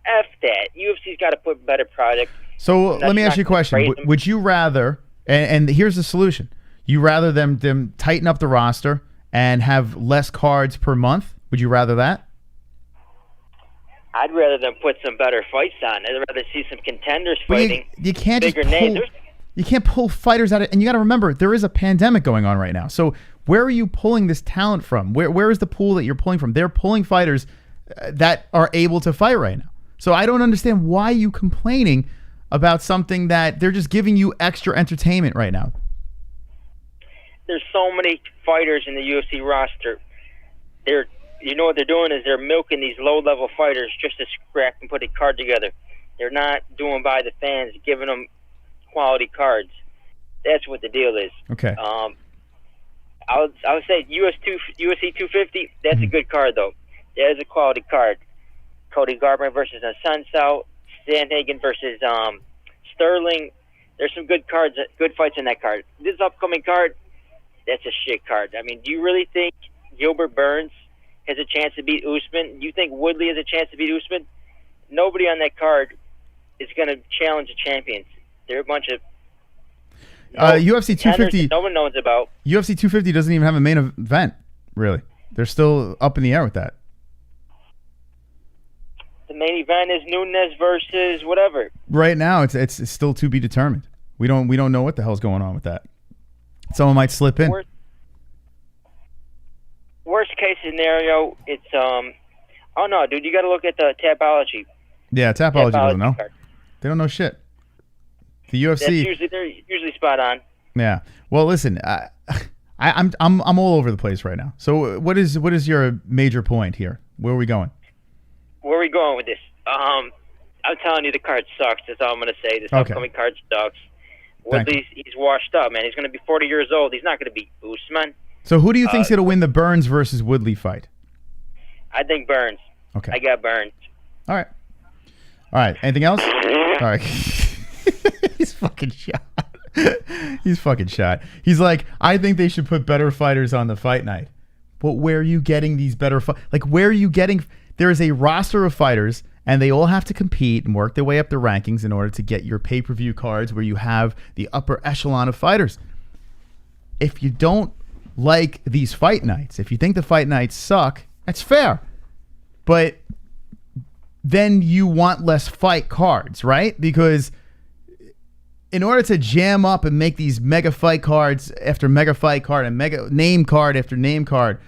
F that. UFC's got to put better product. So let me ask you a question. Would you rather, and here's the solution, you rather them tighten up the roster and have less cards per month? Would you rather that? I'd rather them put some better fights on. I'd rather see some contenders fighting. You can't bigger just pull, names. you can't pull fighters out of, and you got to remember, there is a pandemic going on right now. So where are you pulling this talent from? Where is the pool that you're pulling from? They're pulling fighters that are able to fight right now. So I don't understand why you complaining about something that they're just giving you extra entertainment right now. There's so many fighters in the UFC roster. You know what they're doing is they're milking these low-level fighters just to scrap and put a card together. They're not doing by the fans, giving them quality cards. That's what the deal is. Okay. I would say UFC 250. That's a good card though. That is a quality card. Cody Garbrandt versus Sunsao, Sandhagen versus Sterling. There's some good cards, good fights in that card. This upcoming card, that's a shit card. I mean, do you really think Gilbert Burns has a chance to beat Usman? Do you think Woodley has a chance to beat Usman? Nobody on that card is going to challenge the champions. They're a bunch of UFC 250. No one knows about. UFC 250 doesn't even have a main event, really. They're still up in the air with that. The main event is Nunes versus whatever. Right now, it's still to be determined. We don't know what the hell's going on with that. Someone might slip in. Worst case scenario, it's oh no, dude, you got to look at the Tapology. Yeah, Tapology doesn't know. Card. They don't know shit. The UFC. They're usually spot on. Yeah. Well, listen, I'm all over the place right now. So what is your major point here? Where are we going? Where are we going with this? I'm telling you, the card sucks. That's all I'm going to say. This upcoming card sucks. Woodley's he's washed up, man. He's going to be 40 years old. He's not going to beat Usman. So who do you think's going to win the Burns versus Woodley fight? I think Burns. Okay. I got Burns. All right. Anything else? All right. He's fucking shot. He's fucking shot. He's like, I think they should put better fighters on the fight night. But where are you getting these better where are you getting? There is a roster of fighters, and they all have to compete and work their way up the rankings in order to get your pay-per-view cards where you have the upper echelon of fighters. If you don't like these fight nights, if you think the fight nights suck, that's fair. But then you want less fight cards, right? Because in order to jam up and make these mega fight cards after mega fight card and mega name card after name card,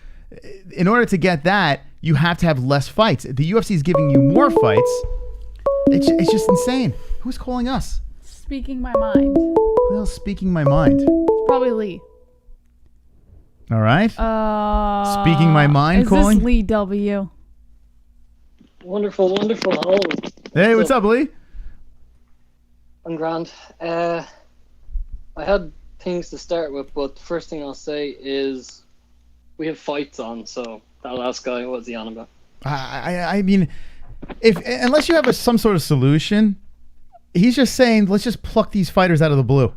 in order to get that, you have to have less fights. The UFC is giving you more fights. It's just insane. Who's calling us? Speaking my mind. Who the hell's speaking my mind? Probably Lee. All right. Speaking my mind calling? Is this Lee W? Wonderful. Hey, what's up, Lee? I'm grand. I had things to start with, but the first thing I'll say is we have fights on, so that last guy, what's he on about? I mean, unless you have some sort of solution, he's just saying, let's just pluck these fighters out of the blue.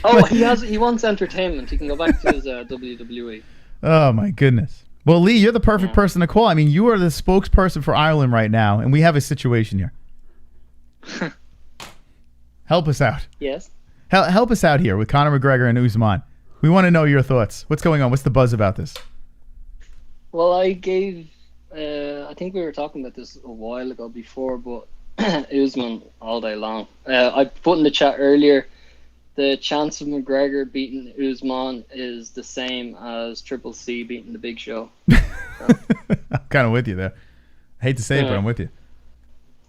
Oh, he wants entertainment. He can go back to his WWE. Oh, my goodness. Well, Lee, you're the perfect person to call. I mean, you are the spokesperson for Ireland right now, and we have a situation here. Help us out. Yes. Help us out here with Conor McGregor and Usman. We want to know your thoughts. What's going on? What's the buzz about this? Well, I gave... I think we were talking about this a while ago before, but Usman all day long. I put in the chat earlier, the chance of McGregor beating Usman is the same as Triple C beating the Big Show. So. I'm kind of with you there. I hate to say it, but I'm with you.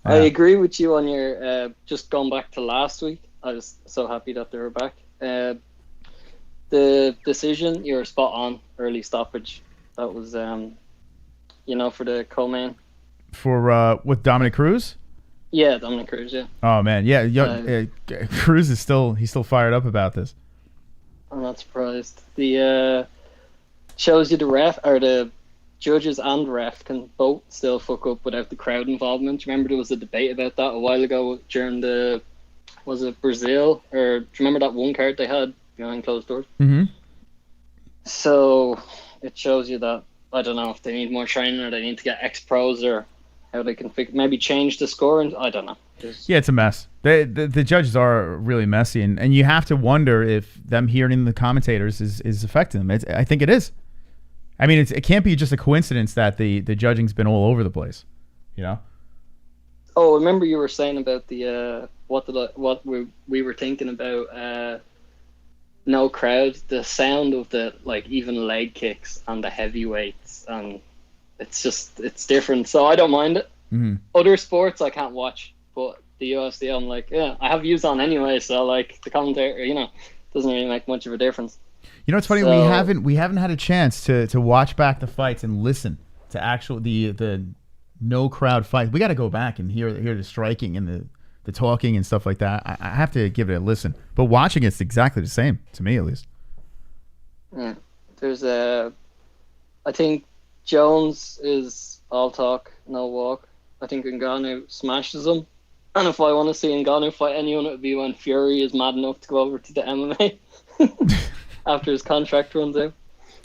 I agree with you on your just going back to last week. I was so happy that they were back. The decision, you were spot on. Early stoppage. That was, for the co-main. For with Dominic Cruz? Yeah, Dominic Cruz. Yeah. Oh man, yeah. Cruz is still fired up about this. I'm not surprised. The shows you the ref or the judges and ref can both still fuck up without the crowd involvement. Remember there was a debate about that a while ago during was it Brazil, or do you remember that one card they had behind closed doors? Mm-hmm. So it shows you that, I don't know if they need more training or they need to get ex-pros or how they can maybe change the score, and I don't know. Yeah, it's a mess. The judges are really messy, and you have to wonder if them hearing the commentators is affecting them. I think it is. I mean, it can't be just a coincidence that the judging's been all over the place, you know? Oh, remember you were saying about the what we were thinking about no crowd, the sound of the even leg kicks and the heavyweights, and it's different. So I don't mind it. Mm-hmm. Other sports I can't watch, but the UFC I'm like, yeah, I have views on anyway, so the commentator, doesn't really make much of a difference. You know what's funny? So, we haven't had a chance to watch back the fights and listen to the no crowd fight. We got to go back and hear the striking and the talking and stuff like that. I have to give it a listen. But watching it's exactly the same to me, at least. Yeah. There's I think Jones is all talk, no walk. I think Ngannou smashes him. And if I want to see Ngannou fight anyone, it would be when Fury is mad enough to go over to the MMA. After his contract runs out.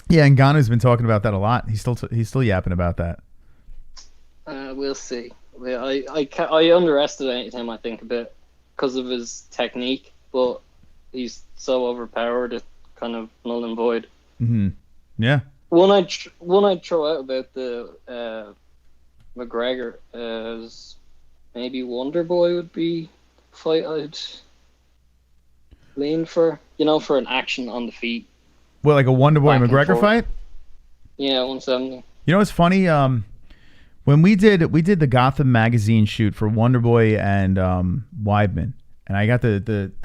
Yeah, Ngannou's been talking about that a lot. He's still yapping about that. We'll see. I underestimated him, I think, a bit because of his technique, but he's so overpowered it's kind of null and void. Mm-hmm. Yeah. One I'd throw out about the McGregor is maybe Wonder Boy would be the fight I'd lean for, for an action on the feet. Well, like a Wonder Boy McGregor fight? Yeah, 170. You know what's funny? When we did the Gotham magazine shoot for Wonder Boy and Weidman, And I got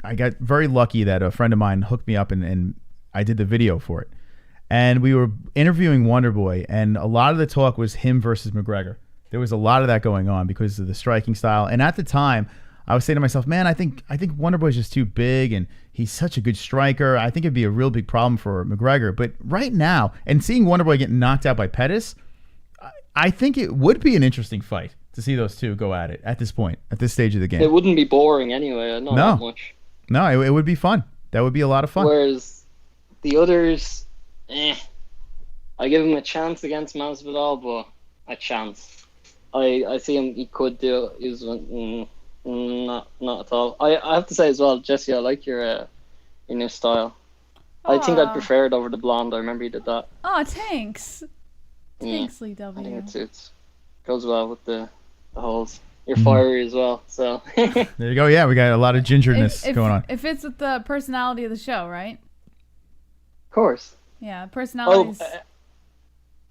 I got very lucky that a friend of mine hooked me up and I did the video for it. And we were interviewing Wonderboy, and a lot of the talk was him versus McGregor. There was a lot of that going on because of the striking style. And at the time, I was saying to myself, man, I think Wonderboy's just too big, and he's such a good striker. I think it'd be a real big problem for McGregor. But right now, and seeing Wonderboy get knocked out by Pettis, I think it would be an interesting fight to see those two go at it at this point, at this stage of the game. It wouldn't be boring anyway. Not that much. No, it would be fun. That would be a lot of fun. Whereas the others, I give him a chance against Masvidal, but a chance. I see him. He could do it. Not at all. I have to say as well, Jesse, I like your new style. I think I'd prefer it over the blonde. I remember you did that. Oh, thanks. Thanks, Lee W. I think it goes well with the holes. You're fiery as well, so. There you go. Yeah, we got a lot of gingerness going on. It fits with the personality of the show, right? Of course. Yeah, personalities.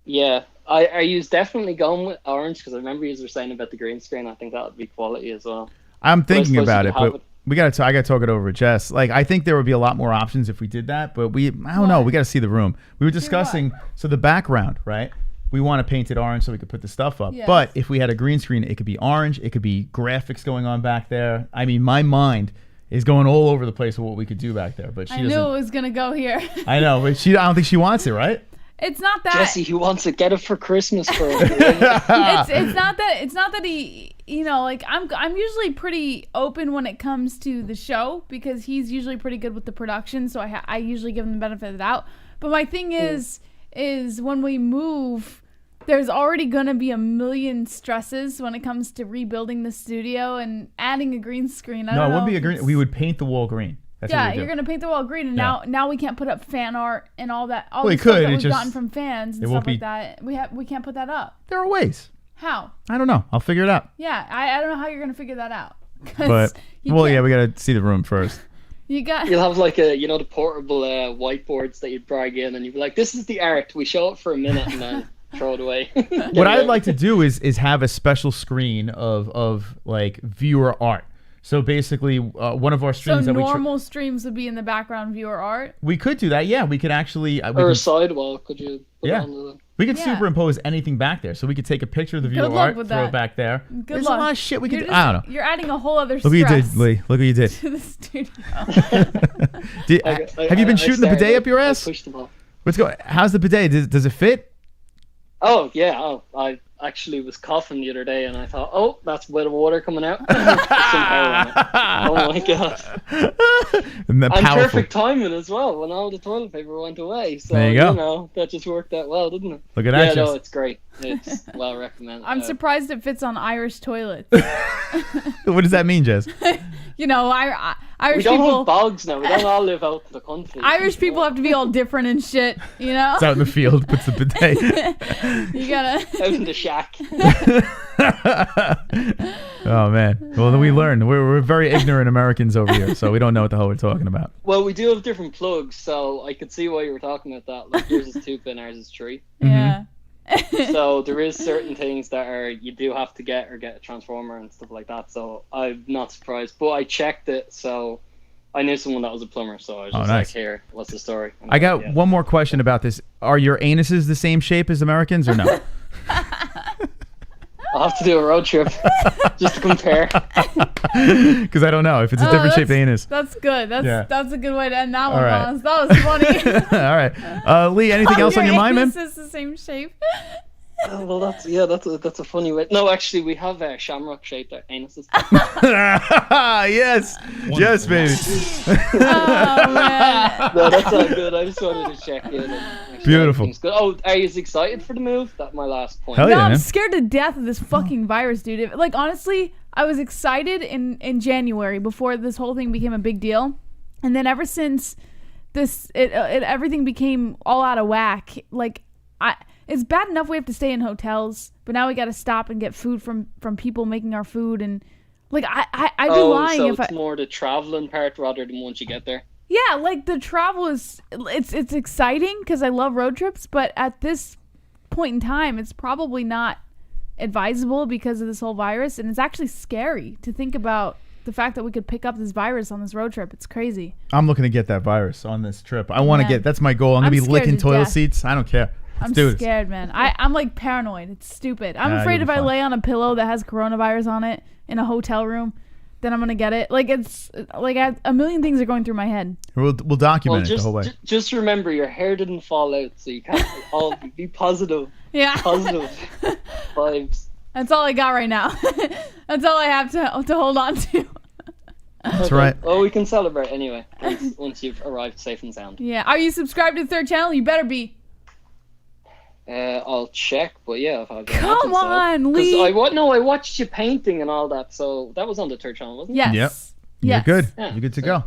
Yeah, I was definitely going with orange because I remember you were saying about the green screen. I think that would be quality as well. I'm thinking about it, but I got to talk it over with Jess. Like, I think there would be a lot more options if we did that, but I don't know. We got to see the room. We were discussing, so the background, right? We want to paint it orange so we could put the stuff up. Yes. But if we had a green screen, it could be orange. It could be graphics going on back there. I mean, my mind is going all over the place with what we could do back there. But I knew it was going to go here. I know, but I don't think she wants it, right? It's not that Jesse, he wants it. Get it for Christmas for him. It's not that he, like I'm usually pretty open when it comes to the show because he's usually pretty good with the production, so I usually give him the benefit of the doubt. But my thing is when we move, there's already going to be a million stresses when it comes to rebuilding the studio and adding a green screen. No, it wouldn't be a green. We would paint the wall green. That's you're gonna paint the wall green, and now we can't put up fan art and all that. All the stuff that we've gotten from fans and stuff like that. We can't put that up. There are ways. How? I don't know. I'll figure it out. Yeah, I don't know how you're gonna figure that out. But we gotta see the room first. You'll have like the portable whiteboards that you'd drag in, and you'd be like, "This is the art." We show it for a minute and then throw it away. What I'd like to do is have a special screen of like viewer art. So basically, one of our streams normal streams would be in the background viewer art. We could do that, yeah. We could actually a sidewall. Could you? We could superimpose anything back there, so we could take a picture of the viewer art, throw it back there. There's a lot of shit we could. I don't know. You're adding a whole other. Look what you did, Lee. Look what you did. To the studio. Have you been shooting the bidet up your ass? What's going? How's the bidet? Does it fit? Oh yeah. I actually was coughing the other day, and I thought, that's a bit of water coming out. Oh my god! And perfect timing as well when all the toilet paper went away. So there you go. That just worked out well, didn't it? Look at that! Yeah, no, it's great. It's well recommended. I'm surprised it fits on Irish toilets. What does that mean, Jess? Irish we don't people have dogs now. We don't all live out in the country. Irish people have to be all different and shit, It's out in the field, puts the bidet. You gotta out in the shack. Oh man! Well, then we learned. We're very ignorant Americans over here, so we don't know what the hell we're talking about. Well, we do have different plugs, so I could see why you were talking about that. Like yours is 2-pin, ours is 3. Yeah. So there is certain things that you do have to get a transformer and stuff like that. So I'm not surprised, but I checked it, so I knew someone that was a plumber. So I was just like, "Here, what's the story?" I got one more question about this. Are your anuses the same shape as Americans or no? I'll have to do a road trip just to compare. Because I don't know if it's a different shaped anus. That's good. That's a good way to end that one. Right. That was funny. All right, Lee. Anything else on your mind, man? This is the same shape. Well, that's a funny way. No, actually, we have shamrock shaped anuses. Yes, yes, baby. Oh man. No, that's not good. I just wanted to check in. Beautiful. Good. Oh, are you excited for the move? That's my last point. Hell yeah, I'm man. scared to death of this fucking virus, dude. Like honestly, I was excited in January before this whole thing became a big deal, and then ever since everything became all out of whack. Like it's bad enough we have to stay in hotels, but now we got to stop and get food from people making our food, and like I'd be lying so if it's more the traveling part rather than once you get there. Yeah, like the travel it's exciting because I love road trips, but at this point in time, it's probably not advisable because of this whole virus, and it's actually scary to think about the fact that we could pick up this virus on this road trip. It's crazy. I'm looking to get that virus on this trip. I want to get. That's my goal. I'm gonna be licking toilet seats. I don't care. I'm scared, man. I'm like paranoid. It's stupid. I'm afraid if I lay on a pillow that has coronavirus on it in a hotel room, then I'm gonna get it. Like it's like a million things are going through my head. We'll document it the whole way. Just remember, your hair didn't fall out, so you can't all be positive. Yeah. Positive vibes. That's all I got right now. That's all I have to hold on to. That's right. Well, we can celebrate anyway once you've arrived safe and sound. Yeah. Are you subscribed to the third channel? You better be. I'll check, but yeah. Come on, Lee. I watched you painting and all that, so that was on the third channel, wasn't it? Yes. Yep. You're good. Yeah. You're good to go. All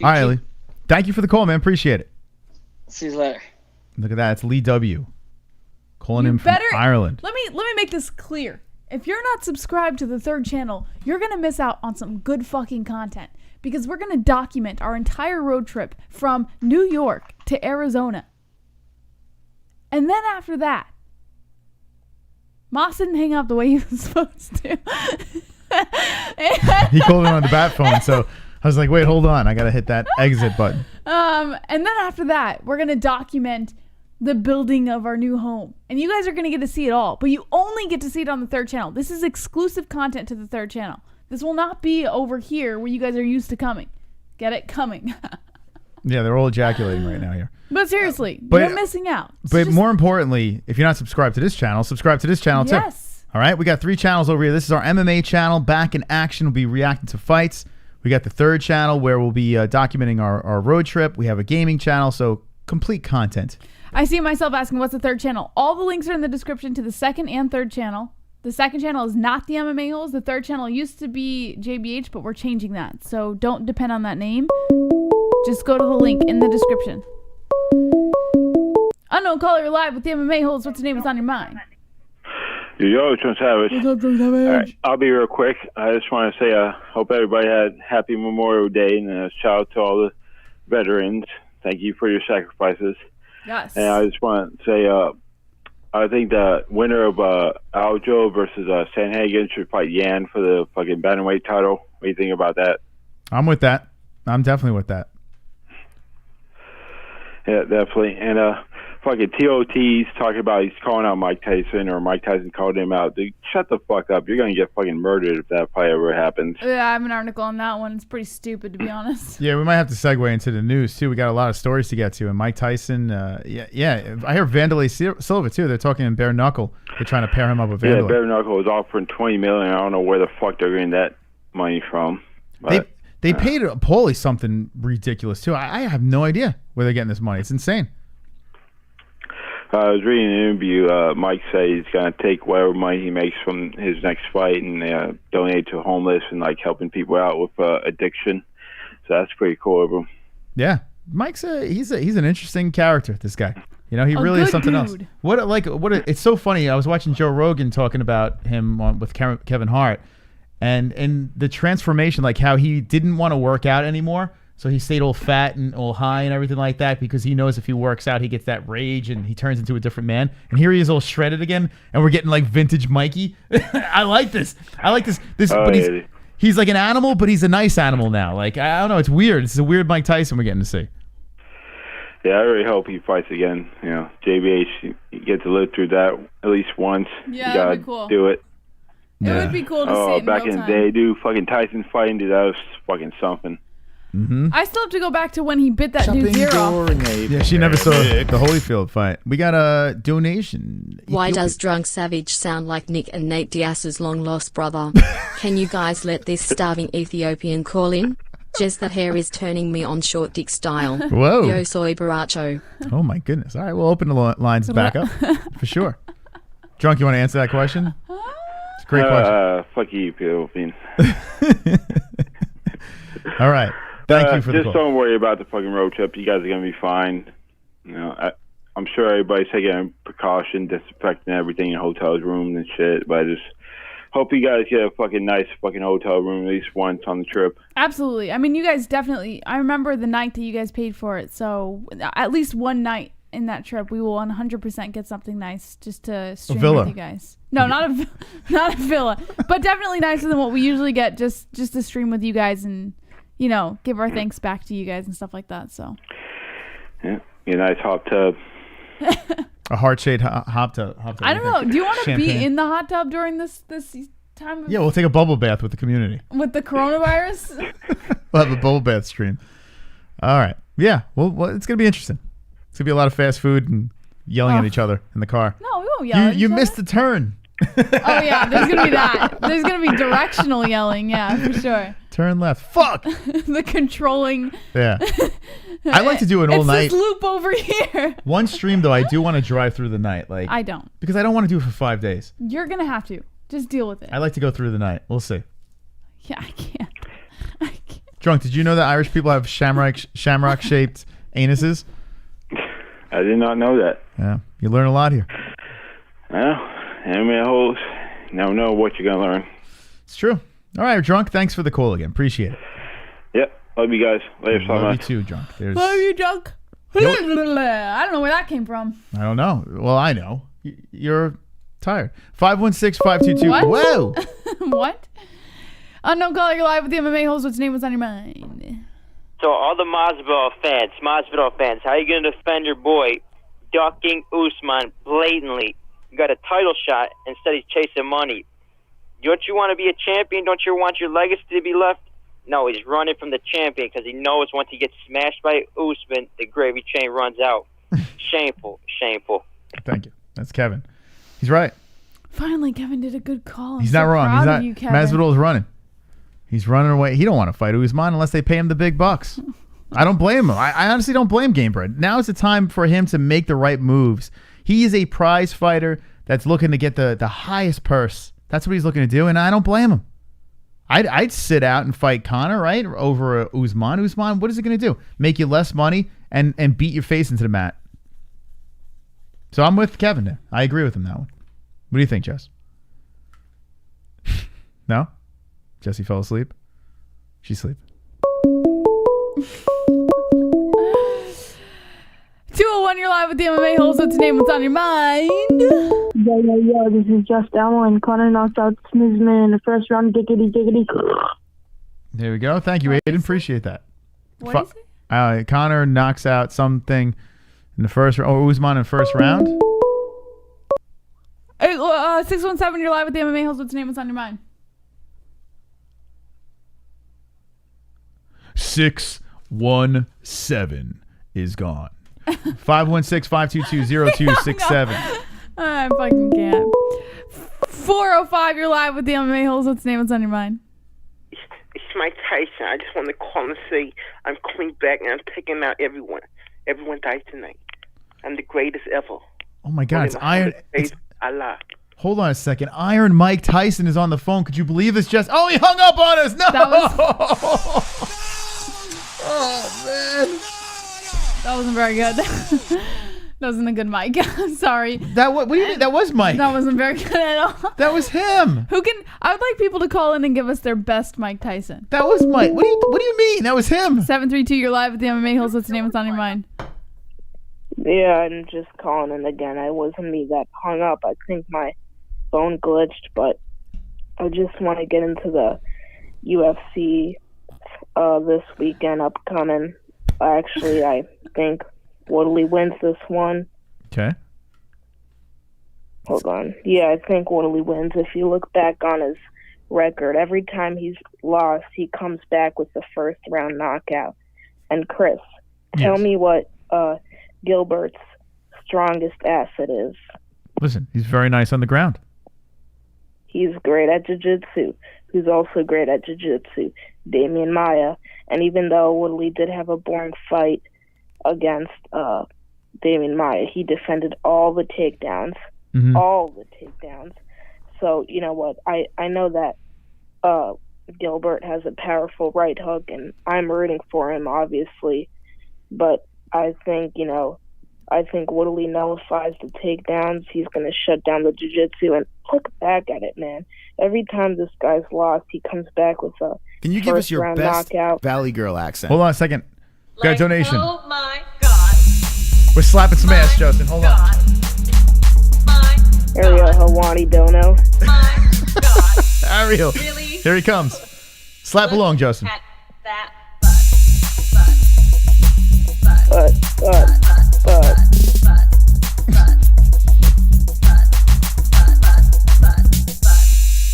right, Lee. Thank you for the call, man. Appreciate it. See you later. Look at that. It's Lee W. Calling him from Ireland. Let me make this clear. If you're not subscribed to the third channel, you're gonna miss out on some good fucking content because we're gonna document our entire road trip from New York to Arizona. And then after that, Moss didn't hang up the way he was supposed to. He called him on the bat phone, so I was like, wait, hold on. I got to hit that exit button. And then after that, we're going to document the building of our new home. And you guys are going to get to see it all, but you only get to see it on the third channel. This is exclusive content to the third channel. This will not be over here where you guys are used to coming. Get it? Coming. Yeah, they're all ejaculating right now here. But seriously, you're missing out. But more importantly, if you're not subscribed to this channel, subscribe to this channel too. Yes. All right, we got 3 channels over here. This is our MMA channel, Back in Action. We'll be reacting to fights. We got the third channel where we'll be documenting our road trip. We have a gaming channel, so complete content. I see myself asking, what's the third channel? All the links are in the description to the second and third channel. The second channel is not the MMA Holes. The third channel used to be JBH, but we're changing that. So don't depend on that name. Just go to the link in the description. Unknown caller, you're live with the MMA Holes. What's the name? What's on your mind? Yo, Trump Savage. What's up, Trump Savage? All right, I'll be real quick. I just want to say, hope everybody had happy Memorial Day, and shout out to all the veterans. Thank you for your sacrifices. Yes. And I just want to say, I think the winner of Aljo versus Sanhagen should fight Yan for the fucking bantamweight title. What do you think about that? I'm with that. I'm definitely with that. Yeah, definitely. And fucking TOT's talking about he's calling out Mike Tyson, or Mike Tyson called him out. Dude, shut the fuck up. You're going to get fucking murdered if that fight ever happens. Yeah, I have an article on that one. It's pretty stupid, to be honest. Yeah, we might have to segue into the news, too. We got a lot of stories to get to. And Mike Tyson, yeah. I hear Vanderlei Silva, too. They're talking in bare knuckle. They're trying to pair him up with Vanderlei. Yeah, bare knuckle was offering $20 million. I don't know where the fuck they're getting that money from. But, They paid Paulie something ridiculous, too. I have no idea where they're getting this money. It's insane. I was reading an interview. Mike said he's going to take whatever money he makes from his next fight and donate to homeless and like helping people out with addiction. So that's pretty cool of him. Yeah, Mike's he's an interesting character. This guy, you know, he really is something else. It's so funny. I was watching Joe Rogan talking about him with Kevin Hart. And the transformation, like how he didn't want to work out anymore. So he stayed all fat and all high and everything like that because he knows if he works out, he gets that rage and he turns into a different man. And here he is all shredded again. And we're getting like vintage Mikey. I like this. But he's like an animal, but he's a nice animal now. Like, I don't know. It's weird. It's a weird Mike Tyson we're getting to see. Yeah, I really hope he fights again. You know, JBH, you get to live through that at least once. Yeah, that'd be cool. Do it. It would be cool to see it in back real in the time. day, dude, fucking Tyson fighting, dude, that was fucking something. Mm-hmm. I still have to go back to when he bit that dude's ear off. Yeah, she never saw the Holyfield fight. We got a donation. Why does Drunk Savage sound like Nick and Nate Diaz's long-lost brother? Can you guys let this starving Ethiopian call in? Just the hair is turning me on short dick style. Whoa. Yo soy baracho. Oh, my goodness. All right, we'll open the lines back up for sure. Drunk, you want to answer that question? It's a great question. Fuck you, Ethiopian. All right. Thank you for the call. Just don't worry about the fucking road trip. You guys are going to be fine. You know, I'm sure everybody's taking precaution, disinfecting everything in hotel rooms and shit, but I just hope you guys get a fucking nice fucking hotel room at least once on the trip. Absolutely. I mean, you guys definitely, I remember the night that you guys paid for it, so at least one night in that trip, we will 100% get something nice just to stream villa. with you guys. No, not a villa, but definitely nicer than what we usually get just to stream with you guys and, you know, give our thanks back to you guys and stuff like that. So. Yeah, a nice hot tub. A heart-shaped hot tub. I don't know. Do you want to be in the hot tub during this time? Yeah, we'll take a bubble bath with the community. With the coronavirus? We'll have a bubble bath stream. All right. Yeah. Well, it's going to be interesting. It's going to be a lot of fast food and yelling at each other in the car. No, we won't yell at each You other. missed the turn. Oh, yeah. There's going to be that. There's going to be directional yelling. Yeah, for sure. Turn left. Fuck. The controlling. Yeah. I like to do an all night. It's this loop over here. One stream, though, I do want to drive through the night. Like I don't. Because I don't want to do it for 5 days. You're going to have to. Just deal with it. I like to go through the night. We'll see. Yeah, I can't. Drunk, did you know that Irish people have shamrock-shaped anuses? I did not know that. Yeah, you learn a lot here. Well, MMA-Holes, you never know what you're going to learn. It's true. All right, Drunk, thanks for the call again. Appreciate it. Yep, love you guys. Later, love you too, Drunk. Love you, Drunk. I don't know where that came from. I don't know. Well, I know. You're tired. 516-522. What? Whoa. What? Unknown caller, you're live with the MMA Holes. What's your name? What's on your mind? So all the Masvidal fans, how are you going to defend your boy ducking Usman blatantly? You got a title shot, instead he's chasing money. Don't you want to be a champion? Don't you want your legacy to be left? No, he's running from the champion because he knows once he gets smashed by Usman, the gravy train runs out. Shameful. Thank you. That's Kevin. He's right. Finally, Kevin did a good call. He's not wrong. Proud of you, Kevin. Masvidal's running. He's running away. He don't want to fight Usman unless they pay him the big bucks. I don't blame him. I honestly don't blame Gamebred. Now is the time for him to make the right moves. He is a prize fighter that's looking to get the highest purse. That's what he's looking to do, and I don't blame him. I'd sit out and fight Conor, right, over Usman. Usman, what is it going to do? Make you less money and beat your face into the mat. So I'm with Kevin there. I agree with him that one. What do you think, Jess? No? Jessie fell asleep? She's asleep. 201, you're live with the MMA Holes. What's your name? What's on your mind? Yo, this is Just Elmo, and Conor knocked out Smithman in the first round. Diggity. There we go. Thank you, Aiden. Appreciate that. What is it? Conor knocks out something in the first round, or Usman in the first round. 617, you're live with the MMA Holes. What's your name? What's on your mind? 617 is gone. 516-522-0267. I fucking can't. 405, you're live with the MMA Holes. What's your name? What's on your mind? It's Mike Tyson. I just want to call and say I'm coming back and I'm taking out everyone. Everyone dies tonight. I'm the greatest ever. Oh my God, it's Iron. Allah. Hold on a second. Iron Mike Tyson is on the phone. Could you believe this? Just he hung up on us. No. Oh man, that wasn't very good. That wasn't a good mic. I'm sorry. What do you mean? That was Mike. That wasn't very good at all. That was him. I would like people to call in and give us their best Mike Tyson. That was Mike. What do you mean? That was him. 732, you're live with the MMA Hills. What's your name? What's on your mind? Yeah, I'm just calling in again. I wasn't me that hung up. I think my phone glitched, but I just want to get into the UFC this weekend upcoming. Actually, I think Woodley wins this one. Okay. Hold on. Yeah, I think Woodley wins. If you look back on his record, every time he's lost, he comes back with the first round knockout. And Chris, tell me what Gilbert's strongest asset is. Listen, he's very nice on the ground. He's great at jiu-jitsu. Who's also great at jiu-jitsu? Damian Maia. And even though Woodley did have a boring fight against Damian Maia, he defended all the takedowns. Mm-hmm. All the takedowns. So, you know what? I know that Gilbert has a powerful right hook, and I'm rooting for him, obviously. But I think, Woodley nullifies the takedowns. He's going to shut down the jiu-jitsu. And look back at it, man. Every time this guy's lost, he comes back with a Can you give us your best knockout. Valley Girl accent? Hold on a second. Got a donation. Oh my God. We're slapping some ass, Justin. Hold on. ARIEL HELWANI Dono. Ariel. Here he comes. Slap along, Justin. But.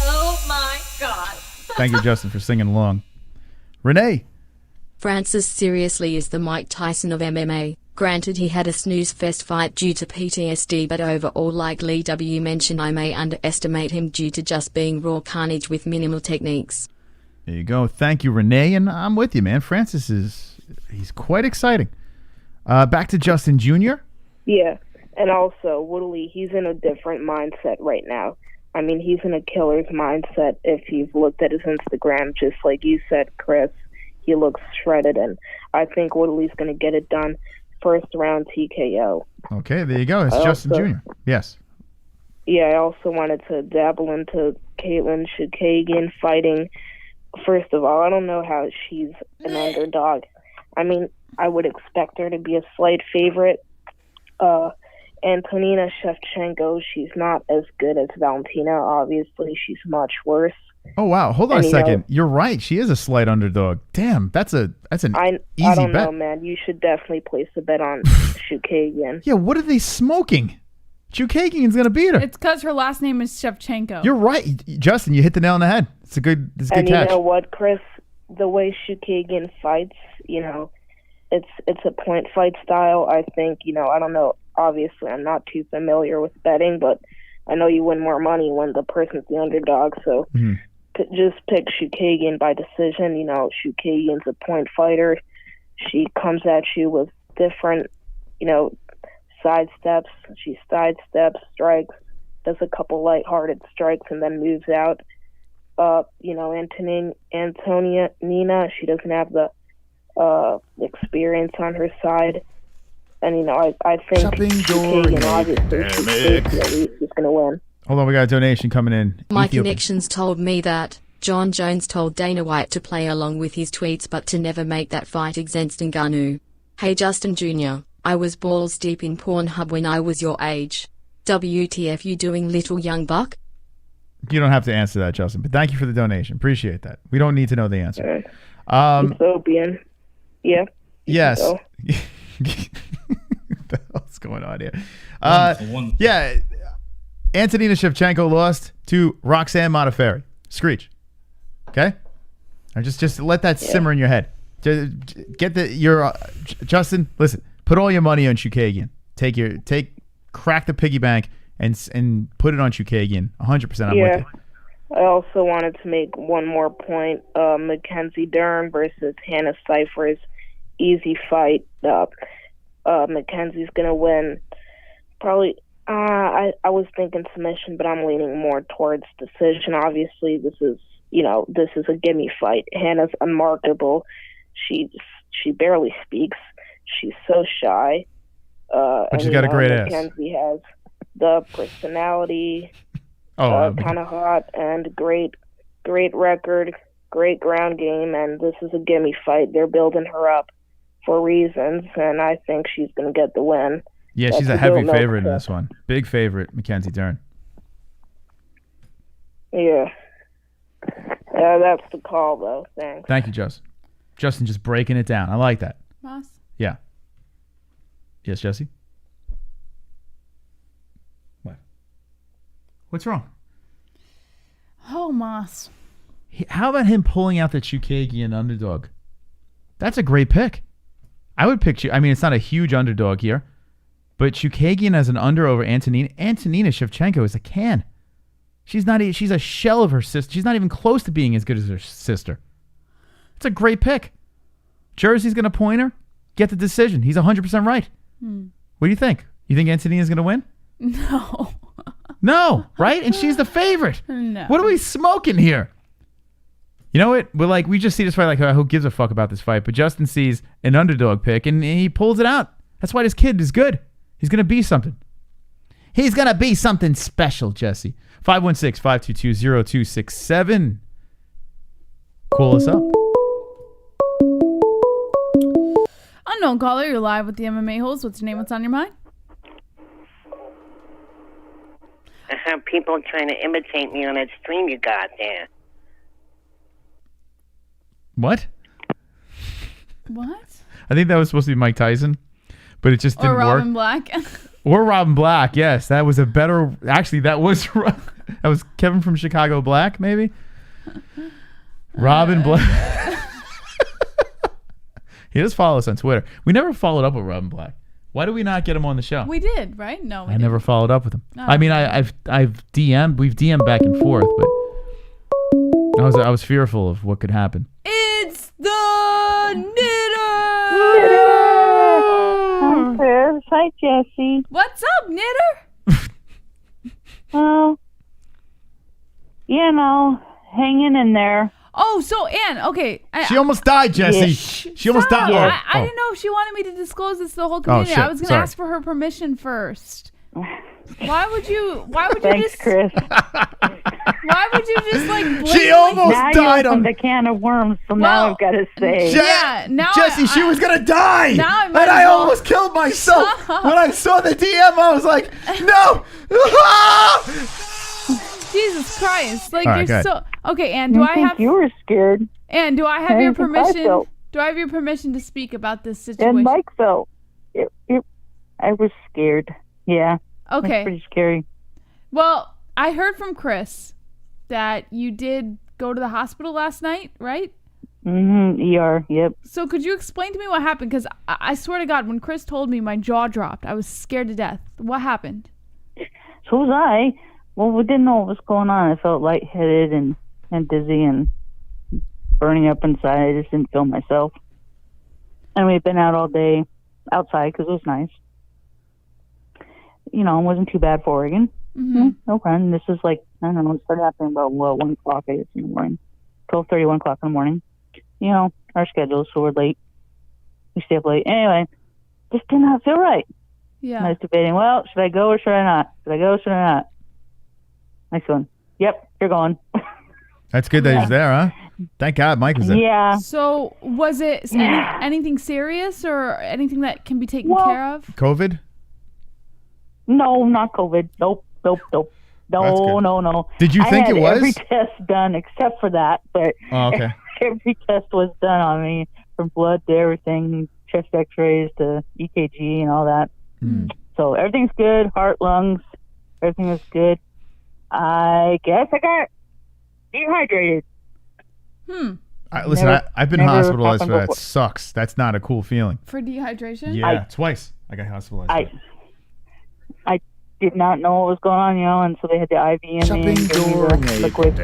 Oh my God. Thank you, Justin, for singing along. Renee. Francis seriously is the Mike Tyson of MMA. Granted, he had a snooze fest fight due to PTSD, but overall, like Lee W mentioned, I may underestimate him due to just being raw carnage with minimal techniques. There you go. Thank you, Renee. And I'm with you, man. Francis he's quite exciting. Back to Justin Jr. Yeah, and also Woodley, he's in a different mindset right now. I mean, he's in a killer's mindset. If you've looked at his Instagram, just like you said, Chris, he looks shredded, and I think Woodley's going to get it done. First round TKO. Okay, there you go. It's Justin Jr. Yes. Yeah, I also wanted to dabble into Caitlin Chookagian fighting. First of all, I don't know how she's an underdog. I mean, I would expect her to be a slight favorite. Antonina Shevchenko, she's not as good as Valentina. Obviously, she's much worse. Oh wow! Hold on a second. You're right. She is a slight underdog. Damn, that's an easy bet. I don't know, man. You should definitely place a bet on Chookagian. Yeah, what are they smoking? Chookagian's gonna beat her. It's because her last name is Shevchenko. You're right, Justin. You hit the nail on the head. It's a good catch. You know what, Chris? The way Chookagian fights, it's a point fight style. I think, I don't know. Obviously, I'm not too familiar with betting, but I know you win more money when the person's the underdog. So just pick Chookagian by decision. Chookagian's a point fighter. She comes at you with different, side steps. She sidesteps, strikes, does a couple lighthearted strikes, and then moves out. Antonia Nina, she doesn't have the experience on her side. And, I think Chookagian, obviously, is going to win. Hold on, we got a donation coming in. My Ethiopian. connections told me that John Jones told Dana White to play along with his tweets but to never make that fight against Ngannou. Hey Justin Jr., I was balls deep in Pornhub when I was your age. WTF you doing, little young buck? You don't have to answer that, Justin, but thank you for the donation. Appreciate that. We don't need to know the answer. Ethiopian. Yeah. Yes. What the hell's going on here? Yeah. Antonina Shevchenko lost to Roxanne Modafferi. Screech. Okay? Or just let that simmer in your head. Justin, listen, put all your money on Chookagian. Crack the piggy bank and put it on Chookagian. 100% I'm with you. I also wanted to make one more point. Mackenzie Dern versus Hannah Cyphers. Easy fight. Mackenzie's gonna win. Probably. I was thinking submission, but I'm leaning more towards decision. Obviously, this is a gimme fight. Hannah's unmarketable. She barely speaks. She's so shy. But she's got a great ass. Mackenzie has the personality. Kind of hot and great record, great ground game, and this is a gimme fight. They're building her up for reasons, and I think she's going to get the win. Yeah, she's a heavy favorite in this one. Big favorite, Mackenzie Dern. Yeah. Yeah, that's the call, though. Thanks. Thank you, Justin. Justin just breaking it down. I like that. Moss? Yeah. Yes, Jesse? What? What's wrong? Oh, Moss. How about him pulling out the Chookagian underdog? That's a great pick. I would pick you. I mean, it's not a huge underdog here, but Chookagian as an under over Antonina. Antonina Shevchenko is a can. She's a shell of her sister. She's not even close to being as good as her sister. It's a great pick. Jersey's going to point her. Get the decision. He's 100% right. What do you think? You think Antonina's going to win? No. No, right? And she's the favorite. No. What are we smoking here? You know what? We just see this fight who gives a fuck about this fight? But Justin sees an underdog pick and he pulls it out. That's why this kid is good. He's going to be something. He's going to be something special, Jesse. 516-522-0267. Call us up. Unknown caller, you're live with the MMA Holes. What's your name? What's on your mind? I have people trying to imitate me on that stream you got there. What? What? I think that was supposed to be Mike Tyson, but it just didn't Or work. Robin Black. Or Robin Black, yes. That was a better... Actually, that was Kevin from Chicago Black, maybe? Robin Black. He does follow us on Twitter. We never followed up with Robin Black. Why did we not get him on the show? We did, right? No, we I never followed up with him. I mean, I've DM'd. We've DM'd back and forth, but I was fearful of what could happen. It's the Knitter! Hi, Chris. Hi, Jesse. What's up, Knitter? Oh, hanging in there. Oh, so Ann, okay. She almost died, Jesse. She almost died. Yeah. I didn't know if she wanted me to disclose this to the whole community. shit. I was going to ask for her permission first. Why would you Thanks, just... Chris. Why would you just like... She almost now died you on the can of worms, so now I've got to say. now Jesse, she was going to die. Now I and might I as well- almost killed myself. When I saw the DM, I was like, no. Jesus Christ. Like, All right, you're go so... Okay, Ann, do I have... You were scared. Ann, do I have I your think I permission? felt. Do I have your permission to speak about this situation? And Mike felt. I was scared. Yeah. Okay. It was pretty scary. Well, I heard from Chris that you did go to the hospital last night, right? ER, yep. So could you explain to me what happened? Because I swear to God, when Chris told me, my jaw dropped. I was scared to death. What happened? So was I. Well, we didn't know what was going on. I felt lightheaded and dizzy and burning up inside. I just didn't feel myself. And we'd been out all day outside because it was nice. It wasn't too bad for Oregon. Okay. And this is like, I don't know, it started happening about 1 o'clock, I guess, in the morning. 12:30, 1 o'clock in the morning. Our schedule, so we're late. We stay up late. Anyway, just did not feel right. Yeah. And I was debating, well, should I go or should I not? Should I go or should I not? Nice one. Yep, you're going. That's good that he's there, huh? Thank God Mike was there. Yeah. So was it anything serious or anything that can be taken care of? COVID? No, not COVID. Nope. No. Did you think I had it was? every test done except for that, but Oh, okay. every test was done on me, from blood to everything, chest x-rays to EKG and all that. So everything's good, heart, lungs, everything was good. I guess I got dehydrated. Listen, I've been never hospitalized for happened that. before. Sucks. That's not a cool feeling. For dehydration? Yeah, twice I got hospitalized. I did not know what was going on, and so they had the IV in me and gave me the liquid.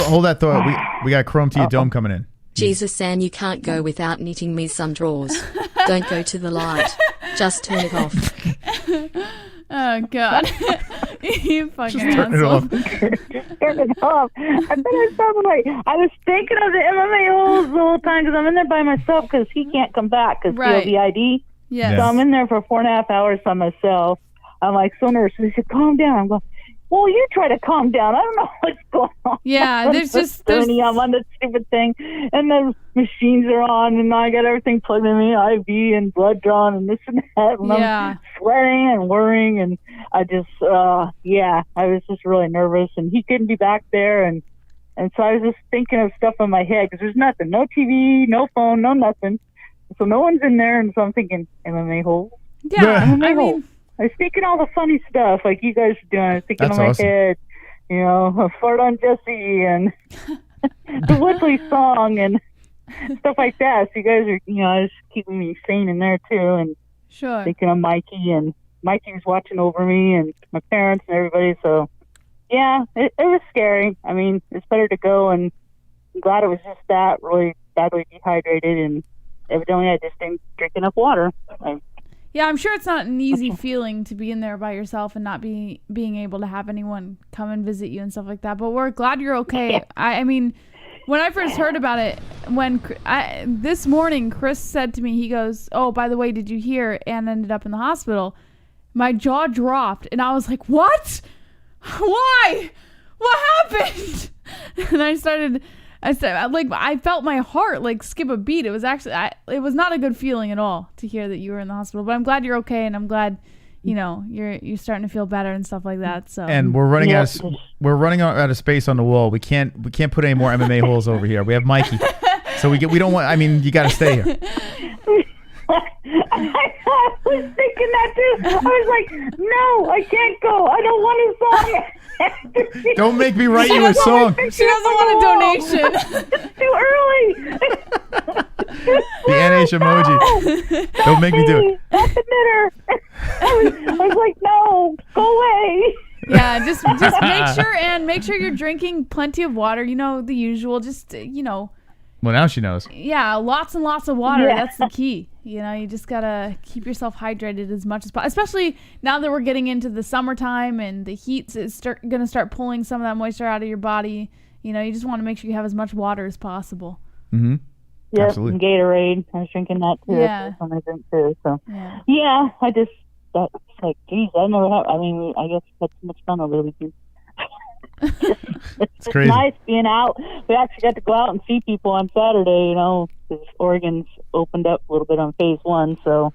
Hold that thought. We got Chrome to your dome coming in. Jesus, San, you can't go without knitting me some drawers. Don't go to the light. Just turn it off. Oh, God. You fucking turn it asshole. off. Turn it off. I thought I sounded like I was thinking of the MMA holes the whole time because I'm in there by myself because he can't come back because Right. COVID. Yes. So I'm in there for 4.5 hours by myself. I'm like so nervous. He said, "Calm down." I'm going, "Well, you try to calm down. I don't know what's going on." Yeah, there's just... I'm on this stupid thing, and the machines are on, and I got everything plugged in me, IV and blood drawn, and this and that, and I'm sweating and worrying, and I just, I was just really nervous, and he couldn't be back there, and so I was just thinking of stuff in my head because there's nothing, no TV, no phone, no nothing, so no one's in there, and so I'm thinking MMA holes. Yeah, MMA holes. I was thinking all the funny stuff like you guys are doing. I was thinking That's in my awesome. head, a fart on Jesse and the Woodley song and stuff like that. So you guys are, just keeping me sane in there too. And Sure. thinking of Mikey, and Mikey was watching over me and my parents and everybody. So yeah, it was scary. I mean, it's better to go, and I'm glad it was just that really badly dehydrated, and evidently I just didn't drink enough water. Yeah, I'm sure it's not an easy feeling to be in there by yourself and not being able to have anyone come and visit you and stuff like that. But we're glad you're okay. I mean, when I first heard about it, this morning, Chris said to me, he goes, "Oh, by the way, did you hear Ann ended up in the hospital?" My jaw dropped, and I was like, "What? Why? What happened?" And I started I said, like, I felt my heart like skip a beat. It was actually, it was not a good feeling at all to hear that you were in the hospital. But I'm glad you're okay, and I'm glad, you know, you're starting to feel better and stuff like that. So. And we're running out of space on the wall. We can't put any more MMA holes over here. We have Mikey, so we don't want. I mean, you got to stay here. I was thinking that too. I was like, no, I can't go. I don't want a song. Don't make me write you a song. She doesn't want a donation. It's too early. The NH emoji. Don't make me do it. That's the knitter. I was like, no, go away. Yeah, just make sure you're drinking plenty of water. You know, the usual. Just Well, now she knows. Yeah, lots and lots of water. Yeah. That's the key. You know, you just gotta keep yourself hydrated as much as possible. Especially now that we're getting into the summertime and the heat is gonna start pulling some of that moisture out of your body. You know, you just want to make sure you have as much water as possible. Mm-hmm. Yeah, Absolutely. and Gatorade. I was drinking that too. Yeah. That's what I drink too. So yeah, that's like, geez, I never have. I mean, I guess that's so much fun over the weekend. It's crazy. Nice being out. We actually got to go out and see people on Saturday, you know, because Oregon's opened up a little bit on phase 1, so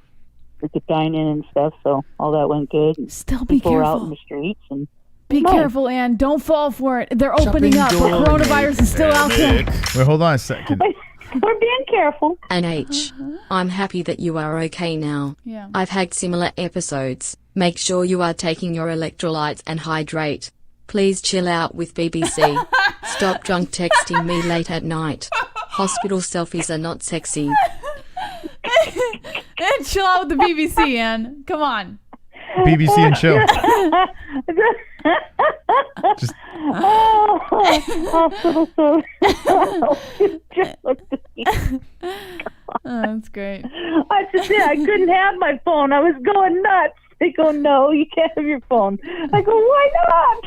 we could dine in and stuff, so all that went good. And still be people were out careful. in the streets. And Be careful, Ann. Don't fall for it. They're opening up, but coronavirus is still out there. Wait, hold on a second. We're being careful. NH, I'm happy that you are okay now. Yeah. I've had similar episodes. Make sure you are taking your electrolytes and hydrate. Please chill out with BBC. Stop drunk texting me late at night. Hospital selfies are not sexy. And chill out with the BBC, Ann. Come on. BBC and chill. Just hospital so. Oh, that's great. I couldn't have my phone. I was going nuts. They go, no, you can't have your phone. I go, why not?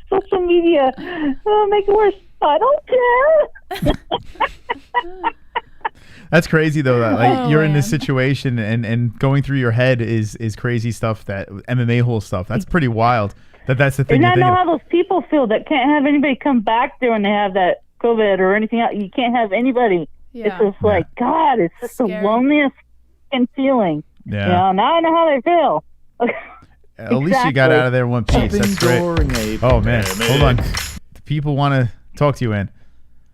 Social media. Make it worse. I don't care. That's crazy though. Like you're in this situation and going through your head is crazy stuff. That MMA whole stuff. That's pretty wild. That's the thing. And I know how those people feel that can't have anybody come back there when they have that COVID or anything else. You can't have anybody. Yeah. It's just like, God, it's just the loneliest feeling. Yeah. You know, now I know how they feel. At least you got out of there in one piece. That's great. Oh man, hold on. The people want to talk to you, Ann.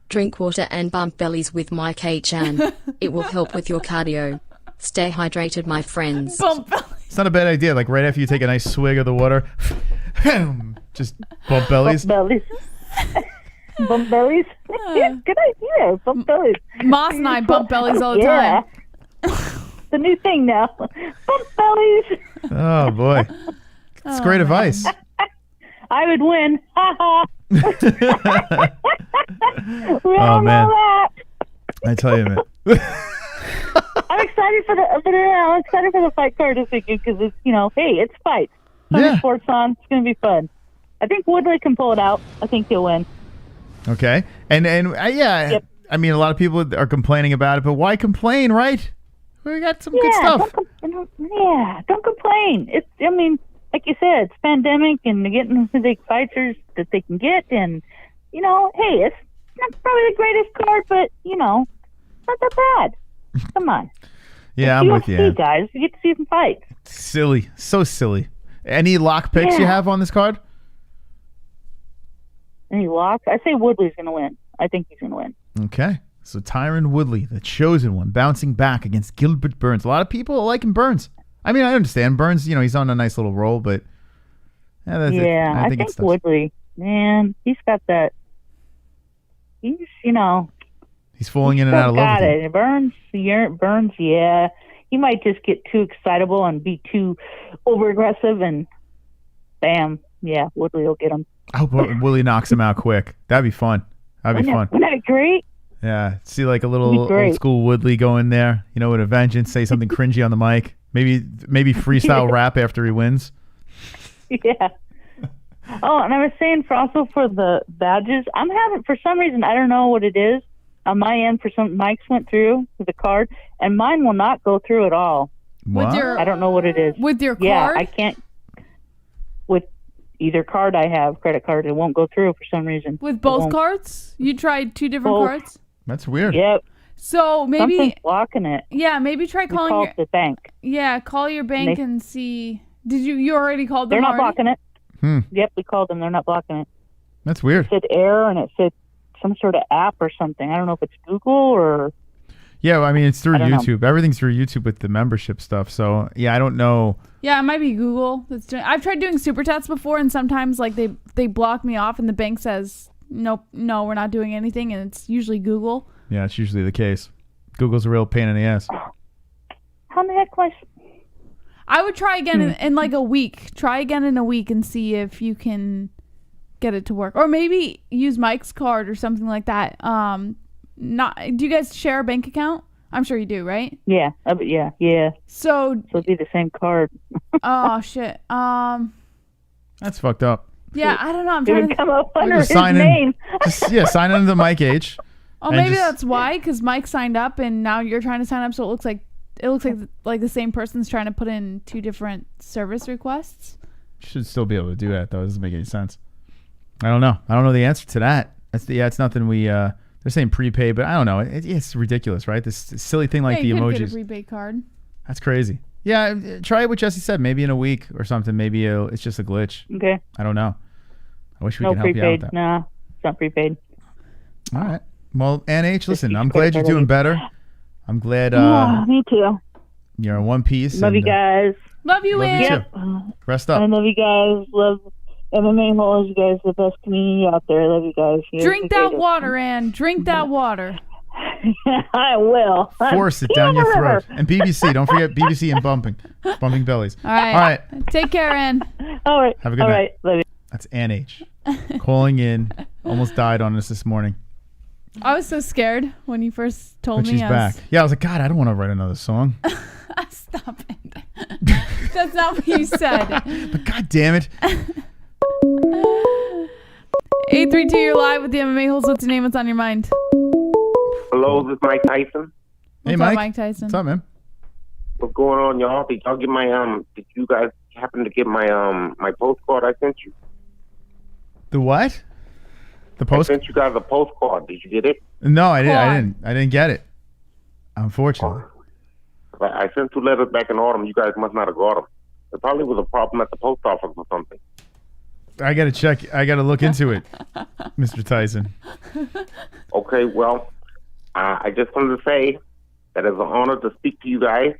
Drink water and bump bellies with Mike H-An. It will help with your cardio. Stay hydrated, my friends. Bump bellies. It's not a bad idea. Like right after you take a nice swig of the water, just bump bellies. Bump bellies. Bump bellies. Yeah, good idea. Bump bellies. Moss and I bump bellies all the time. The new thing now. Bump bellies. Oh boy, it's great advice. I would win. Ha ha. Oh man, I tell you, man. I'm excited for the fight card this weekend because it's, you know, hey, it's fights. Sports on. It's gonna be fun. I think Woodley can pull it out. I think he'll win. Okay, and Yep. I mean, a lot of people are complaining about it, but why complain, right? We got some good stuff. Don't complain. It's, I mean, like you said, it's pandemic, and they're getting the big fighters that they can get, and you know, hey, it's not probably the greatest card, but you know, not that bad. Come on. Yeah, I'm with you, Ann. Guys, you get to see some fights. Silly, so silly. Any lock picks you have on this card? Any lock? I say Woodley's going to win. I think he's going to win. Okay. So Tyron Woodley, the chosen one, bouncing back against Gilbert Burns. A lot of people are liking Burns. I mean, I understand Burns, you know, he's on a nice little roll, but I think Woodley, man, he's got that. He's, you know, he's falling in and out of love with him. Burns, yeah. He might just get too excitable and be too over aggressive, and bam, yeah, Woodley will get him. I hope Woodley knocks him out quick. That'd be fun. That'd be fun. Wouldn't that be great? Yeah, see like a little old school Woodley go in there, you know, with a vengeance, say something cringy on the mic. Maybe freestyle rap after he wins. Yeah. Oh, and I was saying for the badges, I'm having, for some reason, I don't know what it is. On my end, for some mics went through with the card, and mine will not go through at all. What? I don't know what it is. With your yeah, card? I can't. either card I have, credit card, it won't go through for some reason. With both cards? You tried 2 different cards? That's weird. Yep. So maybe something's blocking it. Yeah, maybe try calling called the bank. Yeah, call your bank and see. Did you already called them? They're not already? blocking it. Yep, we called them. They're not blocking it. That's weird. It said error, and it said some sort of app or something. I don't know if it's Google or. Yeah, well, I mean, it's through I don't know. YouTube. Everything's through YouTube with the membership stuff. So, yeah, I don't know. Yeah, it might be Google that's doing. I've tried doing super chats before, and sometimes like they block me off, and the bank says nope, no, we're not doing anything, and it's usually Google. Yeah, it's usually the case. Google's a real pain in the ass. How the heck was? I would try again in like a week. Try again in a week and see if you can get it to work, or maybe use Mike's card or something like that. Do you guys share a bank account? I'm sure you do, right? Yeah, yeah. So it'd be the same card. Oh shit. That's fucked up. Yeah, I don't know. I'm It trying would to come up under his sign in. name. Sign into the Mike H. Oh, and maybe just- that's why, because Mike signed up and now you're trying to sign up, so it looks like the same person's trying to put in 2 different service requests. Should still be able to do that, though. It doesn't make any sense. I don't know. I don't know the answer to that. It's nothing we. They're saying prepaid, but I don't know. It's ridiculous, right? This silly thing like yeah, the you could emojis. get a prepaid card. That's crazy. Yeah, try what Jesse said. Maybe in a week or something. Maybe it's just a glitch. Okay. I don't know. I wish we No could help you out with prepaid. that. Nah, it's not prepaid. All right. Well, NH, listen, I'm keep glad you're credit doing better. I'm glad Yeah, me too. you're in one piece. Love you and, guys. Love you, love you Ann. too. Rest up. I love you guys. Love MMA Holes. You guys are the best community out there. I love you guys. You're Drink the that greatest. water, Ann. Drink that water. I will. Force it down your throat. And BBC. Don't forget BBC and bumping bellies. All right. All right. Take care, Ann. All right. Have a good All night. right. Love you. That's Ann H. Calling in. Almost died on us this morning. I was so scared when you first told But me. she's back. Yeah, I was like, God, I don't want to write another song. Stop it. That's not what you said. But God damn it. 832, you're live with the MMA Holes. What's your name? What's on your mind? Hello, this is Mike Tyson. Hey, What's up, Mike Tyson? What's up, man? What's going on, y'all? Did y'all get my Did you guys happen to get my my postcard I sent you? The what? The post? I sent you guys a postcard. Did you get it? No, I didn't get it. Unfortunately. I sent 2 letters back in autumn. You guys must not have got them. There probably was a problem at the post office or something. I got to check. I got to look into it, Mr. Tyson. Okay, well, I just wanted to say that it's an honor to speak to you guys,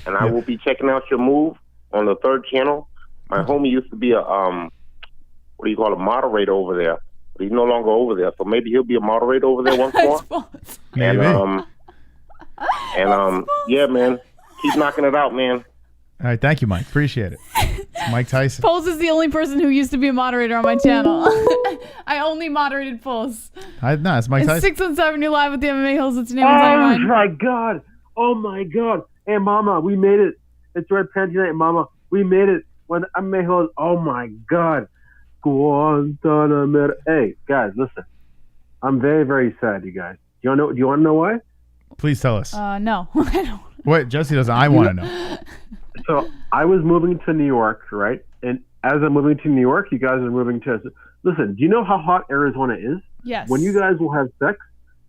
and I will be checking out your move on the 3rd channel. My homie used to be a a moderator over there, but he's no longer over there. So maybe he'll be a moderator over there once more. Maybe. Yeah, man, keep knocking it out, man. All right, thank you, Mike. Appreciate it. Mike Tyson. Pulse is the only person who used to be a moderator on my channel. I only moderated Pulse. No, it's Mike It's Tyson. 617, you're live with the MMA Holes. What's your name? What's on your Oh mind? my God! Oh my God! Hey, Mama, we made it. It's Red Panty Night, Mama. We made it. When MMA Holes. Oh my God! Guantanamo. Hey, guys, listen. I'm very, very sad, you guys. Do you want to know why? Please tell us. No. I don't. Wait, Jesse doesn't. I want to know. So I was moving to New York, right? And as I'm moving to New York, you guys are moving to. Listen, do you know how hot Arizona is? Yes. When you guys will have sex,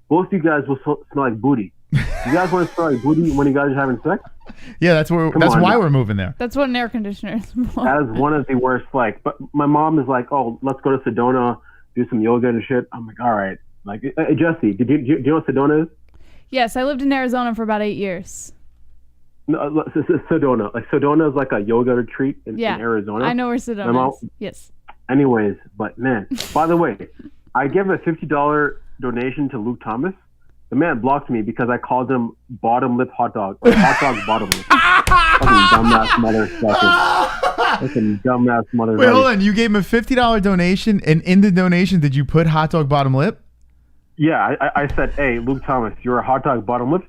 both you guys will smell like booty. You guys want to smell like booty when you guys are having sex? Yeah, that's why we're moving there. That's what an air conditioner is for. That is one of the worst. Like, but my mom is like, "Oh, let's go to Sedona, do some yoga and shit." I'm like, "All right." Like, hey, Jesse, do you know what Sedona is? Yes, I lived in Arizona for about 8 years. No, Sedona. Like, Sedona is like a yoga retreat in Arizona. I know where Sedona is. Yes. Anyways, but man, by the way, I gave a $50 donation to Luke Thomas. The man blocked me because I called him bottom lip hot dog. Or hot dog bottom lip. Fucking dumbass motherfucker. Fucking dumbass motherfucker. Wait, hold on. You gave him a $50 donation, and in the donation, did you put hot dog bottom lip? Yeah, I said, hey, Luke Thomas, you're a hot dog bottom lip.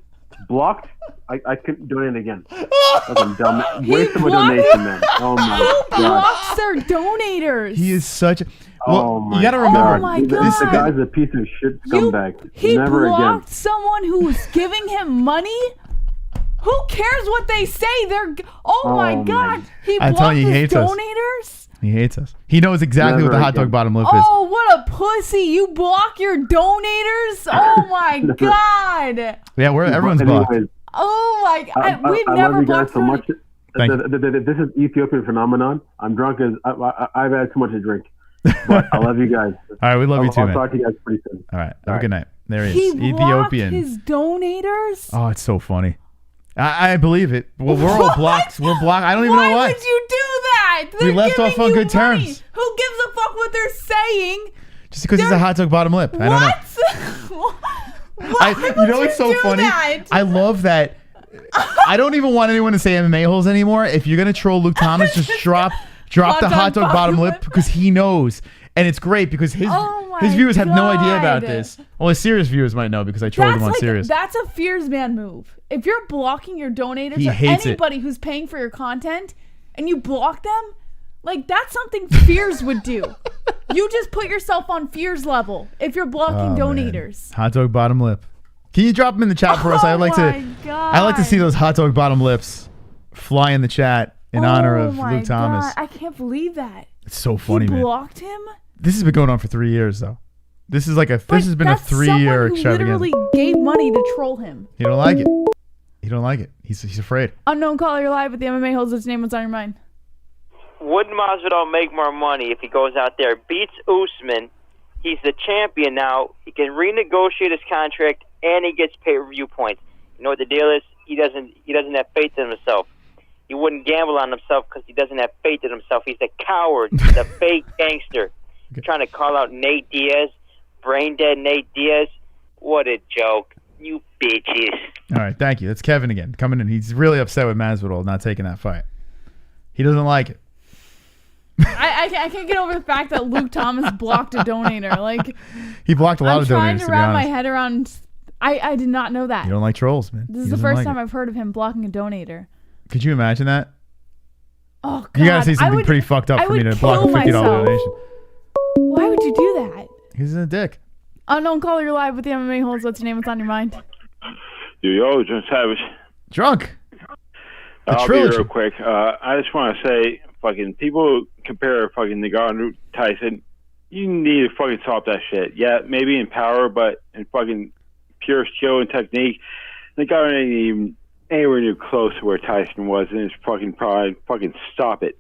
Blocked. I couldn't donate again. Fucking dumb. Waste of a donation, man. Oh my God. Blocks their donators. He is such a... Oh my you got to remember. Oh my This God. guy's a piece of shit scumbag. He Never blocked again. someone who was giving him money? Who cares what they say? Oh my God. He I'm blocked telling you, he his hates us. donators? He hates us. He knows exactly what the hot dog bottom lip is. Oh, what a pussy. You block your donators? Oh my God. Yeah, everyone's blocked. Oh my God. We've I never love you guys blocked so much. Thank This is Ethiopian phenomenon. I'm drunk as I've had too much to drink. But I love you guys. All right, we love you too, I'll man. talk to you guys pretty soon. All right, have a good night. There he He is. blocked Ethiopian. his donators? Oh, it's so funny. I believe it. Well, we're all blocked. We're blocked. I don't even know why. Why would you do that? We left off on good terms. Who gives a fuck what they're saying? Just because he's a hot dog bottom lip. I don't know. You know what's so funny? I love that. I don't even want anyone to say MMA holes anymore. If you're gonna troll Luke Thomas, just drop the hot dog bottom lip because he knows, and it's great because his viewers have no idea about this. Well, his serious viewers might know because I trolled him on serious. That's a fears man move. If you're blocking your donators He or hates anybody who's paying for your content and you block them, like that's something fears would do. You just put yourself on fears level if you're blocking donators. Hot dog bottom lip. Can you drop them in the chat for us? I'd like to. God. I like to see those hot dog bottom lips fly in the chat in honor of Luke Thomas. God. I can't believe that. It's so funny, He man. blocked him? This has been going on for 3 years, though. This has been a 3-year Who extravaganza. literally gave money to troll him. He don't like it. He don't like it. He's afraid. Unknown caller, you're live with the MMA Holes. What's your name? What's on your mind? Would Masvidal make more money if he goes out there, beats Usman? He's the champion now. He can renegotiate his contract, and he gets pay-per-view points. You know what the deal is? He doesn't have faith in himself. He wouldn't gamble on himself because he doesn't have faith in himself. He's a coward. He's a fake gangster. Trying to call out Nate Diaz, brain dead Nate Diaz. What a joke. You bitches. All right, thank you. That's Kevin again coming in. He's really upset with Masvidal not taking that fight. He doesn't like it. I can't get over the fact that Luke Thomas blocked a donator. Like He blocked a lot of donators. I'm trying to wrap my honest. head around. I did not know that. You don't like trolls, man. This He is the doesn't first like time it. I've heard of him blocking a donator. Could you imagine that? Oh God! You gotta say something I would- pretty fucked up I for me would to block a kill $50 myself. donation. Why would you do that? He's a dick. Unknown caller, you're live with the MMA Holes. What's your name? What's on your mind? Yo, John Savage. Drunk. I'll trilogy. be real quick. I just want to say, fucking people compare fucking Nurmagomedov Tyson. You need to fucking stop that shit. Yeah, maybe in power, but in fucking pure skill and technique, Nurmagomedov ain't even anywhere near close to where Tyson was in his fucking pride. Fucking stop it.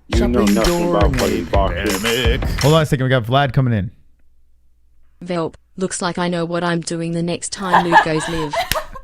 You know nothing about fucking boxing. Hold on a second. We got Vlad coming in. Velp, looks like I know what I'm doing the next time Luke goes live.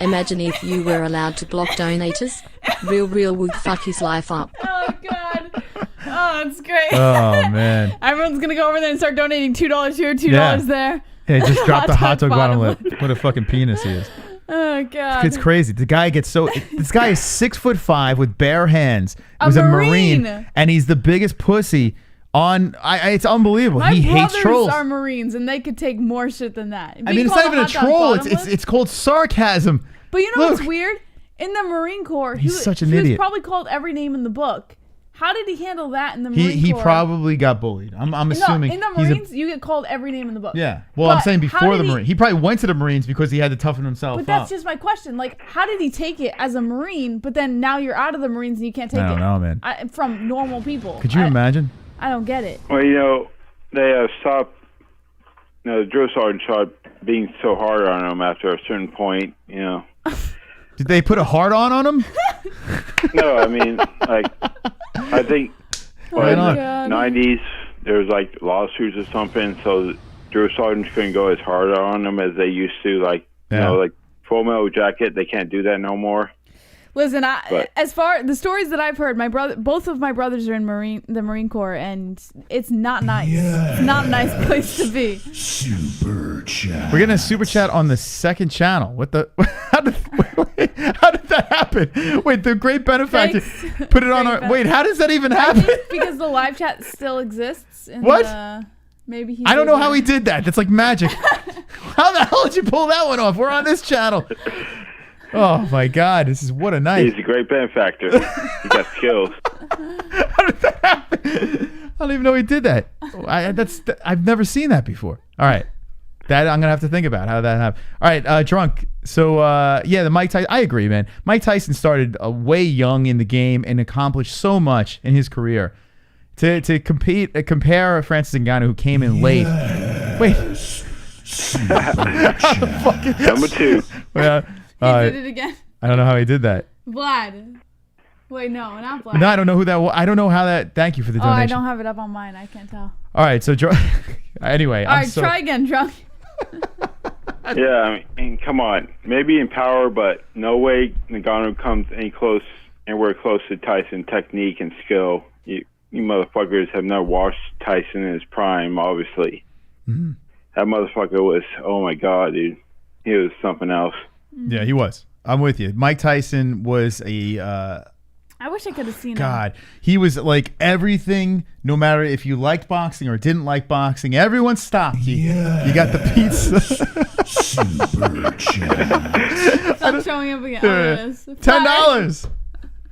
Imagine if you were allowed to block donators. Real would fuck his life up. Oh God! Oh, it's great. Oh, man. Everyone's gonna go over there and start donating $2 here, $2 Yeah. there. Hey, just drop the hot dog bottom lip. What a fucking penis he is. Oh God! It's crazy. The guy gets so. This guy is 6'5" with bare hands. A Was a Marine. and he's the biggest pussy on. It's unbelievable. My He hates brothers trolls. are Marines, and they could take more shit than that. I mean, it's not even a troll. It's called sarcasm. But you know Look. what's weird? In the Marine Corps, He's such an he was idiot. probably called every name in the book. How did he handle that in the Marine He Corps? probably got bullied. I'm assuming. In the he's a- Marines, you get called every name in the book. Yeah. Well, I'm But saying how before did the he- Marine. He probably went to the Marines because he had to toughen himself But that's up. just my question. Like, how did he take it as a Marine, but then now you're out of the Marines and you can't take I don't it know, man. from normal people? Could you imagine? I don't get it. Well, you know, they stopped. You know, the drill sergeant started being so hard on him after a certain point. You know. Did they put a hard on him? No, I mean, like, I think Right in on. the 90s, there was, like, lawsuits or something, so the drill sergeants couldn't go as hard on them as they used to. Like, you know, like, Full Metal Jacket, they can't do that no more. Listen, But- as far the stories that I've heard, both of my brothers are in the Marine Corps, and it's not nice. It's not a nice place to be. Super chat. We're getting a super chat on the second channel. What the? How did that happen? Wait, the great benefactor put it on our. Wait, how does that even happen? Because the live chat still exists. And, What? Maybe he. I don't did know how that. he did that. That's like magic. How the hell did you pull that one off? We're on this channel. Oh my God! This is what a night. He's a great benefactor. He got skills. I don't even know he did that. I've never seen that before. All right. That I'm gonna have to think about how that happened. All right, Drunk. So the Mike Tyson. I agree, man. Mike Tyson started way young in the game and accomplished so much in his career. To compare Francis Ngannou, who came in late. Wait. Number 2. Well, He did it again. I don't know how he did that. Vlad. Wait, no, not Vlad. No, I don't know who that was. I don't know how that. Thank you for the donation. I don't have it up on mine. I can't tell. All right, so anyway. All right, try again, Drunk. Yeah, I mean, come on. Maybe in power, but no way Ngannou comes anywhere close to Tyson technique and skill. You motherfuckers have not watched Tyson in his prime, obviously. Mm-hmm. That motherfucker was, oh my God, dude. He was something else. Yeah, he was. I'm with you. Mike Tyson was a... I wish I could have seen God, he was like everything, no matter if you liked boxing or didn't like boxing, everyone stopped you. Yeah. You got the pizza. Super chat. Stop showing up again. $10.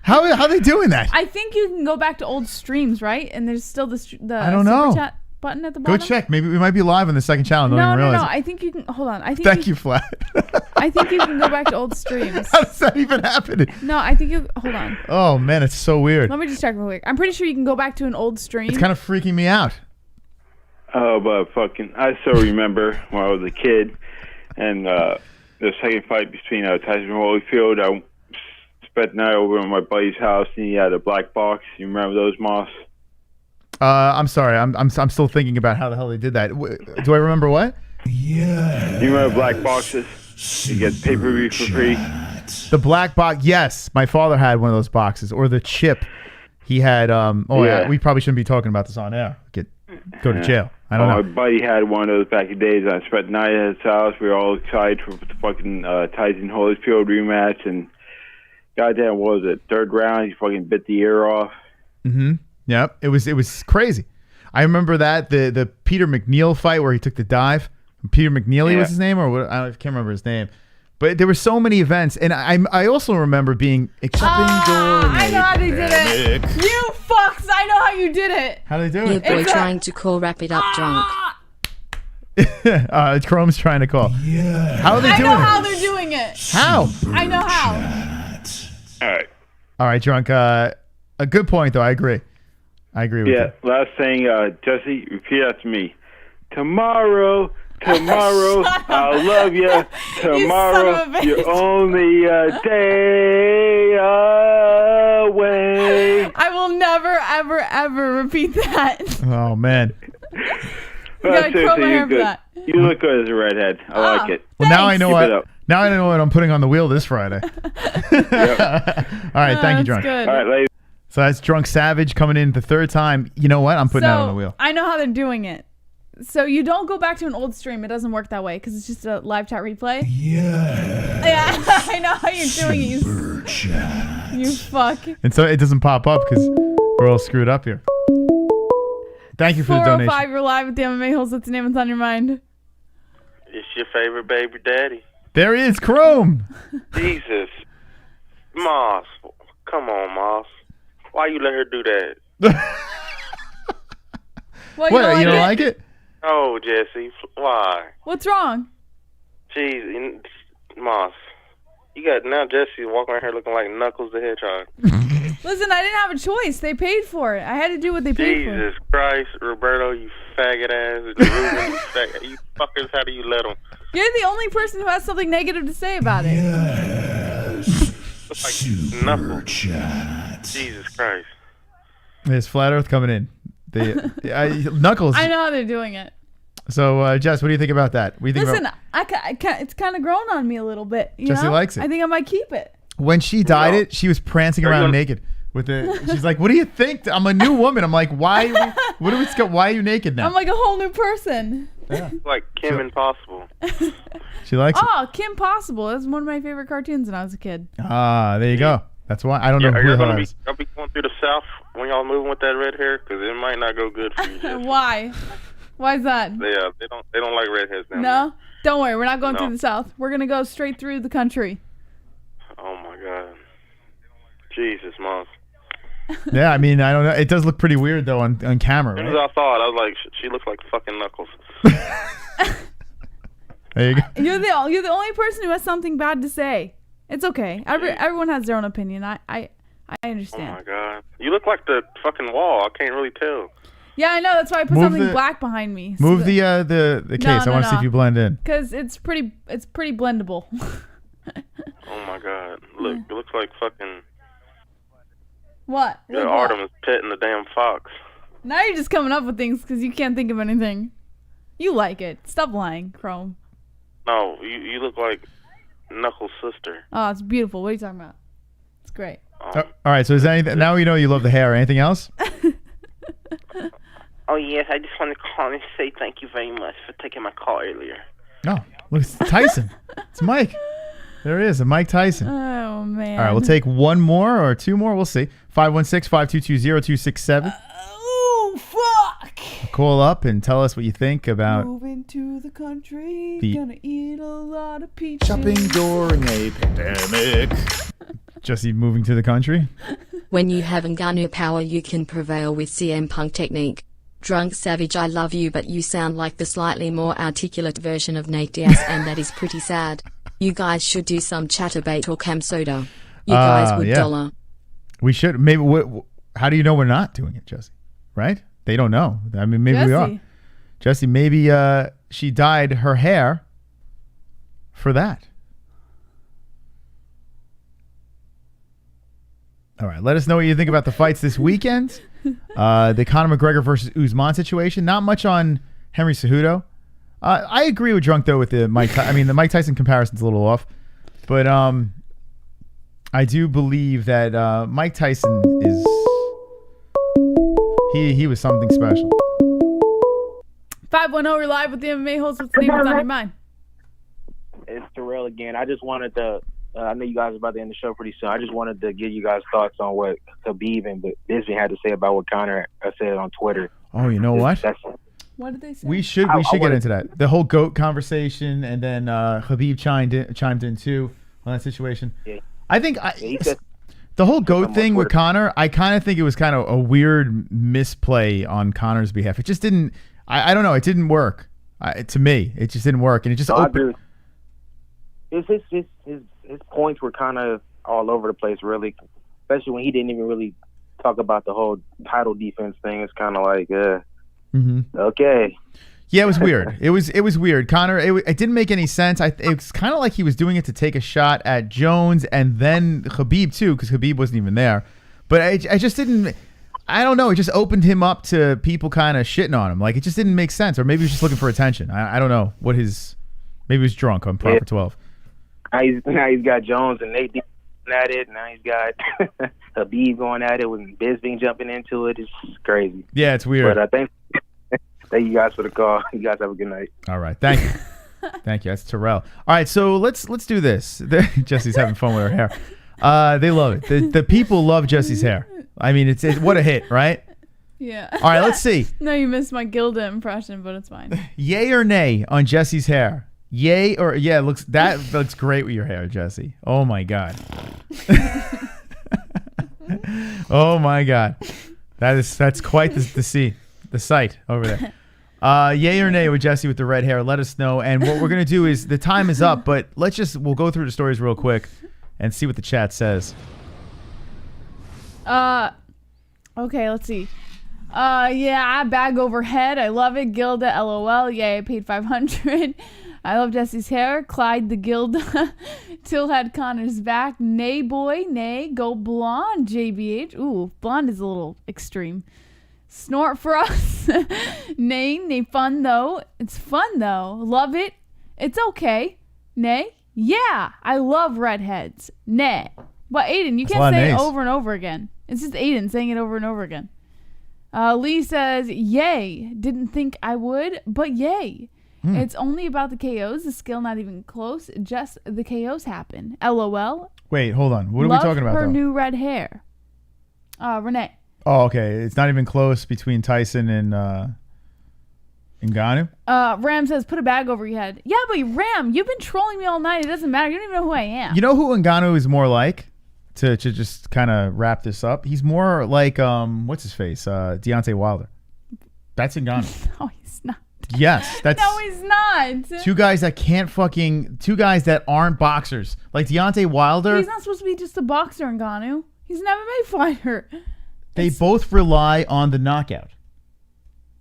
How are they doing that? I think you can go back to old streams, right? And there's still the I don't know. super chat button at the bottom. Go check. Maybe we might be live on the second channel. Don't even realize No. it. I think you can. Hold on. Thank you, Flat. I think you can go back to old streams. How does that even happen? No, I think you. Hold on. Oh man, it's so weird. Let me just check real quick. I'm pretty sure you can go back to an old stream. It's kind of freaking me out. Oh, but I still remember when I was a kid, and the second fight between Tyson and Holyfield. I spent the night over at my buddy's house, and he had a black box. You remember those, Moss? I'm sorry. I'm still thinking about how the hell they did that. Do I remember what? Yeah. You remember black boxes? You get pay-per-view for free. The black box. Yes, my father had one of those boxes, or the chip. He had. Yeah. We probably shouldn't be talking about this on air. Go to jail. I don't know. My buddy had one of those back in the days. I spent the night at his house. We were all excited for the fucking Tyson Holyfield rematch, and goddamn, what was it? Third round, he fucking bit the ear off. Mm-hmm. Yep. It was crazy. I remember that the Peter McNeil fight where he took the dive. Peter McNeely was his name, or what? I can't remember his name. But there were so many events, and I also remember being I know how they did it. You fucks! I know how you did it. How they do Your it? boy trying to call Wrap It Up Drunk. Chrome's trying to call. Yeah. How are they doing it? I know how they're doing it. How? I know how. All right, Drunk. A good point, though. I agree with you. Yeah, last thing, Jesse, repeat after me. Tomorrow, I'll love you. Tomorrow, you're only a day away. I will never, ever, ever repeat that. Oh, man. You gotta curl my hair for that. You look good as a redhead. I like it. Well, now I know Keep it what. up. Now I know what I'm putting on the wheel this Friday. All right, thank you, Drunk. Good. All right, ladies. So that's Drunk Savage coming in the third time. You know what? I'm putting that on the wheel. I know how they're doing it. So you don't go back to an old stream. It doesn't work that way because it's just a live chat replay. Yeah, I know how you're doing it. You fuck. And so it doesn't pop up because we're all screwed up here. Thank you for the donation. 405, you're live with the MMA Holes. What's the name that's on your mind? It's your favorite baby daddy. There he is, Chrome. Jesus. Moss. Come on, Moss. Why you let her do that? What, you don't like it? Oh, Jesse. Why? What's wrong? Jeez, Moss. You got now Jesse walking around here looking like Knuckles the Hedgehog. Listen, I didn't have a choice. They paid for it. I had to do what they paid for. Jesus Christ, Roberto, you faggot ass. Ruben, you faggot. You fuckers, how do you let them? You're the only person who has something negative to say about it. Looks like Knuckles. Jesus Christ. There's Flat Earth coming in. Knuckles. I know how they're doing it. So, Jess, what do you think about that? What do you think Listen, it's kind of grown on me a little bit. Jessie likes it. I think I might keep it. When she dyed it, she was prancing around naked. She's like, "What do you think? I'm a new woman." I'm like, "Why? Why are you naked now?" I'm like a whole new person. Yeah. Like Kim Impossible. She likes it. Oh, Kim Possible. That's one of my favorite cartoons when I was a kid. Ah, there you go. That's why I don't know who y'all that gonna is. I'll be going through the South when y'all moving with that red hair because it might not go good for you. Jesse. Why? Why's that? They don't like redheads now. No, don't worry. We're not going No. through the South. We're gonna go straight through the country. Oh my God. Jesus, Mom. Yeah, I mean, I don't know. It does look pretty weird though on camera, As soon right? as I saw it, I was like, she looks like fucking Knuckles. There you go. You're the only person who has something bad to say. It's okay. Everyone has their own opinion. I understand. Oh my god, you look like the fucking wall. I can't really tell. Yeah, I know. That's why I put Move something the- black behind me. Move the case. I want to see if you blend in. Because it's pretty blendable. Oh my god, look, it looks like fucking What? the Look what? Artemis petting the damn fox. Now you're just coming up with things because you can't think of anything. You like it. Stop lying, Chrome. No, you look like Knuckles' sister. Oh, it's beautiful. What are you talking about? It's great. All right. So is there anything? Now we know you love the hair. Anything else? Oh, yes, I just want to call and say thank you very much for taking my call earlier. No. Look, it's Tyson. It's Mike. There it is. Mike Tyson. Oh, man. All right. We'll take one more or two more. We'll see. 516-522-0267. Oh, fuck. Call up and tell us what you think about Moving to the country. The- Gonna eat a lot of peaches. Shopping during a pandemic. Jesse moving to the country. When you have Ngannou power, you can prevail with CM Punk technique. Drunk Savage, I love you, but you sound like the slightly more articulate version of Nate Diaz, and that is pretty sad. You guys should do some chatterbait or cam soda. You guys would yeah. dollar. We should. Maybe. How do you know we're not doing it, Jesse? Right? They don't know. I mean, maybe we are. Jesse, maybe she dyed her hair for that. All right. Let us know what you think about the fights this weekend. The Conor McGregor versus Usman situation. Not much on Henry Cejudo. I agree with Drunk though with the Mike. The Mike Tyson comparison's a little off, but I do believe that Mike Tyson is he was something special. 510, we're live with the MMA-Holes. What's the name on your mind? It's Terrell again. I just wanted to. I know you guys are about to end the show pretty soon. I just wanted to give you guys thoughts on what Khabib and Bisping had to say about what Conor said on Twitter. Oh, you know what? What did they say? We should get into that. The whole GOAT conversation, and then Khabib chimed in too on that situation. Yeah. I think the whole GOAT thing with Conor, I kind of think it was kind of a weird misplay on Conor's behalf. It just didn't. I don't know. It didn't work. To me, it just didn't work, and it just opened. His points were kind of all over the place, really, especially when he didn't even really talk about the whole title defense thing. It's kind of like, okay. Yeah, it was weird. It was weird. Conor, it didn't make any sense. It was kind of like he was doing it to take a shot at Jones and then Khabib too, because Khabib wasn't even there. But I just didn't. I don't know. It just opened him up to people kind of shitting on him. Like it just didn't make sense, or maybe he was just looking for attention. I don't know what his. Maybe he was drunk on Proper 12. Now he's got Jones and Nate at it. Now he's got Khabib going at it with Bisping jumping into it. It's crazy. Yeah, it's weird. But I thank you guys for the call. You guys have a good night. All right, thank you, thank you. That's Terrell. All right, so let's do this. Jesse's having fun with her hair. They love it. The people love Jesse's hair. I mean, it's what a hit, right? Yeah. All right, let's see. No, you missed my Gilda impression, but it's fine. Yay or nay on Jesse's hair? Yay or yeah? That looks great with your hair, Jesse. Oh my god. Oh my god. That's quite the sight over there. Yay or nay with Jesse with the red hair? Let us know. And what we're gonna do is the time is up, but we'll go through the stories real quick and see what the chat says. Okay, let's see. Yeah, bag overhead. I love it. Gilda, LOL. Yay, I paid $500. I love Jesse's hair. Clyde the Gilda. Till had Connor's back. Nay, boy, nay. Go blonde, JBH. Ooh, blonde is a little extreme. Snort for us. Nay, fun though. It's fun though. Love it. It's okay. Nay. Yeah, I love redheads. Nay. But Aiden, you can't say it over and over again. It's just Aiden saying it over and over again. Lee says, yay. Didn't think I would, but yay. It's only about the KOs. The skill not even close. Just the KOs happen. LOL. Wait, hold on. What are we talking about, her though? new red hair. Renee. Oh, okay. It's not even close between Tyson and Ngannou? Ram says, put a bag over your head. Yeah, but Ram, you've been trolling me all night. It doesn't matter. You don't even know who I am. You know who Ngannou is more like? To just kind of wrap this up. He's more like, what's his face? Deontay Wilder. That's Ngannou. No, he's not. Yes. No, he's not. not. Two guys that aren't boxers. Like Deontay Wilder. He's not supposed to be just a boxer, Ngannou. He's an MMA fighter. They both rely on the knockout.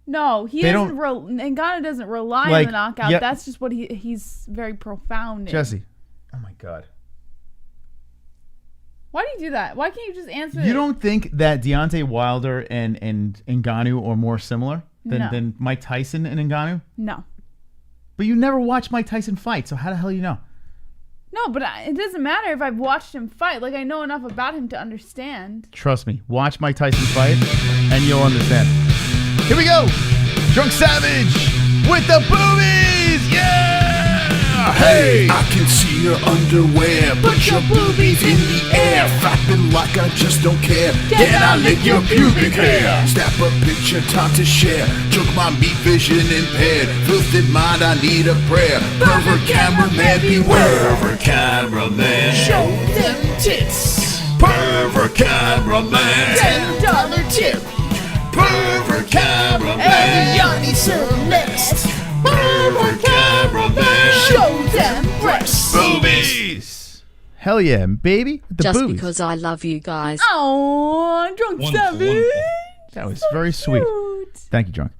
No, Ngannou doesn't rely on the knockout. Yeah. That's just what he's very profound in. Jesse. Oh my God. Why do you do that? Why can't you just answer You don't think that Deontay Wilder and Ngannou are more similar than Mike Tyson and Ngannou? No. But you never watched Mike Tyson fight, so how the hell you know? No, but it doesn't matter if I've watched him fight. Like, I know enough about him to understand. Trust me. Watch Mike Tyson fight, and you'll understand. Here we go. Drunk Savage with the boobies. Yeah! Hey, I can see your underwear. Put your boobies in the air. Flapping like I just don't care. Can I lick your pubic hair? Snap a picture, time to share. Took my meat vision impaired. Filthy mind, I need a prayer. Pervert cameraman, beware. Pervert cameraman, show them tits. Pervert cameraman, $10 tip. Pervert cameraman, and Yanni Celeste. Pervert cameraman, show them breasts. Boobies. Hell yeah, baby. The Just boobies. because I love you guys. Oh, Drunk Savage. That was very sweet. Thank you, Drunk.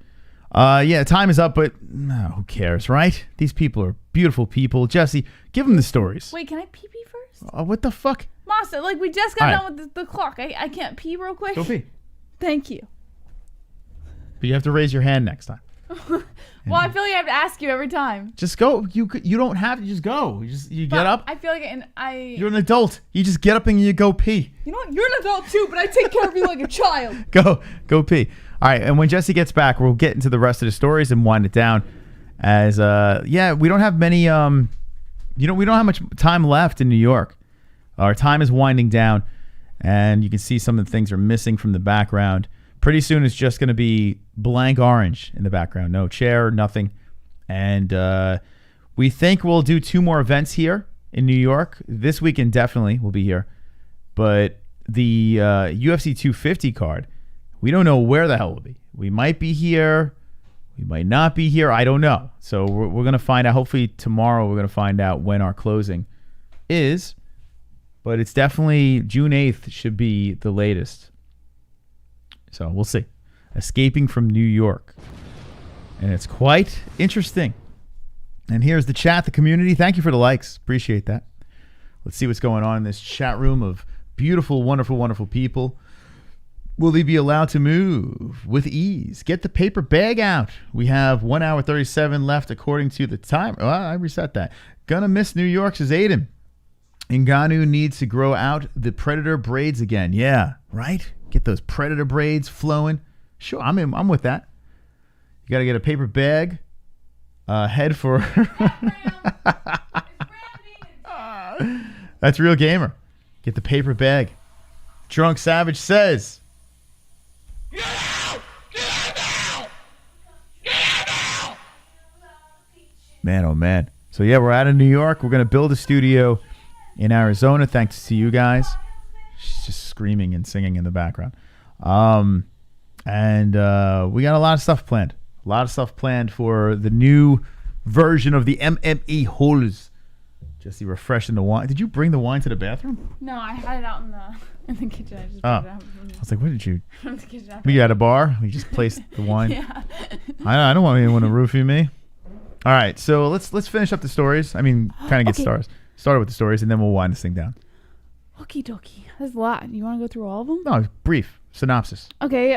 Yeah, time is up, but no, who cares, right? These people are beautiful people. Jesse, give them the stories. Wait, can I pee first? What the fuck? Master, like, we just got All done with the clock. I can't pee real quick? Go pee. Thank you. But you have to raise your hand next time. Well, I feel like I have to ask you every time. Just go. You don't have to just go. You get up. I feel like You're an adult. You just get up and you go pee. You know what? You're an adult too, but I take care of you like a child. Go pee. All right, and when Jesse gets back, we'll get into the rest of the stories and wind it down. As we don't have many. We don't have much time left in New York. Our time is winding down, and you can see some of the things are missing from the background. Pretty soon it's just going to be blank orange in the background. No chair, nothing. And we think we'll do 2 more events here in New York. This weekend definitely we'll be here. But the UFC 250 card, we don't know where the hell we'll be. We might be here. We might not be here. I don't know. So we're going to find out. Hopefully tomorrow we're going to find out when our closing is. But it's definitely June 8th should be the latest. So we'll see. Escaping from New York. And it's quite interesting. And here's the chat, the community. Thank you for the likes. Appreciate that. Let's see what's going on in this chat room of beautiful, wonderful, wonderful people. Will they be allowed to move with ease? Get the paper bag out. We have 1 hour 37 left according to the timer. Oh, I reset that. Gonna miss New York, says Aiden. Ngannou needs to grow out the predator braids again. Yeah, right? Get those predator braids flowing. Sure, I'm with that. You got to get a paper bag, head for. That's Real Gamer. Get the paper bag. Drunk Savage says. Man, oh man. So yeah, we're out of New York. We're gonna build a studio in Arizona. Thanks to you guys. She's just screaming and singing in the background. And we got a lot of stuff planned. A lot of stuff planned for the new version of the MMA-Holes. Jesse refreshing the wine. Did you bring the wine to the bathroom? No, I had it out in the kitchen. I just put it out. I was like, what did you? From the kitchen. We at a bar. We just placed the wine. Yeah. I don't want anyone to roofie me. All right, so let's finish up the stories. I mean, kind of get started with the stories, and then we'll wind this thing down. Okie dokie. That's a lot. You want to go through all of them? No, brief synopsis. Okay.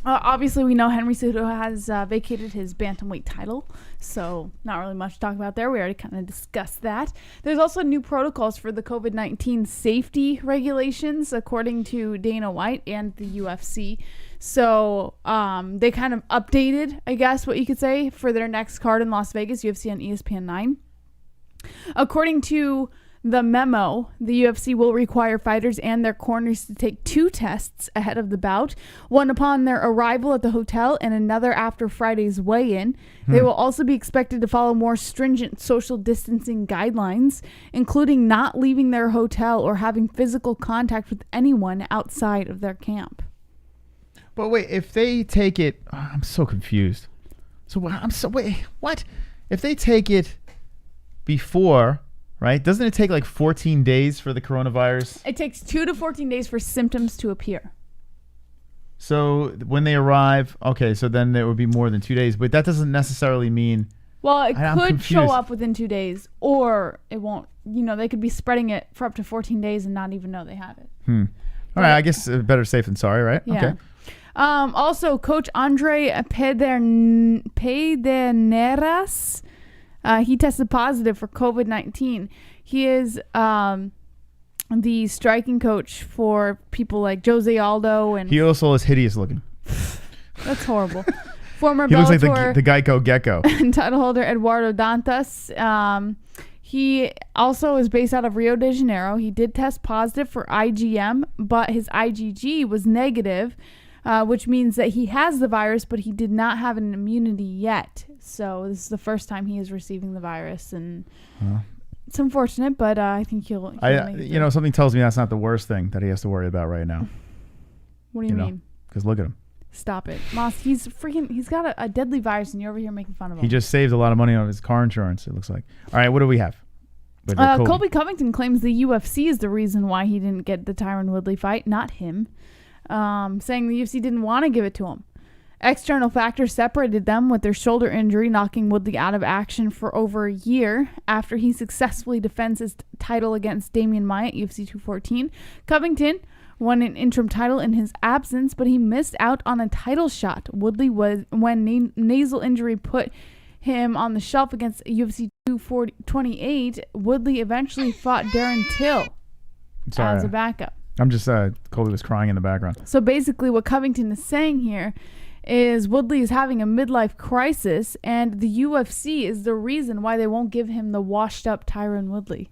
Obviously, we know Henry Cejudo has vacated his bantamweight title, so not really much to talk about there. We already kind of discussed that. There's also new protocols for the COVID-19 safety regulations, according to Dana White and the UFC. So they kind of updated, I guess, what you could say, for their next card in Las Vegas, UFC on ESPN 9. According to the memo, the UFC will require fighters and their corners to take 2 tests ahead of the bout, one upon their arrival at the hotel and another after Friday's weigh-in. They will also be expected to follow more stringent social distancing guidelines, including not leaving their hotel or having physical contact with anyone outside of their camp. But wait, if they take it, I'm so confused. So wait, what? If they take it before, right? Doesn't it take like 14 days for the coronavirus? It takes 2 to 14 days for symptoms to appear. So when they arrive, okay, so then it would be more than 2 days, but that doesn't necessarily mean. Well, it I'm could show confused. up within 2 days, or it won't. You know, they could be spreading it for up to 14 days and not even know they have it. All right, I guess better safe than sorry, right? Yeah. Okay. Also, Coach Andre Pederneiras, he tested positive for COVID-19. He is the striking coach for people like Jose Aldo, and He also is hideous looking. that's horrible. Former He looks like Bellator the Geico Gecko. title holder Eduardo Dantas. He also is based out of Rio de Janeiro. He did test positive for IgM, but his IgG was negative, which means that he has the virus, but he did not have an immunity yet. So this is the first time he is receiving the virus, and it's unfortunate, but I think he'll make it You know, something tells me that's not the worst thing that he has to worry about right now. What do you mean? Because look at him. Stop it. Moss, he's got a deadly virus, and you're over here making fun of him. He just saved a lot of money on his car insurance, it looks like. All right, what do we have? With Colby Covington claims the UFC is the reason why he didn't get the Tyron Woodley fight, not him. Saying the UFC didn't want to give it to him. External factors separated them, with their shoulder injury knocking Woodley out of action for over a year after he successfully defends his title against Damian Maia at UFC 214. Covington won an interim title in his absence, but he missed out on a title shot. Woodley was, when nasal injury put him on the shelf against UFC 228, Woodley eventually fought Darren Till as a backup. I'm just, Colby was crying in the background. So basically what Covington is saying here is Woodley is having a midlife crisis, and the UFC is the reason why they won't give him the washed up Tyron Woodley.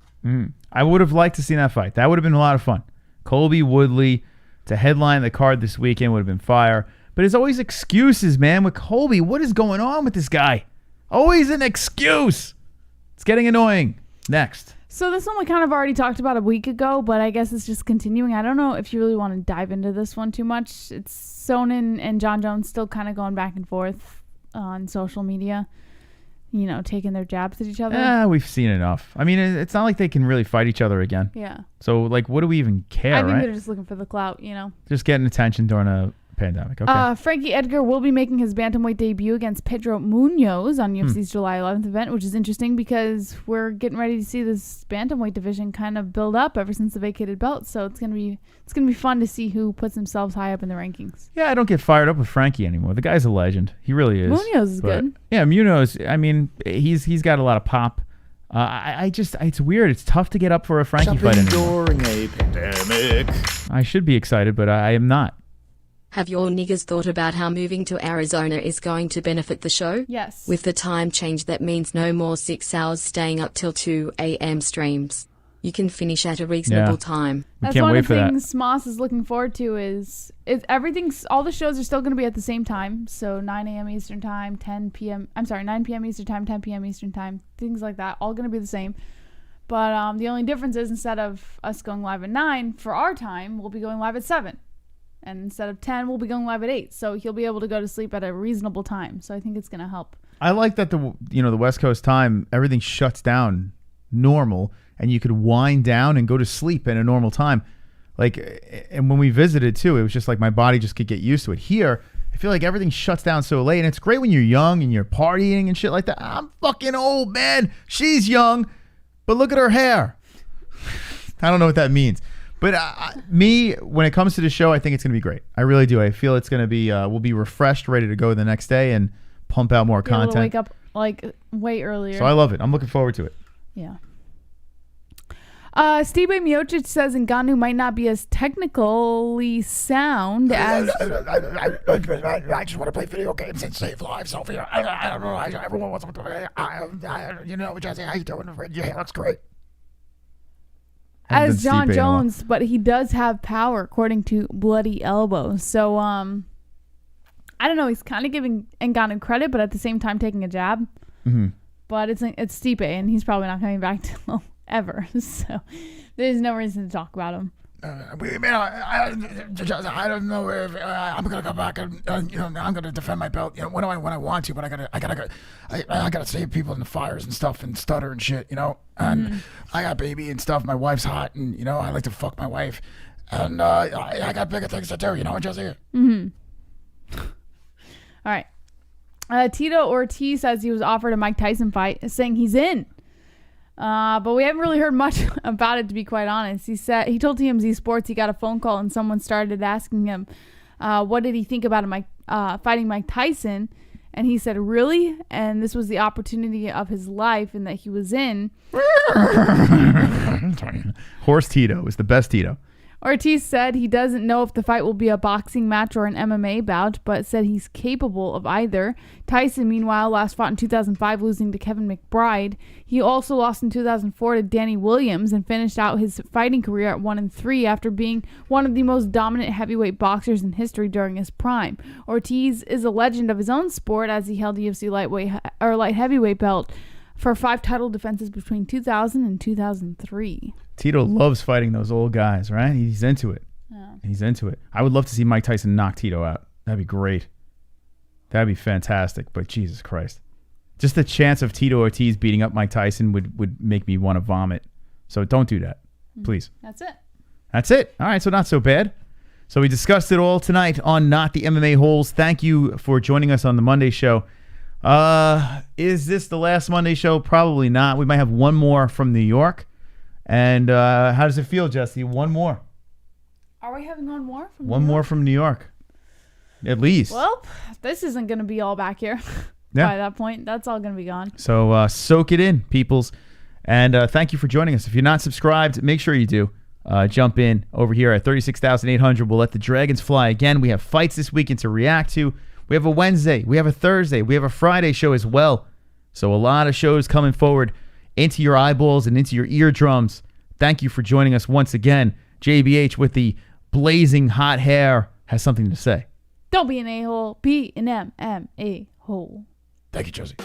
I would have liked to see that fight. That would have been a lot of fun. Colby Woodley to headline the card this weekend would have been fire. But there's always excuses, man, with Colby. What is going on with this guy? Always an excuse. It's getting annoying. Next. So this one we kind of already talked about a week ago, but I guess it's just continuing. I don't know if you really want to dive into this one too much. It's Sonnen and John Jones still kind of going back and forth on social media, you know, taking their jabs at each other. Yeah, we've seen enough. I mean, it's not like they can really fight each other again. Yeah. So, like, what do we even care, I think right? they're just looking for the clout, you know. Just getting attention during a pandemic. Okay. Frankie Edgar will be making his bantamweight debut against Pedro Munoz on UFC's July 11th event, which is interesting because we're getting ready to see this bantamweight division kind of build up ever since the vacated belt. So it's gonna be fun to see who puts themselves high up in the rankings. Yeah, I don't get fired up with Frankie anymore. The guy's a legend. He really is. Munoz is good. Yeah, Munoz. I mean, he's got a lot of pop. It's weird. It's tough to get up for a Frankie fight anymore. During a pandemic. I should be excited, but I am not. Have your niggas thought about how moving to Arizona is going to benefit the show? Yes. With the time change, that means no more 6 hours staying up till 2 a.m. streams. You can finish at a reasonable time. That's one of the things Moss is looking forward to is all the shows are still going to be at the same time. So 9 a.m. Eastern time, 9 p.m. Eastern time, 10 p.m. Eastern time, things like that. All going to be the same. But the only difference is instead of us going live at 9 for our time, we'll be going live at 7. And instead of 10, we'll be going live at 8. So he'll be able to go to sleep at a reasonable time. So I think it's going to help. I like that the West Coast time, everything shuts down normal, and you could wind down and go to sleep at a normal time. Like, and when we visited too, it was just like my body just could get used to it. Here, I feel like everything shuts down so late, and it's great when you're young and you're partying and shit like that. I'm fucking old, man. She's young, but look at her hair. I don't know what that means. But when it comes to the show, I think it's going to be great. I really do. I feel it's going to be, we'll be refreshed, ready to go the next day and pump out more content. Wake up like way earlier. So I love it. I'm looking forward to it. Yeah. Stipe Miocic says Ngannou might not be as technically sound as... I just want to play video games and save lives over here. I don't know. Everyone wants to play. Jesse, how you doing? Your hair looks great. As John Jones, but he does have power, according to Bloody Elbow. So, I don't know. He's kind of giving Ngannou credit, but at the same time taking a jab. Mm-hmm. But it's Stipe, and he's probably not coming back till ever. So there's no reason to talk about him. I don't know if I'm gonna come back and I'm gonna defend my belt. When I want to, but I gotta save people in the fires and stuff and stutter and shit. And I got baby and stuff. My wife's hot, and I like to fuck my wife, and I got bigger things to do. Jesse. All right. Tito Ortiz says he was offered a Mike Tyson fight, saying he's in. But we haven't really heard much about it, to be quite honest. He told TMZ Sports he got a phone call and someone started asking him, what did he think about fighting Mike Tyson? And he said, really? And this was the opportunity of his life and that he was in. Horse Tito is the best Tito. Ortiz said he doesn't know if the fight will be a boxing match or an MMA bout, but said he's capable of either. Tyson, meanwhile, last fought in 2005, losing to Kevin McBride. He also lost in 2004 to Danny Williams and finished out his fighting career at 1-3 after being one of the most dominant heavyweight boxers in history during his prime. Ortiz is a legend of his own sport, as he held the UFC light heavyweight belt for 5 title defenses between 2000 and 2003. Tito loves fighting those old guys, right? He's into it. Yeah. He's into it. I would love to see Mike Tyson knock Tito out. That'd be great. That'd be fantastic. But Jesus Christ. Just the chance of Tito Ortiz beating up Mike Tyson would make me want to vomit. So don't do that, please. That's it. That's it. All right, so not so bad. So we discussed it all tonight on Not the MMA Holes. Thank you for joining us on the Monday show. Is this the last Monday show? Probably not. We might have one more from New York. And how does it feel, Jesse? One more. Are we having one more from One more from New York. At least. Well, this isn't going to be all back here by that point. That's all going to be gone. So soak it in, peoples. And thank you for joining us. If you're not subscribed, make sure you do. Jump in over here at 36,800. We'll let the Dragons fly again. We have fights this weekend to react to. We have a Wednesday. We have a Thursday. We have a Friday show as well. So a lot of shows coming forward into your eyeballs and into your eardrums. Thank you for joining us once again. JBH with the blazing hot hair has something to say. Don't be an a-hole. Be an MMA hole. Thank you, Josie.